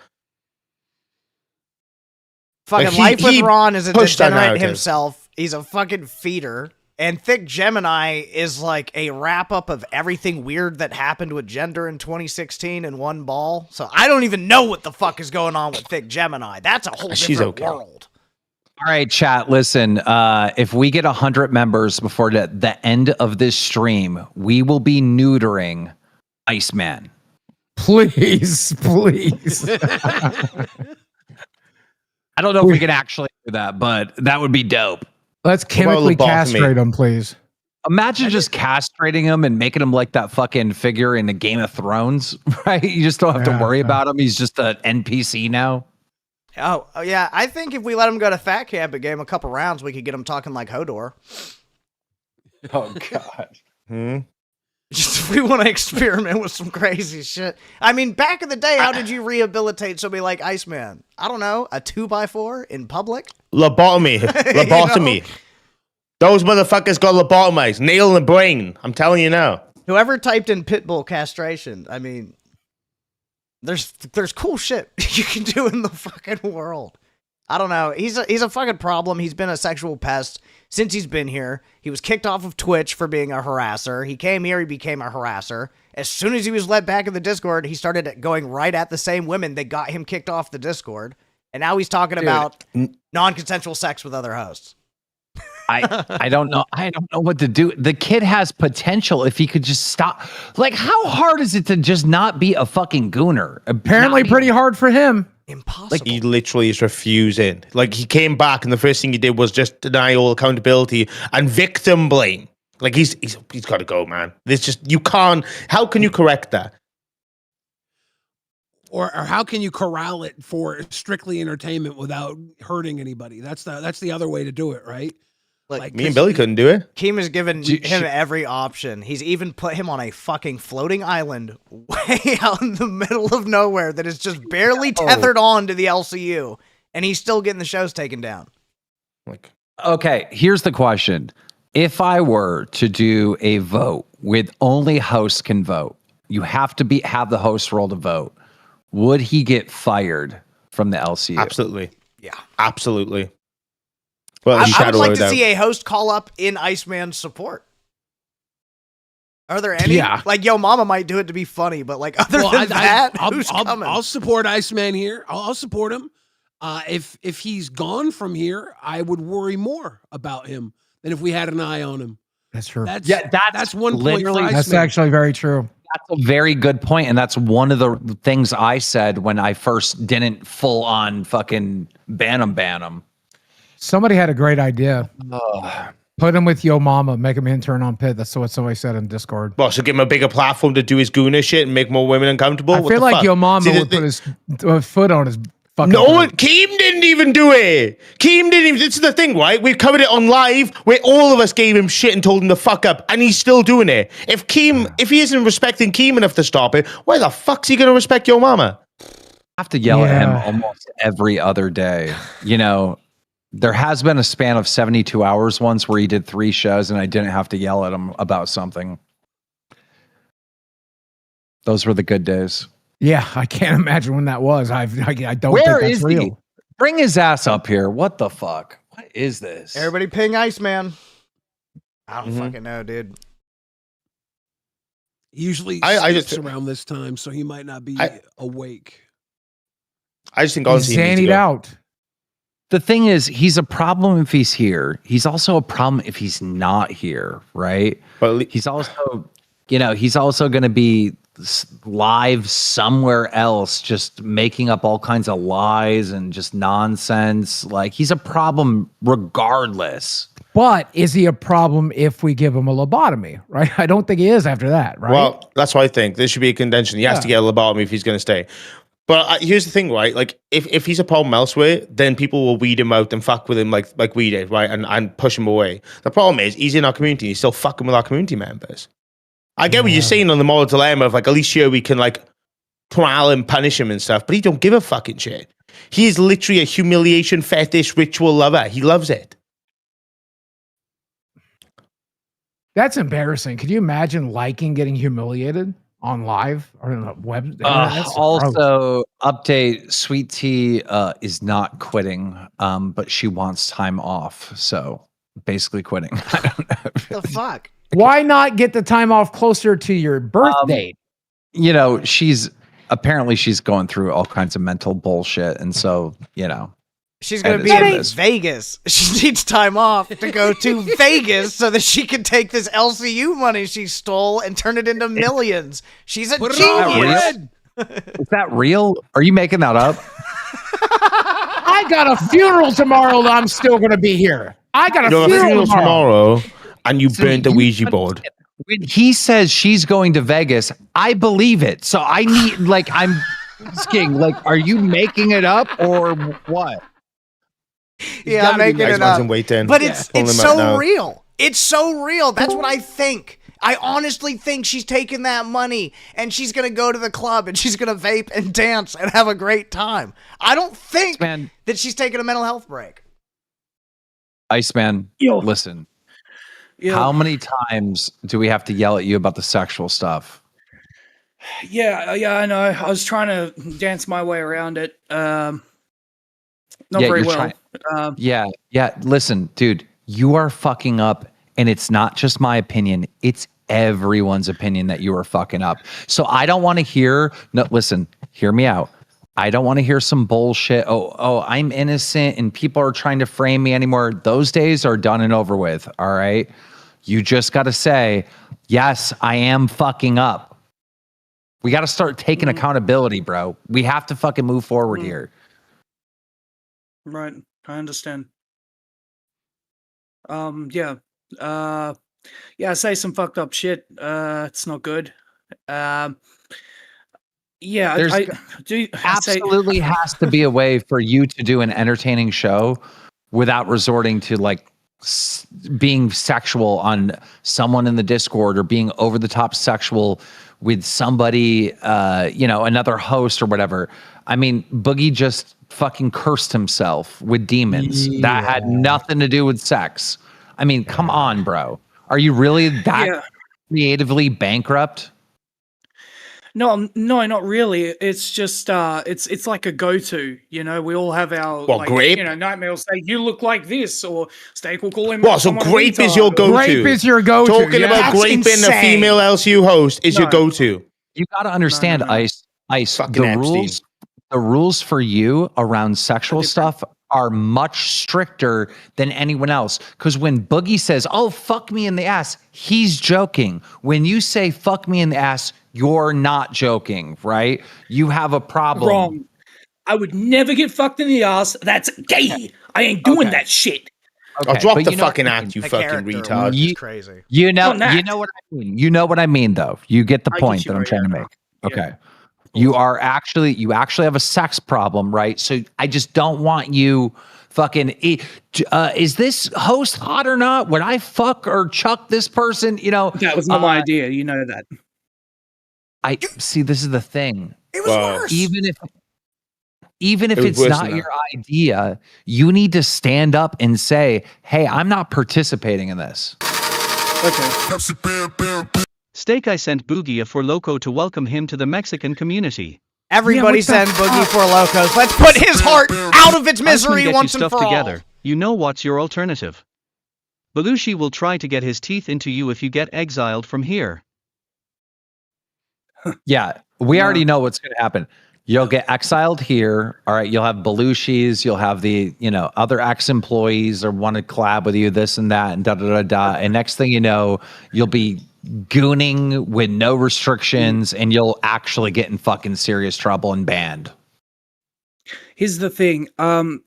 Fucking Life with Ron is a degenerate himself. He's a fucking feeder. And Thick Gemini is like a wrap-up of everything weird that happened with gender in 2016 in one ball. So I don't even know what the fuck is going on with Thick Gemini. That's a whole different world. All right, chat, listen, if we get 100 members before the end of this stream, we will be neutering Iceman. Please. I don't know if we can actually do that, but that would be dope. Let's chemically castrate him, please. Imagine just castrating him and making him like that fucking figure in the Game of Thrones, right? You just don't have to worry about him. He's just an NPC now. Oh, yeah. I think if we let him go to Fat Camp and gave him a couple rounds, we could get him talking like Hodor. Oh, God. Just if we want to experiment with some crazy shit. I mean, back in the day, how did you rehabilitate somebody like Iceman? I don't know. A 2x4 in public? Lobotomy. You know? Those motherfuckers got lobotomized. Nail in the brain. I'm telling you now. Whoever typed in pitbull castration, I mean, there's cool shit you can do in the fucking world. I don't know. He's a fucking problem. He's been a sexual pest since he's been here. He was kicked off of Twitch for being a harasser. He came here, he became a harasser. As soon as he was let back in the Discord, he started going right at the same women that got him kicked off the Discord. And now he's talking about non-consensual sex with other hosts. I don't know. I don't know what to do. The kid has potential if he could just stop. Like, how hard is it to just not be a fucking gooner? Apparently pretty hard for him. Impossible. Like, he literally is refusing. Like, he came back and the first thing he did was just deny all accountability and victim blame. Like, he's got to go, man. There's just, you can't. How can you correct that? Or how can you corral it for strictly entertainment without hurting anybody? That's the other way to do it, right? Like me and Billy couldn't do it. Keem has given him every option. He's even put him on a fucking floating island way out in the middle of nowhere that is just barely tethered on to the LCU, and he's still getting the shows taken down. Like, okay, here's the question. If I were to do a vote with only hosts can vote, you have to have the host roll to vote. Would he get fired from the LCU? Absolutely. Yeah. Absolutely. Well, I would like to see a host call up in Iceman's support. Are there any? Yeah. Like, Yo Mama might do it to be funny, but like other than that, who's coming? I'll support Iceman here. I'll support him. If he's gone from here, I would worry more about him than if we had an eye on him. That's true. That's that's 1.5. literally- That's actually very true. That's a very good point, and that's one of the things I said when I first didn't full on fucking ban him. Somebody had a great idea. Put him with Yo Mama, make him intern on Pit. That's what somebody said in Discord. Well, so give him a bigger platform to do his gooner shit and make more women uncomfortable. I What feel the like fuck? Yo Mama See, would put his foot on his fucking. No one, Keem didn't even do it. Keem didn't even. This is the thing, right? We covered it on live where all of us gave him shit and told him to fuck up, and he's still doing it. If he isn't respecting Keem enough to stop it, why the fuck's he gonna respect Yo Mama? I have to yell at him almost every other day. You know, there has been a span of 72 hours once where he did 3 shows and I didn't have to yell at him about something. Those were the good days. Yeah, I can't imagine when that was. I don't Where think that's is real. he? Bring his ass up here. What the fuck? What is this? Everybody ping Iceman. I don't fucking know, dude. Usually I sleeps just- around this time, so he might not be awake. I just think He's honestly, he needs to zannied go. out. The thing is, he's a problem if he's here. He's also a problem if he's not here, right? But he's also, he's also going to be live somewhere else, just making up all kinds of lies and just nonsense. Like, he's a problem regardless. But is he a problem if we give him a lobotomy? Right? I don't think he is after that. Right? Well, that's what I think. There should be a contention. He has to get a lobotomy if he's going to stay. But here's the thing, right? Like, if he's a problem elsewhere, then people will weed him out and fuck with him like we did, right? And push him away. The problem is, he's in our community. He's still fucking with our community members. I get what you're saying on the moral dilemma of, like, at least here we can, like, prowl and punish him and stuff, but he don't give a fucking shit. He is literally a humiliation fetish ritual lover. He loves it. That's embarrassing. Could you imagine liking getting humiliated on live or in the web? That's Also, update: Sweet Tea is not quitting, but she wants time off. So basically, quitting. I don't know. The fuck? Why not get the time off closer to your birth date? She's going through all kinds of mental bullshit, and so she's gonna be in Vegas. She needs time off to go to Vegas so that she can take this LCU money she stole and turn it into millions. She's a genius. Is that real? Are you making that up? I got a funeral tomorrow that I'm still going to be here. I got a funeral tomorrow. And you burned the Ouija board. When he says she's going to Vegas, I believe it. So I need, I'm asking, are you making it up or what? Yeah, I'm making it up. But Yeah. it's so real. It's so real. That's what I think. I honestly think she's taking that money and she's going to go to the club and she's going to vape and dance and have a great time. I don't think that she's taking a mental health break. Iceman, listen. How many times do we have to yell at you about the sexual stuff? Yeah, I know. I was trying to dance my way around it. Not very well. Yeah. Listen, dude, you are fucking up, and it's not just my opinion. It's everyone's opinion that you are fucking up. So I don't want to hear. No, listen, hear me out. I don't want to hear some bullshit. Oh, I'm innocent, and people are trying to frame me anymore. Those days are done and over with. All right. You just got to say, yes, I am fucking up. We got to start taking accountability, bro. We have to fucking move forward here. Right. I understand. Yeah. I say some fucked up shit. It's not good. Yeah, There's I do. absolutely has to be a way for you to do an entertaining show without resorting to being sexual on someone in the Discord or being over the top sexual with somebody, another host or whatever. I mean, Boogie just fucking cursed himself with demons. That had nothing to do with sex. I mean, come on, bro. Are you really that creatively bankrupt? No, not really. It's just it's like a go-to. We all have our Grape? Nightmare will say you look like this, or Steak will call him. So Grape is your go-to. Grape is your go-to. Talking about Grape being a female LCU host is your go-to. You got to understand, Ice. The rules for you around sexual stuff are much stricter than anyone else. Because when Boogie says, "Oh, fuck me in the ass," he's joking. When you say "fuck me in the ass," you're not joking, right? You have a problem. Wrong. I would never get fucked in the ass. That's gay. I ain't doing that shit. I'll drop but the you know fucking what I act, mean. you The fucking character retard. work is crazy. You know Not what I mean. You know what I mean, though. You get the I get point you, that I'm bro, trying to yeah. make. Okay. You actually have a sex problem, right? So I just don't want you fucking is this host hot or not? Would I fuck or chuck this person? You know, That was not my idea. You know that. I see, this is the thing. It was worse. Even if It was it's worse not than your idea, you need to stand up and say, "Hey, I'm not participating in this." Okay. Steak, I sent Boogie a for Loco to welcome him to the Mexican community. Everybody send Boogie for Locos. Let's put his heart out of its Iceman, misery get once you and stuff for all. together. You know what's your alternative? Belushi will try to get his teeth into you if you get exiled from here. Yeah, we already know what's going to happen. You'll get exiled here. All right, you'll have Belushi's, you'll have the, other ex-employees or want to collab with you, this and that, and da-da-da-da. And next thing you know, you'll be gooning with no restrictions, and you'll actually get in fucking serious trouble and banned. Here's the thing.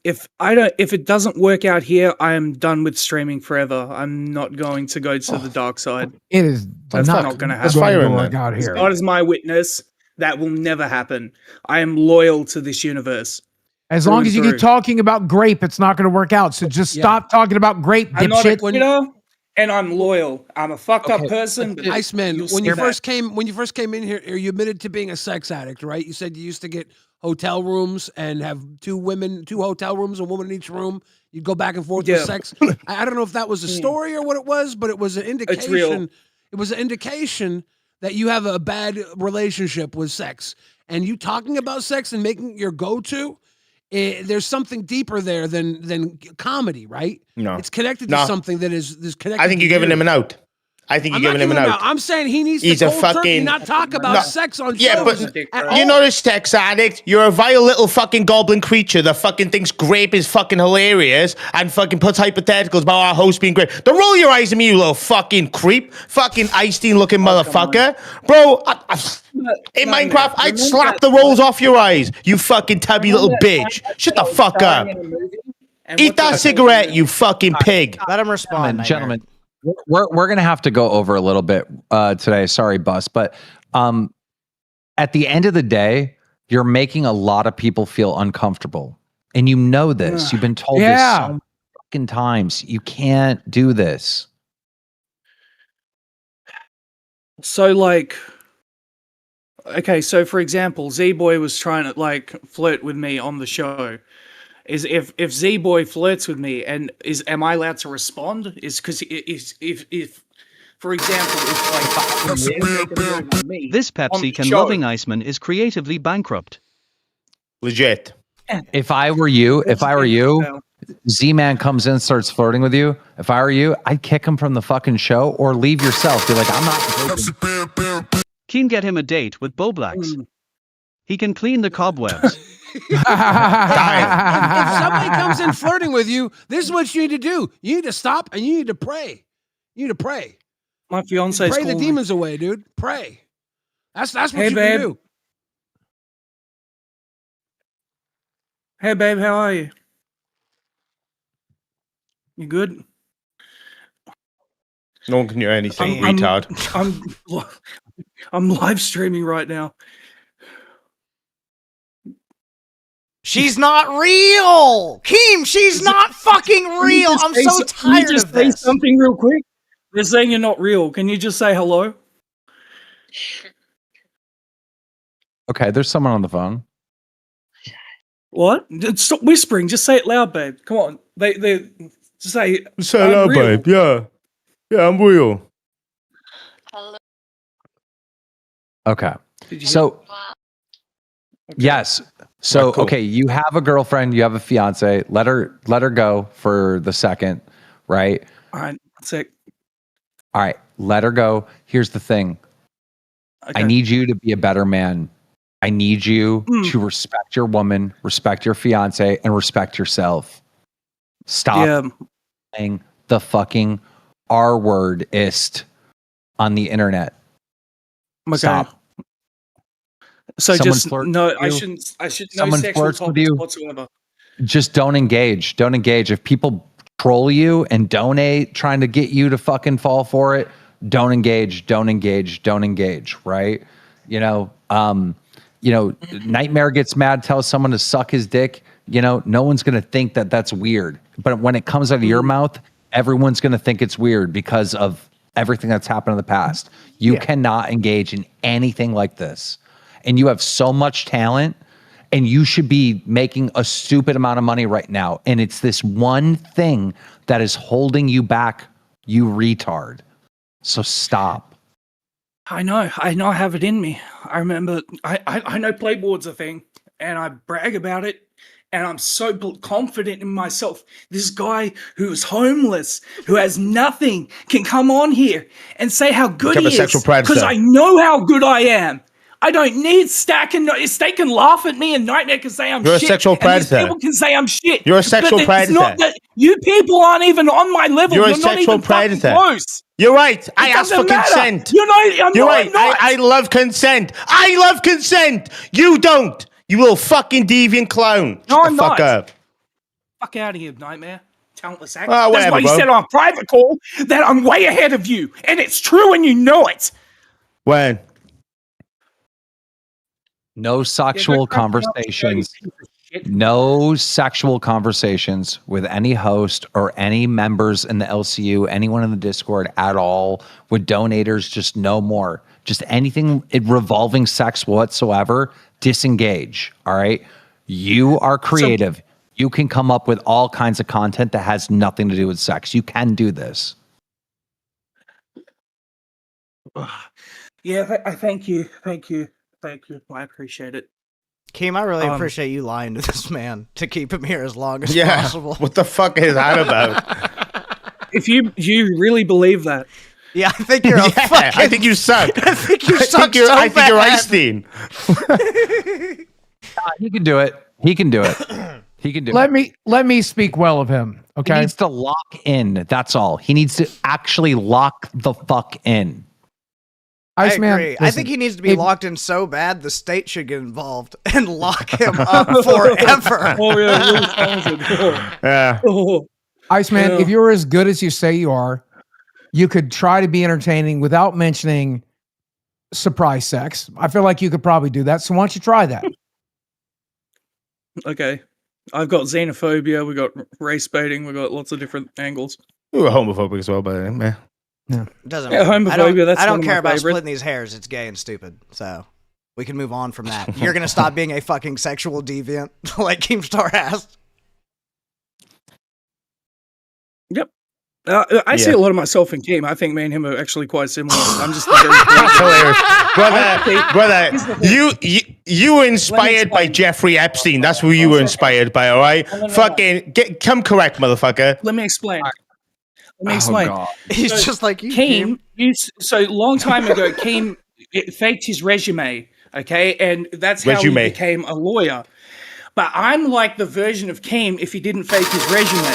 If it doesn't work out here, I am done with streaming forever. I'm not going to go to the dark side. It is That's not not going to That's happen. fire him, work then. out here. God is my witness. That will never happen. I am loyal to this universe. As through long and as you through. keep talking about grape, it's not going to work out. So just stop talking about grape, I'm not a dipshit. quitter, and I'm loyal. I'm a fucked up person. But Iceman, you'll when see you that. first came in here, you admitted to being a sex addict, right? You said you used to get hotel rooms and have two hotel rooms, a woman in each room. You'd go back and forth with sex. I don't know if that was a story or what it was, but it was an indication. It's real. It was an indication that you have a bad relationship with sex. And you talking about sex and making it your go-to, there's something deeper there than comedy, right? No. It's connected No. to something that is connected. I think to you're giving you. him an out. I think I'm you're not giving him an giving out. I'm saying he needs He's to a cold turkey fucking- not talk about No. sex on Yeah, shows but at you're all. not a sex addict. You're a vile little fucking goblin creature that fucking thinks grape is fucking hilarious and fucking puts hypotheticals about our host being great. Don't roll your eyes at me, you little fucking creep. Fucking Einstein looking motherfucker. Bro, in Minecraft, I'd slap the rolls off your eyes, you fucking tubby little bitch. Shut the fuck up. Eat that cigarette, you fucking pig. Let him respond, Nightmare. Gentlemen, we're gonna have to go over a little bit today. Sorry, Bus, but at the end of the day, you're making a lot of people feel uncomfortable, and you know this. You've been told this so many fucking times. You can't do this. So so for example, Z-Boy was trying to flirt with me on the show. Is if Z-Boy flirts with me am I allowed to respond? Is because if for example, if me This on Pepsi the can show- loving Iceman is creatively bankrupt. Legit. If I were you, Z-Man comes in, starts flirting with you. If I were you, I'd kick him from the fucking show or leave yourself. Be like, I'm not. Keen, get him a date with Boblax. He can clean the cobwebs. If somebody comes in flirting with you, this is what you need to do. You need to stop and you need to pray. You need to pray. My fiance's Pray the calling me. demons away, dude. Pray. That's what Hey, you babe. can do. Hey babe, how are you? You good? No one can hear anything, retard. I'm live streaming right now. She's not real! Keem, she's not fucking real! I'm so tired Can you just of say this. something real quick? They're saying you're not real. Can you just say hello? Okay, there's someone on the phone. What? Stop whispering. Just say it loud, babe. Come on. They just say. Say "I'm hello, real." babe. Yeah, I'm real. Okay. So, yes. So, Cool. okay, you have a girlfriend, you have a fiance. Let her go for the second, right? All right. That's it. All right, let her go. Here's the thing. I Okay. need you to be a better man. I need you to respect your woman, respect your fiance, and respect yourself. Stop saying the fucking R word-ist on the internet. Okay. Stop. So Someone just flirts no, with I you. shouldn't. I should no Someone sexual flirts with topics you. whatsoever. Just don't engage. Don't engage. If people troll you and donate trying to get you to fucking fall for it, don't engage. Don't engage. Don't engage. Right? Nightmare gets mad, tells someone to suck his dick. No one's gonna think that that's weird. But when it comes out of your mouth, everyone's gonna think it's weird because of everything that's happened in the past. You cannot engage in anything like this. And you have so much talent, and you should be making a stupid amount of money right now. And it's this one thing that is holding you back, you retard. So stop. I know I have it in me. I remember, I know Playboard's a thing, and I brag about it, and I'm so confident in myself. This guy who is homeless, who has nothing, can come on here and say how good Become a he sexual is, predator. because I know how good I am. I don't need Stack and Stack can laugh at me, and Nightmare can say I'm You're a shit. sexual and these predator. people can say I'm shit. You're a sexual but predator. It's not that you people aren't even on my level. You're a not sexual even fucking predator. close. You're right. I asked for doesn't matter. consent. You're not. You're right. I love consent. I love consent. You don't. You little fucking deviant clown. No, Shut I'm the fuck not. up. Fuck out of here, Nightmare. Talentless act. Oh, That's whatever, why you bro. said on private call that I'm way ahead of you, and it's true, and you know it. When? No sexual conversations. No sexual conversations with any host or any members in the LCU, anyone in the Discord at all, with donators, just no more. Just anything revolving sex whatsoever, disengage. All right. You are creative. You can come up with all kinds of content that has nothing to do with sex. You can do this. Yeah, I thank you. Thank you. Thank you. I appreciate it. Keem, I really appreciate you lying to this man to keep him here as long as Yeah. possible. What the fuck is that about? If you really believe that. Yeah, I think you're a fucking... I think you suck. I think you suck I think you're bad. Einstein. He can do it. He can do it. He can do it. Let me speak well of him. Okay. He needs to lock in. That's all. He needs to actually lock the fuck in. I Iceman, agree. I listen, think he needs to be locked in so bad the state should get involved and lock him up forever. Oh, yeah. Yeah. Iceman, Yeah. if you're as good as you say you are, you could try to be entertaining without mentioning surprise sex. I feel like you could probably do that. So why don't you try that? Okay. I've got xenophobia. We got race baiting. We got lots of different angles. We were homophobic as well, but yeah. Yeah. Doesn't Yeah, matter. homophobia, that's I one don't of care my about favorites. splitting these hairs. It's gay and stupid. So we can move on from that. You're gonna stop being a fucking sexual deviant like Keemstar has. Yep. I see Yeah. a lot of myself in Keem. I think me and him are actually quite similar. I'm just That's hilarious. Here's Brother, the you were inspired by Jeffrey Epstein. That's who you were inspired by, all right? Fucking come correct, motherfucker. Let me explain. Let me Oh, explain. God. He's just like you, Keem. So long time ago, Keem faked his resume. Okay, and that's how Resume. he became a lawyer. But I'm like the version of Keem if he didn't fake his resume.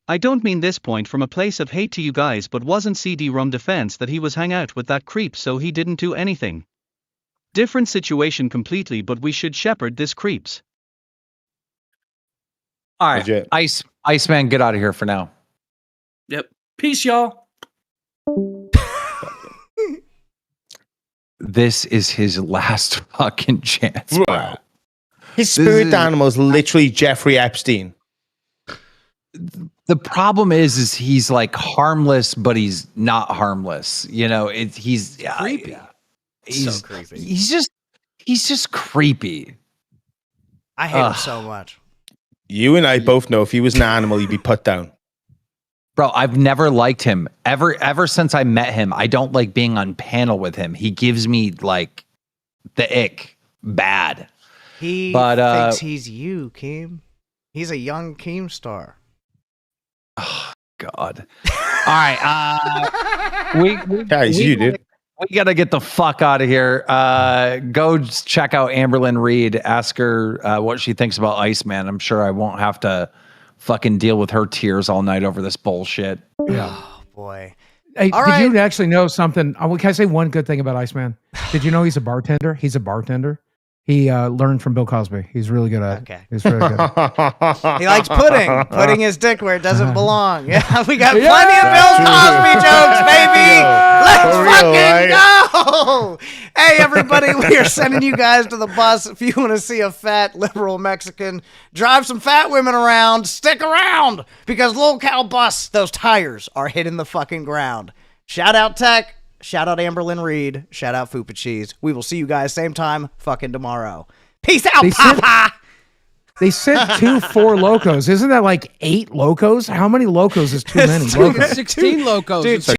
I don't mean this point from a place of hate to you guys, but wasn't CD-ROM defense that he was hang out with that creep so he didn't do anything. Different situation completely, but we should shepherd this creeps. All right. Legit. Iceman, get out of here for now. Yep. Peace, y'all. This is his last fucking chance, bro. His spirit animal is literally Jeffrey Epstein. The problem is he's like harmless, but he's not harmless. You know, he's creepy. He's so creepy. He's just creepy. I hate him so much. You and I both know if he was an animal, he'd be put down. Bro, I've never liked him. Ever since I met him, I don't like being on panel with him. He gives me like the ick bad. He But, thinks he's you, Keem. He's a young Keemstar. Oh God. All right. Yeah, he's you, dude. We got to get the fuck out of here. Go check out Amberlynn Reed. Ask her what she thinks about Iceman. I'm sure I won't have to fucking deal with her tears all night over this bullshit. Yeah. Oh, boy. Hey, All did right. you actually know something? Can I say one good thing about Iceman? Did you know he's a bartender? He's a bartender. He learned from Bill Cosby. He's really good at it. Okay. He's really good. He likes putting his dick where it doesn't belong. Yeah, we got plenty of Bill Cosby jokes, baby. Let's fucking go. Hey, everybody, we are sending you guys to the bus. If you want to see a fat liberal Mexican drive some fat women around, stick around because Lolcow bus, those tires are hitting the fucking ground. Shout out Tech. Shout out Amberlynn Reed. Shout out Fupa Cheese. We will see you guys same time fucking tomorrow. Peace out, Papa. They sent 2 4 locos. Isn't that like 8 locos? How many locos is too many? 16 locos. Dude,